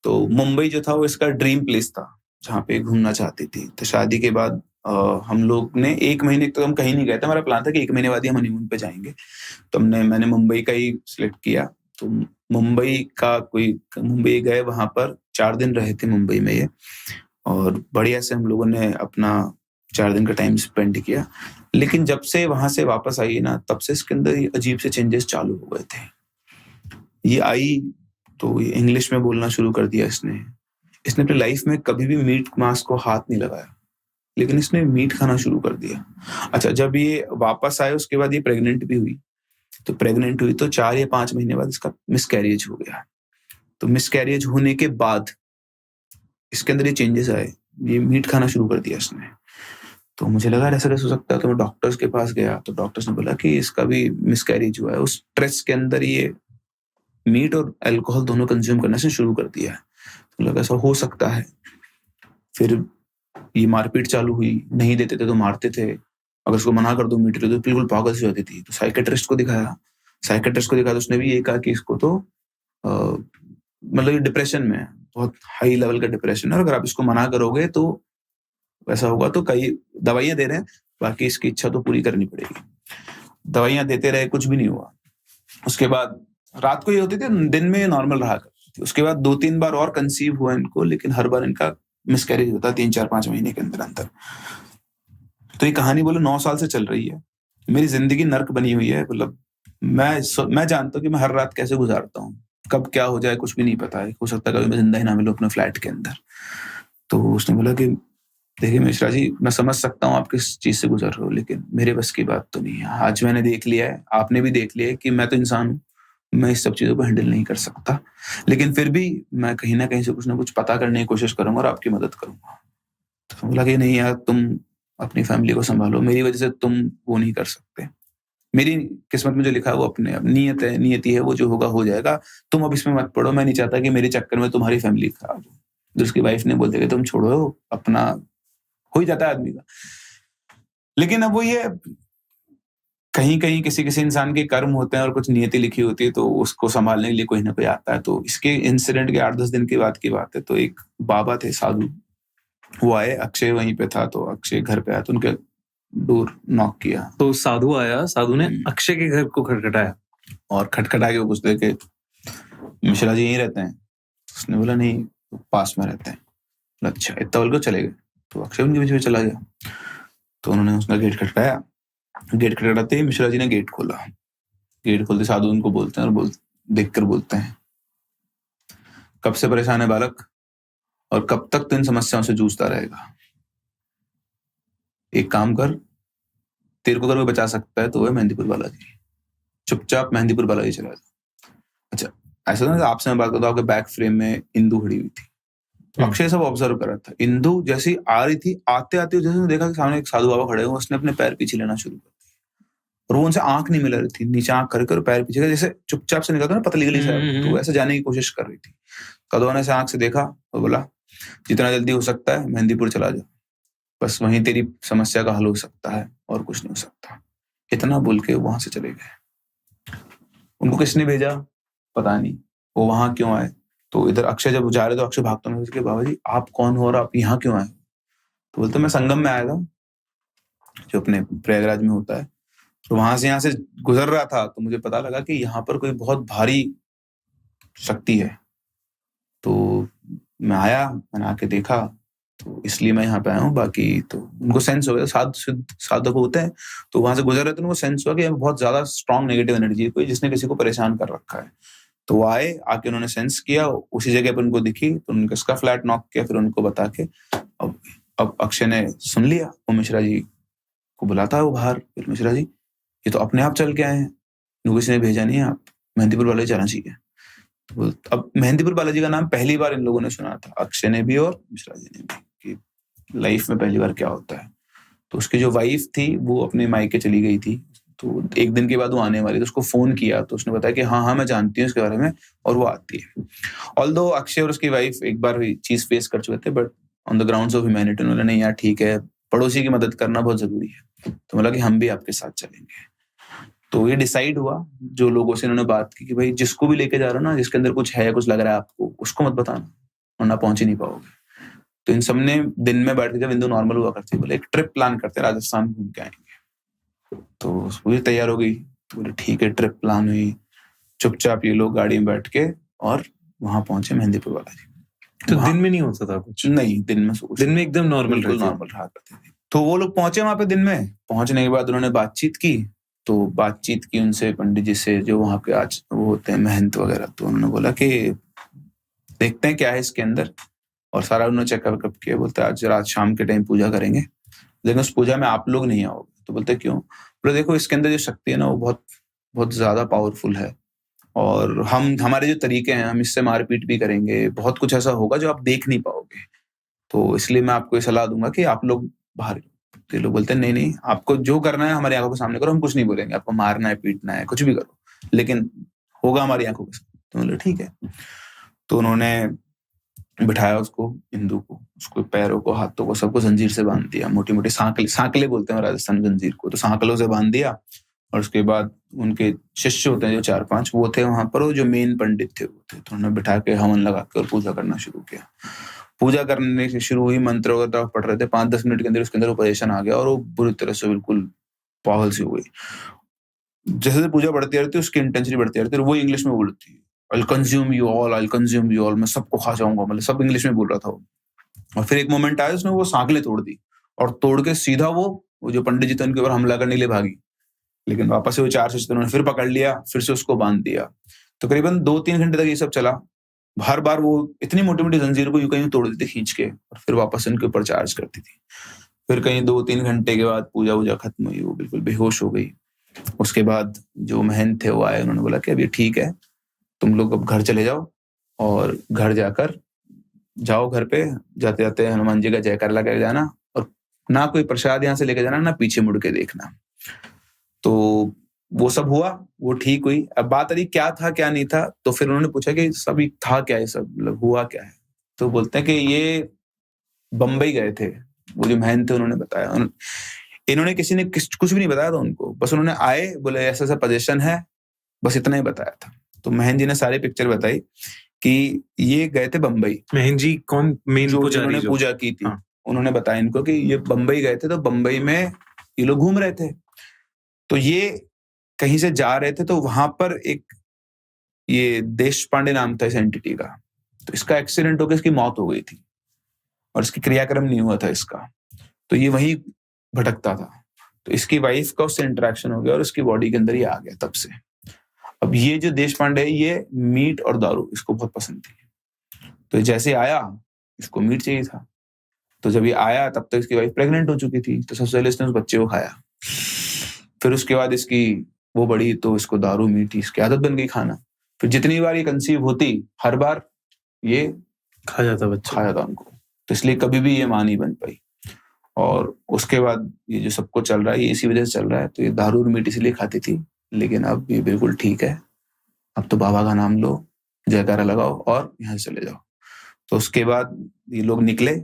[SPEAKER 9] तो मुंबई जो था वो इसका ड्रीम प्लेस था जहाँ पे घूमना चाहती थी। तो शादी के बाद हम लोग ने 1 महीने तो हम कहीं नहीं गए थे, हमारा प्लान था कि 1 महीने बाद ही हम हनीमून पे जाएंगे। तो मैंने मुंबई का ही सिलेक्ट किया। तो मुंबई गए, वहां पर 4 दिन रहे थे मुंबई में ये, और बढ़िया से हम लोगों ने अपना 4 दिन का टाइम स्पेंड किया। लेकिन जब से वहां से वापस आई ना, तब से इसके अंदर ये अजीब से चेंजेस चालू हो गए थे। ये आई तो ये इंग्लिश में बोलना शुरू कर दिया इसने अपनी लाइफ में कभी भी मीट मांस को हाथ नहीं लगाया, लेकिन इसने मीट खाना शुरू कर दिया। अच्छा, जब ये वापस आए उसके बाद ये प्रेग्नेंट भी हुई। तो प्रेग्नेंट हुई तो 4 या 5 महीने बाद इसका मिसकैरेज हो गया। तो मिसकैरेज होने के बाद इसके अंदर ये चेंजेस आए, ये मीट खाना शुरू कर दिया इसने। तो मुझे लगा ऐसा कैसे हो सकता है, तो मैं डॉक्टर्स के पास गया। तो डॉक्टर्स ने बोला कि इसका भी मिसकैरेज हुआ है, उस स्ट्रेस के अंदर ये मीट और अल्कोहल दोनों कंज्यूम करने से शुरू कर दिया है। तो लगा ऐसा हो सकता है। फिर ये मारपीट चालू हुई, नहीं देते थे तो मारते थे, अगर उसको मना कर दो मीट तो बिल्कुल पागल सी होती थी। तो साइकेट्रिस्ट को दिखाया तो उसने भी ये कहा कि इसको तो मतलब डिप्रेशन में है, बहुत हाई लेवल का डिप्रेशन है, और अगर आप इसको मना करोगे तो ऐसा होगा। तो कई दवाइयां दे रहे हैं, बाकी इसकी इच्छा तो पूरी करनी पड़ेगी। दवाइयां देते रहे, कुछ भी नहीं हुआ। उसके बाद रात को ये होती थी, दिन में नॉर्मल रहा करती थी। उसके बाद 2-3 बार और कंसीव हुआ इनको, लेकिन हर बार इनका मिसकैरेज होता 3-4-5 महीने के अंदर। तो ये कहानी बोले 9 साल से चल रही है। मेरी जिंदगी नर्क बनी हुई है। मतलब मैं जानता हूँ कि मैं हर रात कैसे गुजारता हूँ, कब क्या हो जाए कुछ भी नहीं पता है। हो सकता है कभी मैं जिंदा ही ना मिलूं अपने फ्लैट के अंदर। तो उसने बोला कि देखिए मिश्रा जी, मैं समझ सकता हूँ आप किस चीज से गुजर रहे हो, लेकिन मेरे बस की बात तो नहीं है। आज मैंने देख लिया है, आपने भी देख लिया है कि मैं तो इंसान हूँ, मैं इस सब चीजों को हैंडल नहीं कर सकता। लेकिन फिर भी मैं कहीं ना कहीं से कुछ ना कुछ पता करने की कोशिश करूंगा और आपकी मदद करूंगा। तो बोला कि नहीं यार, तुम अपनी फैमिली को संभालो, मेरी वजह से तुम वो नहीं कर सकते। मेरी किस्मत में जो लिखा है वो अपने अब नियति है, वो जो होगा हो जाएगा। तुम अब इसमें मत पड़ो, मैं नहीं चाहता कि मेरे चक्कर में तुम्हारी फैमिली खराब हो। जो उसकी वाइफ ने बोलते कि तुम छोड़ो, अपना हो ही जाता है आदमी का। लेकिन अब वो ये कहीं कहीं किसी इंसान के कर्म होते हैं और कुछ नियति लिखी होती है, तो उसको संभालने के लिए कोई ना कोई आता है। तो इसके इंसिडेंट के 8-10 दिन के बाद की बात है। तो एक बाबा थे साधु, वो आए, अक्षय वहीं पे था। तो अक्षय घर पे आया तो उनके डोर नॉक किया।
[SPEAKER 1] तो साधु आया, साधु ने अक्षय के घर को खटखटाया
[SPEAKER 9] और खटखटा के पूछते कि मिश्रा जी यहीं रहते हैं? उसने बोला नहीं, पास में रहते हैं। अच्छा, इतना बोल के चले गए। तो अक्षय उनके पीछे चला गया। तो उन्होंने उसका गेट खटखटाया। गेट खटखटाते ही मिश्रा जी ने गेट खोला। गेट खोलते साधु उनको बोलते हैं और देखकर बोलते हैं, कब से परेशान है बालक, और कब तक तो इन समस्याओं से जूझता रहेगा? एक काम कर, तेरे को अगर कोई बचा सकता है तो वह मेहंदीपुर बालाजी। चुपचाप मेहंदीपुर बालाजी चला जा। अच्छा, ऐसा ना आपसे मैं बात करता हूँ, आपके बैक फ्रेम में इंदू खड़ी हुई थी। तो अक्षय सब ऑब्जर्व कर रहा था। इंदू जैसी आ रही थी, आते आते जैसे देखा कि सामने एक साधु बाबा खड़े हुए, उसने अपने पैर पीछे लेना शुरू कर दिया। और वो उनसे आंख नहीं मिला रही थी, नीचे आंख करके और पैर पीछे, जैसे चुपचाप से निकलता ना पतली गली से, तो ऐसे जाने की कोशिश कर रही थी। कदवा ने से आंख से देखा और बोला, जितना जल्दी हो सकता है मेहंदीपुर चला जा, बस वहीं तेरी समस्या का हल हो सकता है और कुछ नहीं हो सकता। इतना बोल के वहां से चले गए। उनको किसने भेजा पता नहीं, वो वहां क्यों आए। तो इधर अक्षय जब जा रहे तो अक्षय भागता है, बाबा जी आप कौन हो और आप यहाँ क्यों आए? तो बोलते मैं संगम में आया था, जो अपने प्रयागराज में होता है। तो वहां से यहाँ से गुजर रहा था, तो मुझे पता लगा कि यहाँ पर कोई बहुत भारी शक्ति है। तो मैं आया, मैंने आके देखा, तो इसलिए मैं यहाँ पे आया हूँ। बाकी तो उनको सेंस हो गया, साधक होते हैं, तो वहां से गुजर रहे थे, उनको सेंस हुआ कि बहुत ज्यादा स्ट्रॉन्ग नेगेटिव एनर्जी है कोई, जिसने किसी को परेशान कर रखा है। तो वो आए, आके उन्होंने सेंस किया, उसी जगह पर उनको दिखी, तो उन्होंने उसका फ्लैट नॉक किया, फिर उनको बता के अब अक्षय ने सुन लिया। वो मिश्रा जी को बुलाता है वो बाहर, फिर मिश्रा जी ये तो अपने आप चल के आए हैं, किसी ने भेजा नहीं है, आप मेहंदीपुर बालाजी जाना चाहिए। तो अब मेहंदीपुर बालाजी का नाम पहली बार इन लोगों ने सुना था, अक्षय ने भी और मिश्रा जी ने भी, कि लाइफ में पहली बार क्या होता है। तो उसकी जो वाइफ थी वो अपने मायके चली गई थी, तो एक दिन के बाद वो आने वाली, तो उसको फोन किया, तो उसने बताया कि हाँ मैं जानती हूँ इसके बारे में, और वो आती है। ऑल्दो अक्षय और उसकी वाइफ एक बार चीज फेस कर चुके थे, but on the grounds of humanity उन्होंने नहीं यार ठीक है, पड़ोसी की मदद करना बहुत जरूरी है। तो बोला कि हम भी आपके साथ चलेंगे। तो ये डिसाइड हुआ, जो लोगों से इन्होंने बात की कि भाई जिसको भी लेके जा रहे हो ना, जिसके अंदर कुछ है, कुछ लग रहा है आपको, उसको मत बताना वरना पहुंच ही नहीं पाओगे। तो इन सबने दिन में बैठ के, जब इंदु नॉर्मल हुआ करती, बोले एक ट्रिप प्लान करते हैं, राजस्थान घूम के आएंगे। तो वो तैयार हो गई, तो बोले ठीक है, ट्रिप प्लान हुई। चुपचाप ये लोग गाड़ी में बैठ के और वहां पहुंचे मेहंदीपुर बालाजी।
[SPEAKER 1] तो दिन में नहीं होता था कुछ?
[SPEAKER 9] नहीं, दिन में
[SPEAKER 1] एकदम नॉर्मल
[SPEAKER 9] रहा करते थे। तो वो लोग पहुंचे वहां पे दिन में। पहुंचने के बाद उन्होंने बातचीत की, तो बातचीत की उनसे, पंडित जी से, जो वहां पे आज वो होते हैं महंत वगैरह। तो उन्होंने बोला कि देखते हैं क्या है इसके अंदर, और सारा उन्होंने चेकअप किया। बोलते आज रात शाम के टाइम पूजा करेंगे, लेकिन उस पूजा में आप लोग नहीं आओगे। तो बोलते क्यों? बोले देखो इसके अंदर जो शक्ति है ना, वो बहुत बहुत ज्यादा पावरफुल है, और हमारे जो तरीके हैं, हम इससे मारपीट भी करेंगे, बहुत कुछ ऐसा होगा जो आप देख नहीं पाओगे। तो इसलिए मैं आपको ये सलाह दूंगा कि आप लोग बाहर। तो लोग बोलते हैं नहीं, आपको जो करना है हमारी आंखों के सामने करो, हम कुछ नहीं बोलेंगे, आपको मारना है, पीटना है, कुछ भी करो, लेकिन होगा हमारी आंखों के सामने। तो बोले ठीक है। तो उन्होंने बिठाया उसको, इंदु को, उसको पैरों को, हाथों को, सबको जंजीर से बांध दिया। मोटी मोटी सांकले बोलते हैं राजस्थान में जंजीर को, तो सांकलों से बांध दिया। और उसके बाद उनके शिष्य होते हैं जो 4-5, वो थे वहां पर, वो जो मेन पंडित थे वो थे। तो उन्होंने बिठा के हवन लगा के और पूजा करना शुरू किया। पूजा करने से शुरू हुई, मंत्र वगैरह पढ़ रहे थे। 5-10 मिनट के अंदर उसके अंदर वो पोजीशन आ गया, और वो बुरी तरह से बिल्कुल पागल सी हो गई। जैसे पूजा बढ़ती रहती है, उसकी इंटेंसिटी बढ़ती रहती है। वो इंग्लिश में बोलती है, I'll consume you all, I'll consume you all, मैं सबको खा जाऊंगा, मतलब सब इंग्लिश में बोल रहा था वो। और फिर एक मोमेंट आया, उसने वो सांकलें तोड़ दी, और तोड़ के सीधा वो जो पंडित जी थे उनके ऊपर हमला करने के लिए भागी। लेकिन वापस से वो 4 शिष्य उन्होंने फिर पकड़ लिया, फिर से उसको बांध दिया। तो करीबन 2-3 घंटे तक ये सब चला। हर बार वो इतनी मोटी मोटी जंजीर को यूं कहीं तोड़ देती खींच के, और फिर वापस उनके ऊपर चार्ज करती थी। फिर कहीं 2-3 घंटे के बाद पूजा वूजा खत्म हुई, वो बिल्कुल बेहोश हो गई। उसके बाद जो महंत थे वो आए, उन्होंने बोला कि अब ये ठीक है, तुम लोग अब घर चले जाओ, और घर जाकर जाओ, घर पे जाते जाते हनुमान जी का जयकार लगा जाना, और ना कोई प्रसाद यहाँ से लेके जाना, ना पीछे मुड़ के देखना। तो वो सब हुआ, वो ठीक हुई। अब बात रही क्या था क्या नहीं था। तो फिर उन्होंने पूछा कि सब था क्या, ये सब मतलब हुआ क्या है। तो बोलते हैं कि ये बम्बई गए थे, वो जो महंत थे उन्होंने बताया। इन्होंने किसी ने कुछ भी नहीं बताया था उनको, बस उन्होंने आए, बोले ऐसा ऐसा पोजीशन है, बस इतना ही बताया था। तो महंत जी ने सारी पिक्चर बताई कि ये गए थे बम्बई।
[SPEAKER 1] महंत जी कौन? मेन
[SPEAKER 9] उन्होंने पूजा की थी। हाँ। उन्होंने बताया इनको कि ये बम्बई गए थे, तो बम्बई में ये लोग घूम रहे थे, तो ये कहीं से जा रहे थे, तो वहां पर एक ये देश पांडे नाम था इस एंटिटी का। तो इसका एक्सीडेंट होकर इसकी मौत हो गई थी, और इसकी क्रियाक्रम नहीं हुआ था इसका, तो ये वहीं भटकता था। तो इसकी वाइफ का उससे इंटरेक्शन हो गया, और उसकी बॉडी के अंदर ये आ गया तब से। अब ये जो देश पांडे है, ये मीट और दारू इसको बहुत पसंद थी। तो जैसे आया, इसको मीट चाहिए था। तो जब ये आया, तब तक इसकी वाइफ प्रेग्नेंट हो चुकी थी। तो सबसे पहले इसने उस बच्चे को खाया, फिर उसके बाद इसकी वो बड़ी, तो इसको दारू मीट इसकी आदत बन गई खाना। फिर जितनी बार ये कंसीव होती, हर बार ये
[SPEAKER 1] खा जाता उनको।
[SPEAKER 9] तो इसलिए कभी भी ये मां नहीं बन पाई। और उसके बाद ये जो सबको चल रहा है, ये इसी वजह से चल रहा है। तो ये दारू और मीट इसलिए खाती थी, लेकिन अब ये बिल्कुल ठीक है। अब तो बाबा का नाम लो, जयकारा लगाओ, और यहाँ से चले जाओ। तो उसके बाद ये लोग निकले,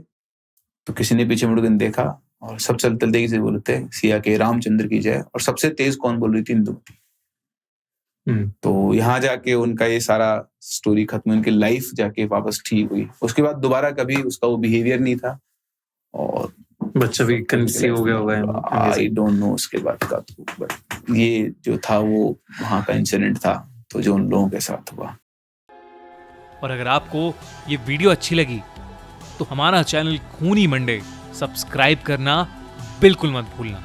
[SPEAKER 9] तो किसी ने पीछे मुड़ के देखा, और सब चलते तेजी से बोलते सिया के रामचंद्र की जय। और सबसे तेज कौन बोल रही थी? इंदुमती। तो यहाँ जाके उनका ये सारा स्टोरी खत्म, उनकी लाइफ जाके वापस ठीक हुई। उसके बाद दोबारा कभी उसका वो बिहेवियर नहीं था, और
[SPEAKER 1] बच्चा भी कंसीव हो गया होगा।
[SPEAKER 9] आई डोंट नो उसके बाद का, तो बट ये जो था वो वहाँ का इंसिडेंट था, तो जो उन लोगों के साथ हुआ।
[SPEAKER 10] और अगर आपको ये वीडियो अच्छी लगी तो हमारा चैनल खूनी मंडे सब्सक्राइब करना बिल्कुल मत भूलना।